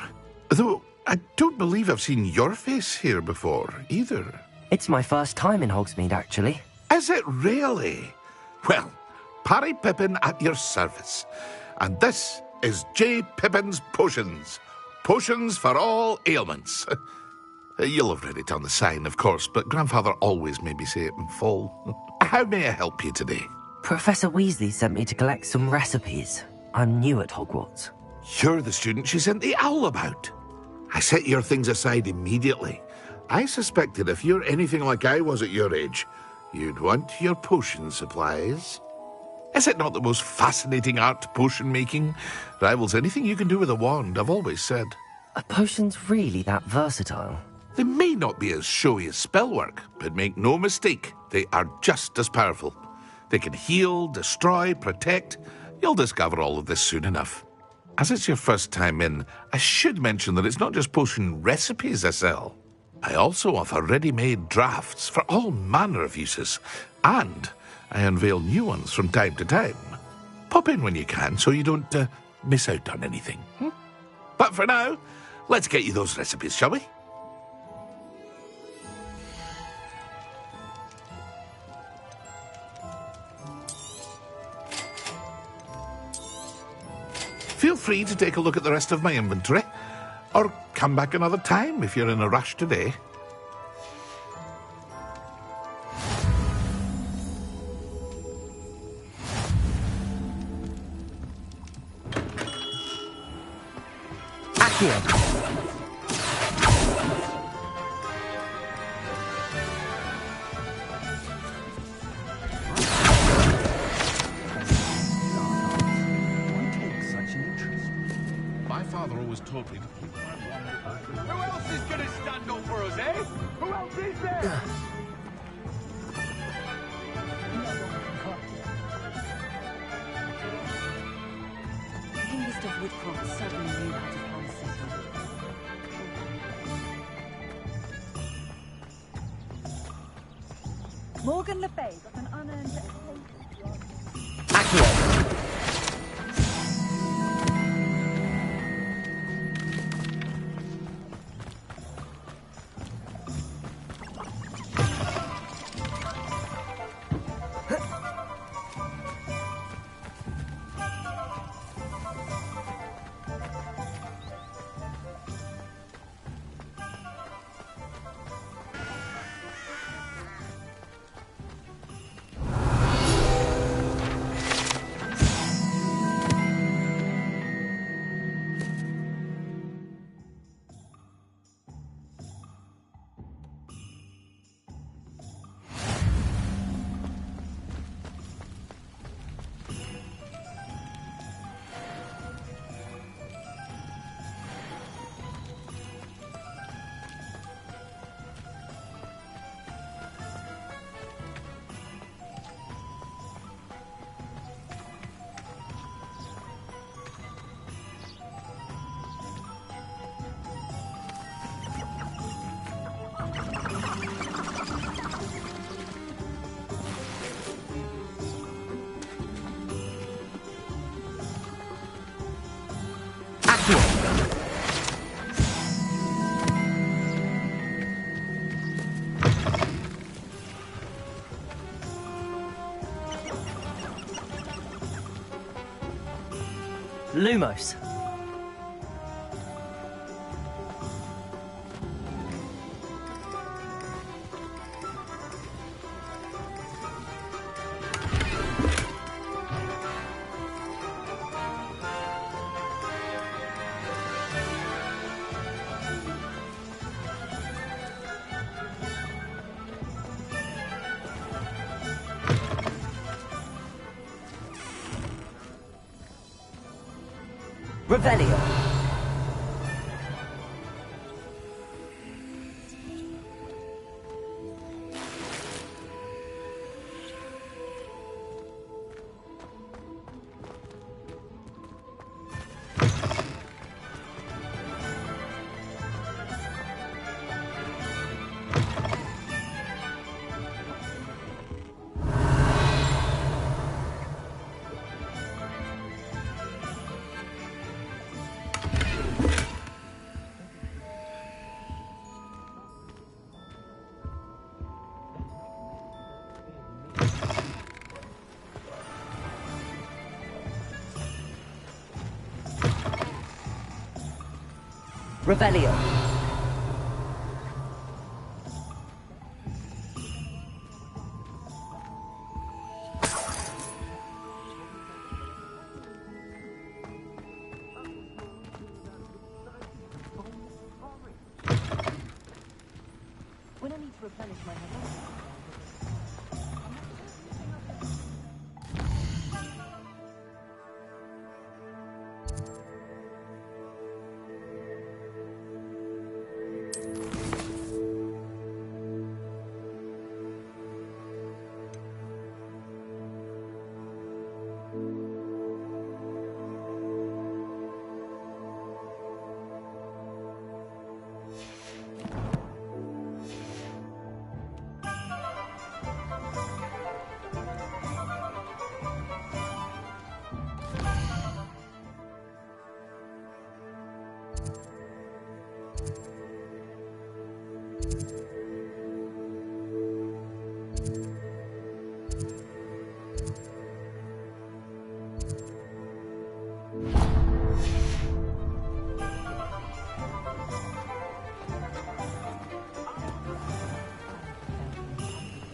Speaker 10: Though, I don't believe I've seen your face here before, either.
Speaker 2: It's my first time in Hogsmeade, actually.
Speaker 10: Is it really? Well, Parry Pippin at your service. And this is J. Pippin's Potions. Potions for all ailments. You'll have read it on the sign, of course, but Grandfather always made me say it in full. How may I help you today?
Speaker 2: Professor Weasley sent me to collect some recipes. I'm new at Hogwarts.
Speaker 10: You're the student she sent the owl about. I set your things aside immediately. I suspected if you're anything like I was at your age, you'd want your potion supplies. Is it not the most fascinating art, potion making? Rivals anything you can do with a wand, I've always said.
Speaker 2: Are potions really that versatile?
Speaker 10: They may not be as showy as spellwork, but make no mistake, they are just as powerful. They can heal, destroy, protect. You'll discover all of this soon enough. As it's your first time in, I should mention that it's not just potion recipes I sell. I also offer ready-made drafts for all manner of uses, and I unveil new ones from time to time. Pop in when you can so you don't miss out on anything. But for now, let's get you those recipes, shall we? Feel free to take a look at the rest of my inventory, or come back another time if you're in a rush today.
Speaker 2: Accio.
Speaker 10: Told me to keep my wand. Who else is going to stand up for us, eh? Who else is there?
Speaker 11: Hengist of Woodcroft suddenly knew how to plan secret. Morgan Le Fay got an unearned
Speaker 2: Accio. Lumos. Revelio. Revelio. When I need to replenish my health.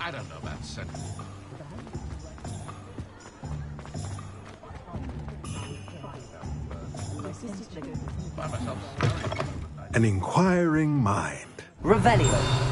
Speaker 10: I don't know about Sunday.
Speaker 6: An inquiring mind.
Speaker 2: Revelio.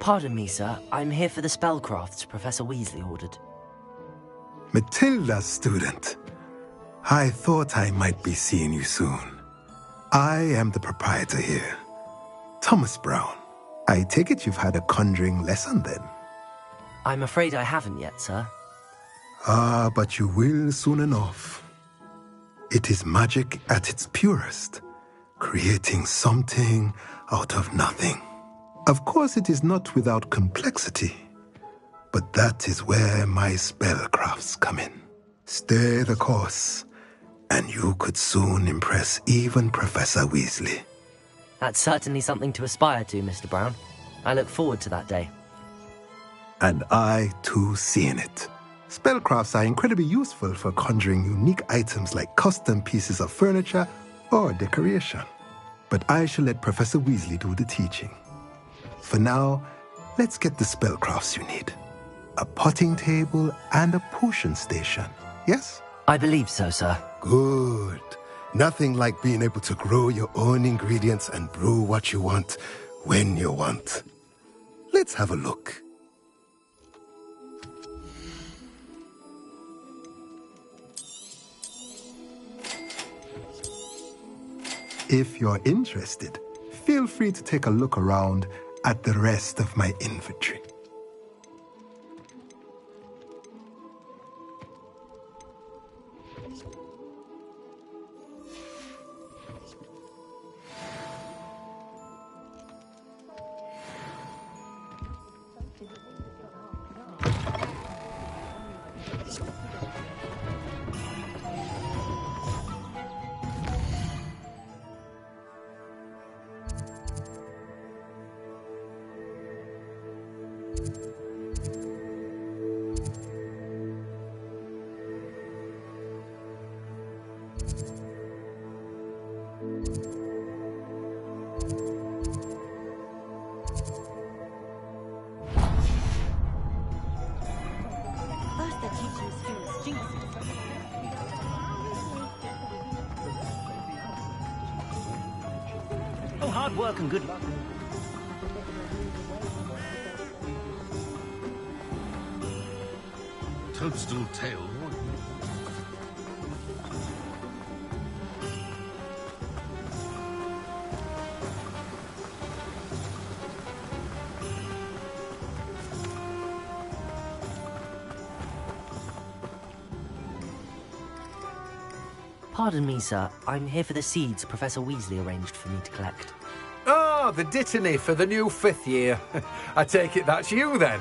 Speaker 2: Pardon me, sir. I'm here for the spellcrafts Professor Weasley ordered.
Speaker 6: Matilda's student. I thought I might be seeing you soon. I am the proprietor here, Thomas Brown. I take it you've had a conjuring lesson then?
Speaker 2: I'm afraid I haven't yet, sir.
Speaker 6: Ah, but you will soon enough. It is magic at its purest, creating something out of nothing. Of course, it is not without complexity, but that is where my spellcrafts come in. Stay the course, and you could soon impress even Professor Weasley.
Speaker 2: That's certainly something to aspire to, Mr. Brown. I look forward to that day.
Speaker 6: And I, too, seeing it. Spellcrafts are incredibly useful for conjuring unique items like custom pieces of furniture or decoration. But I shall let Professor Weasley do the teaching. For now, let's get the spellcrafts you need. A potting table and a potion station, yes?
Speaker 2: I believe so, sir.
Speaker 6: Good. Nothing like being able to grow your own ingredients and brew what you want, when you want. Let's have a look. If you're interested, feel free to take a look around at the rest of my inventory.
Speaker 4: Oh, hard work and good luck.
Speaker 10: Toadstool tail.
Speaker 2: Pardon me, sir. I'm here for the seeds Professor Weasley arranged for me to collect.
Speaker 17: Ah, the dittany for the new 5th year. I take it that's you, then.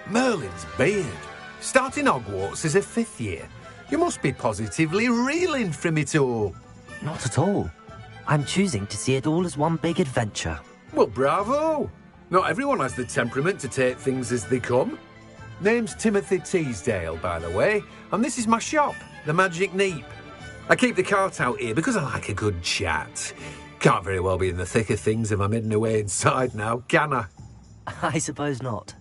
Speaker 17: Merlin's beard. Starting Hogwarts as a 5th year. You must be positively reeling from it all.
Speaker 2: Not at all. I'm choosing to see it all as one big adventure.
Speaker 17: Well, bravo. Not everyone has the temperament to take things as they come. Name's Timothy Teasdale, by the way, and this is my shop, the Magic Neep. I keep the cart out here because I like a good chat. Can't very well be in the thick of things if I'm hidden away inside now, can I?
Speaker 2: I suppose not.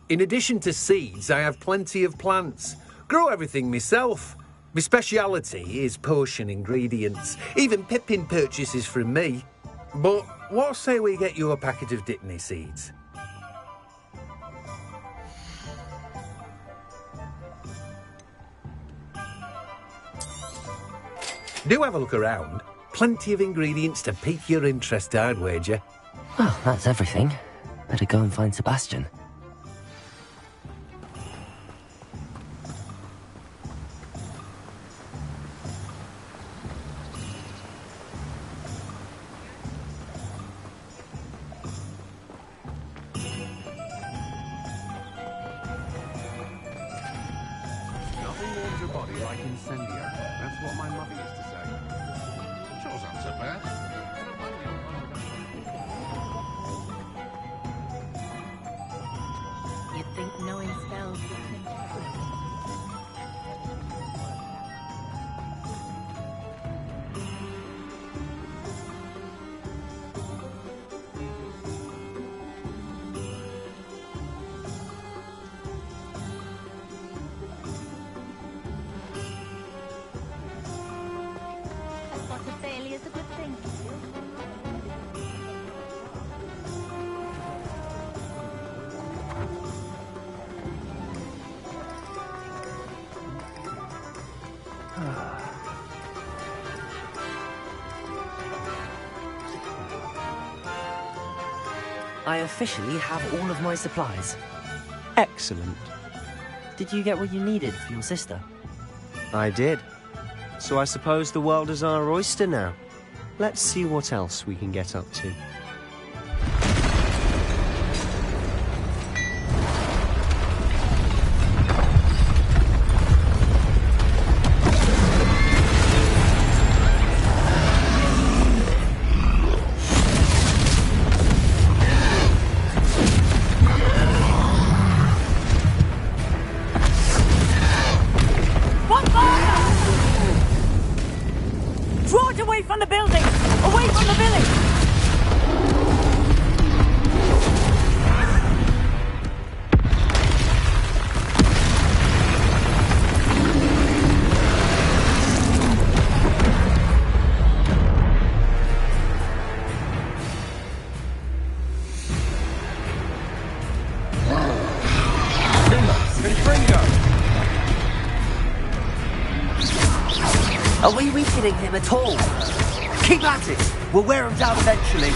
Speaker 17: In addition to seeds, I have plenty of plants. Grow everything myself. My speciality is potion ingredients. Even Pippin purchases from me. But what say we get you a packet of Dittany seeds? Do have a look around. Plenty of ingredients to pique your interest, I'd wager.
Speaker 2: Well, that's everything. Better go and find Sebastian.
Speaker 10: Nothing warms your body like incendio. That's what my mother used to say. Chore's not so bad.
Speaker 19: You'd think knowing spells would change everything.
Speaker 13: I spotted failure is a good thing.
Speaker 2: I officially have all of my supplies.
Speaker 14: Excellent.
Speaker 2: Did you get what you needed for your sister?
Speaker 14: I did. So I suppose the world is our oyster now. Let's see what else we can get up to.
Speaker 18: Confringo!
Speaker 2: Are we weakening him at all?
Speaker 7: Keep at it! We'll wear him down eventually.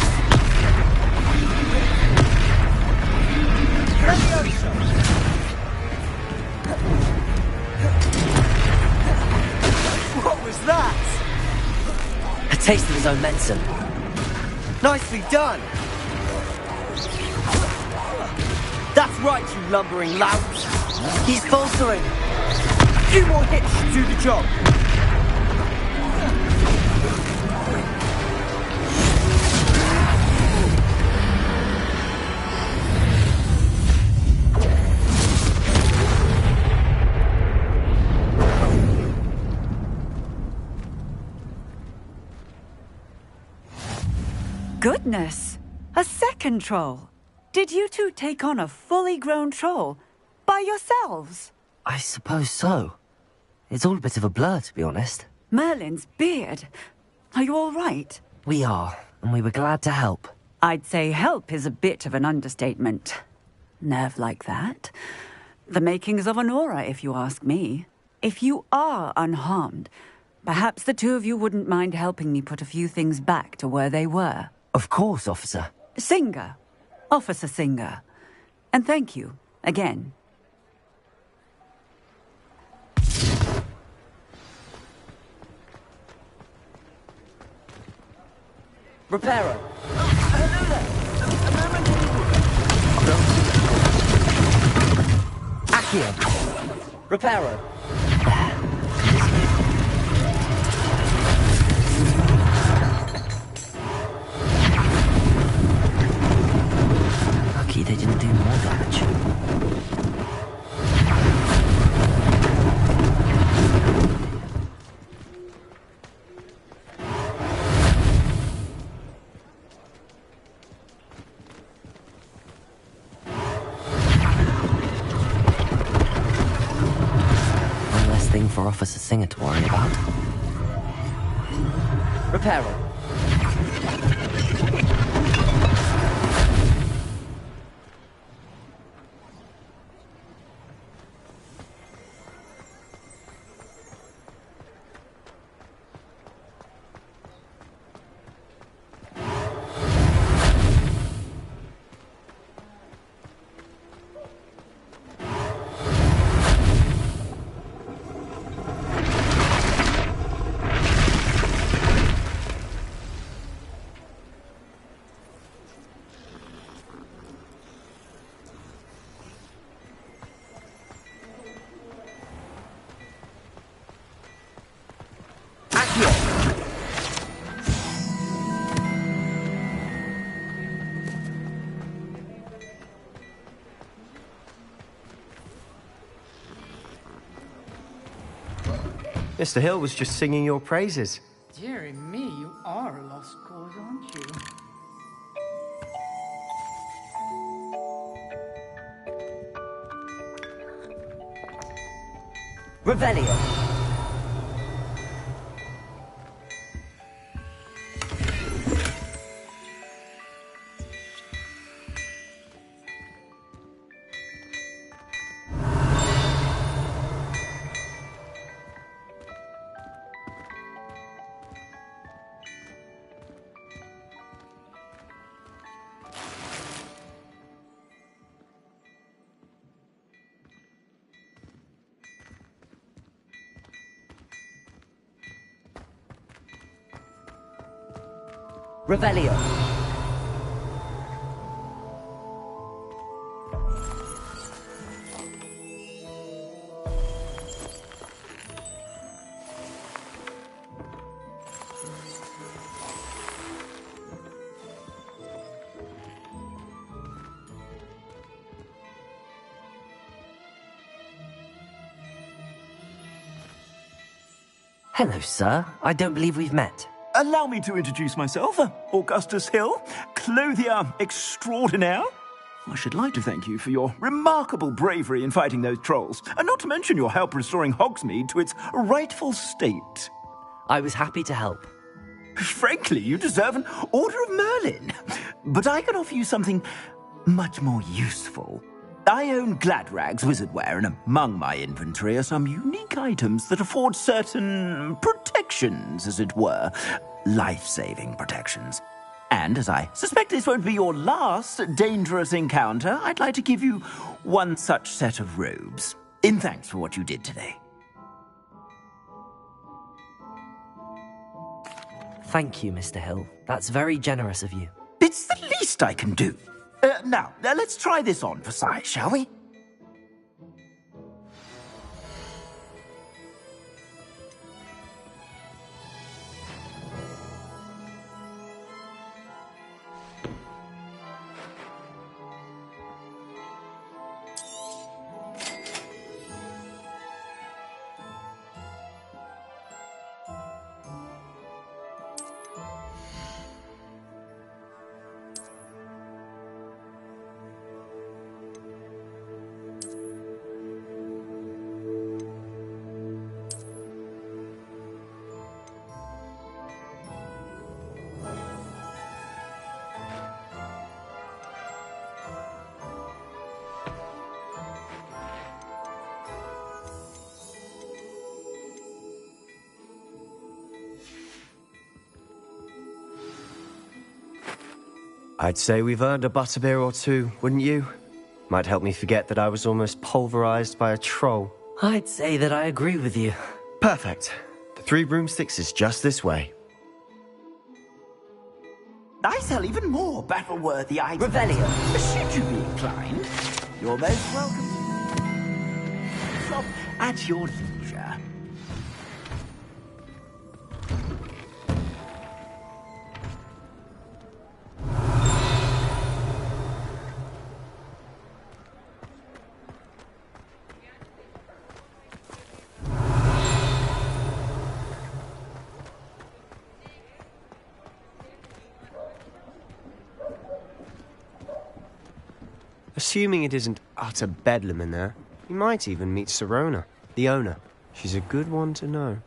Speaker 7: What was that?
Speaker 2: A taste of his own medicine.
Speaker 7: Nicely done! That's right, you lumbering lout! He's faltering! A few more hits should do the job!
Speaker 16: Goodness! A second troll! Did you two take on a fully grown troll? By yourselves?
Speaker 2: I suppose so. It's all a bit of a blur, to be honest.
Speaker 16: Merlin's beard. Are you all right?
Speaker 2: We are, and we were glad to help.
Speaker 16: I'd say help is a bit of an understatement. Nerve like that. The makings of an aura, if you ask me. If you are unharmed, perhaps the two of you wouldn't mind helping me put a few things back to where they were.
Speaker 2: Of course, officer.
Speaker 16: Singer. Officer Singer. And thank you, again.
Speaker 2: Reparo. Accio. Reparo. Lucky they didn't do more damage. One less thing for Officer Singer to worry about. Reparo.
Speaker 14: Mr. Hill was just singing your praises.
Speaker 1: Dearie me, you are a lost cause, aren't you?
Speaker 2: Revelio. Revelio. Hello, sir. I don't believe we've met.
Speaker 23: Allow me to introduce myself, Augustus Hill, clothier extraordinaire. I should like to thank you for your remarkable bravery in fighting those trolls, and not to mention your help restoring Hogsmeade to its rightful state.
Speaker 2: I was happy to help.
Speaker 23: Frankly, you deserve an Order of Merlin, but I can offer you something much more useful.
Speaker 4: I own Gladrag's wizardware, and among my inventory are some unique items that afford certain protections, as it were. Life-saving protections. And as I suspect this won't be your last dangerous encounter, I'd like to give you one such set of robes, in thanks for what you did today.
Speaker 2: Thank you, Mr. Hill. That's very generous of you.
Speaker 4: It's the least I can do. Now, let's try this on for size, shall we?
Speaker 14: I'd say we've earned a butterbeer or two, wouldn't you? Might help me forget that I was almost pulverized by a troll.
Speaker 2: I'd say that I agree with you.
Speaker 14: Perfect. The 3 broomsticks is just this way.
Speaker 4: I sell even more battle-worthy items.
Speaker 2: Revelio.
Speaker 4: Should you be inclined, you're most welcome. Shop at your leisure.
Speaker 14: Assuming it isn't utter bedlam in there, you might even meet Sirona, the owner. She's a good one to know.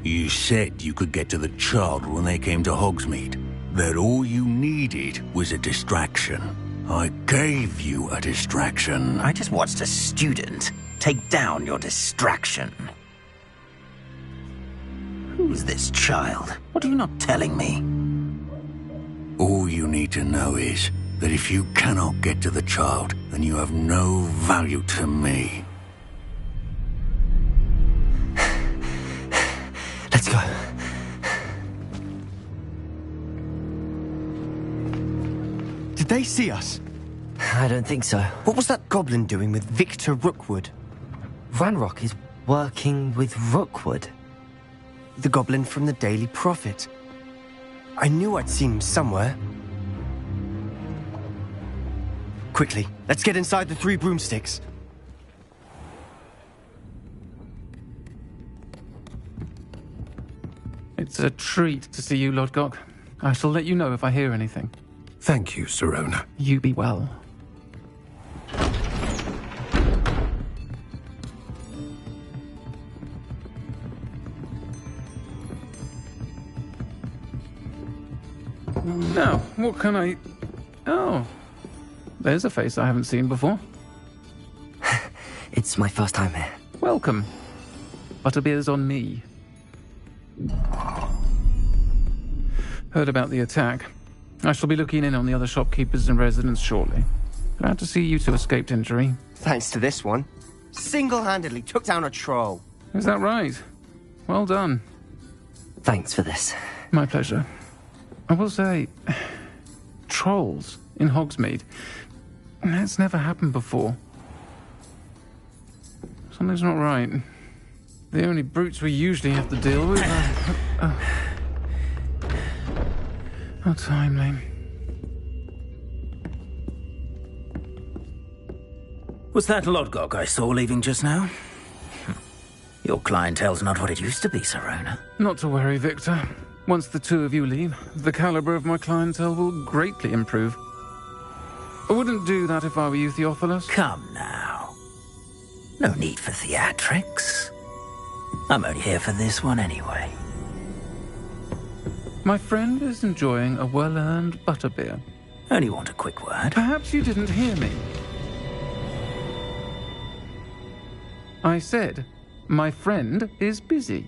Speaker 8: You said you could get to the child when they came to Hogsmeade. That all you needed was a distraction. I gave you a distraction.
Speaker 4: I just watched a student take down your distraction. Who's this child? What are you not telling me?
Speaker 8: All you need to know is that if you cannot get to the child, then you have no value to me.
Speaker 2: Let's go.
Speaker 14: Did they see us?
Speaker 2: I don't think so.
Speaker 14: What was that goblin doing with Victor Rookwood?
Speaker 2: Ranrock is working with Rookwood.
Speaker 14: The goblin from the Daily Prophet. I knew I'd seen him somewhere. Quickly, let's get inside the 3 broomsticks.
Speaker 5: It's a treat to see you, Lodgok. I shall let you know if I hear anything.
Speaker 17: Thank you, Sirona.
Speaker 5: You be well. Now, what can I... Oh, there's a face I haven't seen before.
Speaker 2: It's my first time here.
Speaker 5: Welcome. Butterbeer's on me. Heard about the attack. I shall be looking in on the other shopkeepers and residents shortly. Glad to see you two escaped injury.
Speaker 14: Thanks to this one. Single-handedly took down a troll.
Speaker 5: Is that right? Well done.
Speaker 2: Thanks for this.
Speaker 5: My pleasure. I will say, trolls in Hogsmeade. That's never happened before. Something's not right. The only brutes we usually have to deal with are... How timely.
Speaker 4: Was that Lodgok I saw leaving just now? Your clientele's not what it used to be, Sirona.
Speaker 5: Not to worry, Victor. Once the two of you leave, the caliber of my clientele will greatly improve. I wouldn't do that if I were you, Theophilus.
Speaker 4: Come now. No need for theatrics. I'm only here for this one anyway.
Speaker 5: My friend is enjoying a well-earned butterbeer.
Speaker 4: Only want a quick word.
Speaker 5: Perhaps you didn't hear me. I said, my friend is busy.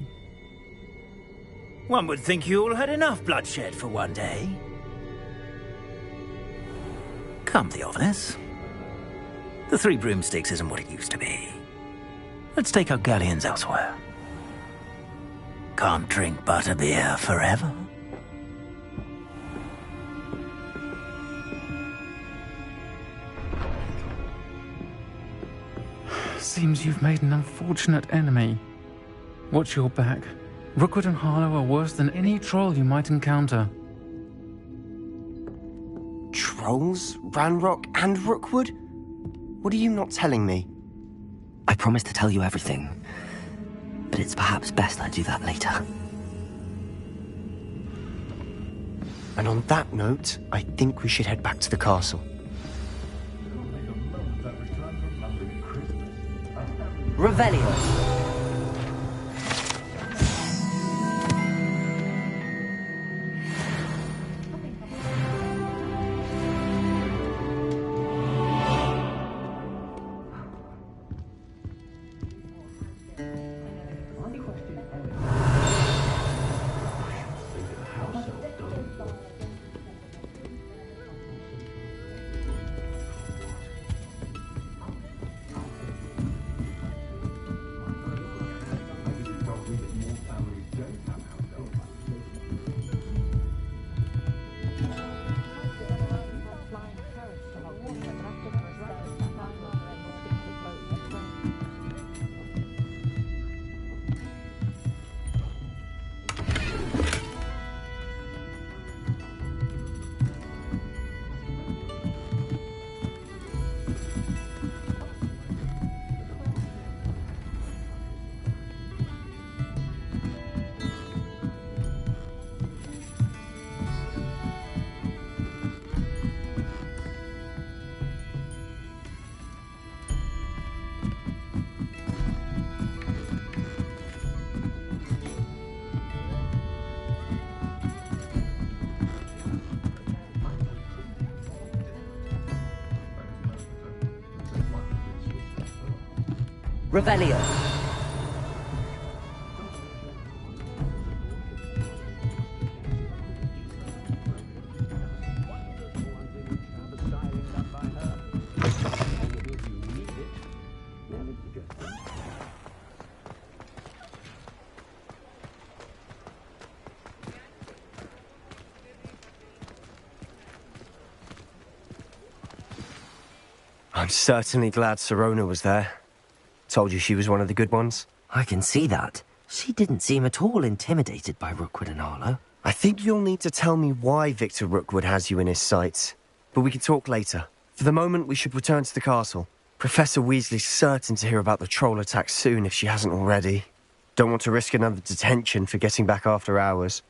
Speaker 4: One would think you all had enough bloodshed for one day. Come, Theophilus. The Three Broomsticks isn't what it used to be. Let's take our galleons elsewhere. Can't drink butterbeer forever.
Speaker 5: Seems you've made an unfortunate enemy. Watch your back. Rookwood and Harlow are worse than any troll you might encounter.
Speaker 14: Trolls? Ranrock and Rookwood? What are you not telling me?
Speaker 2: I promised to tell you everything, but it's perhaps best I do that later.
Speaker 14: And on that note, I think we should head back to the castle.
Speaker 2: Revelio. Revelio.
Speaker 14: I'm certainly glad Sirona was there. Told you she was one of the good ones.
Speaker 2: I can see that. She didn't seem at all intimidated by Rookwood and Harlow.
Speaker 14: I think you'll need to tell me why Victor Rookwood has you in his sights. But we can talk later. For the moment, we should return to the castle. Professor Weasley's certain to hear about the troll attack soon if she hasn't already. Don't want to risk another detention for getting back after hours.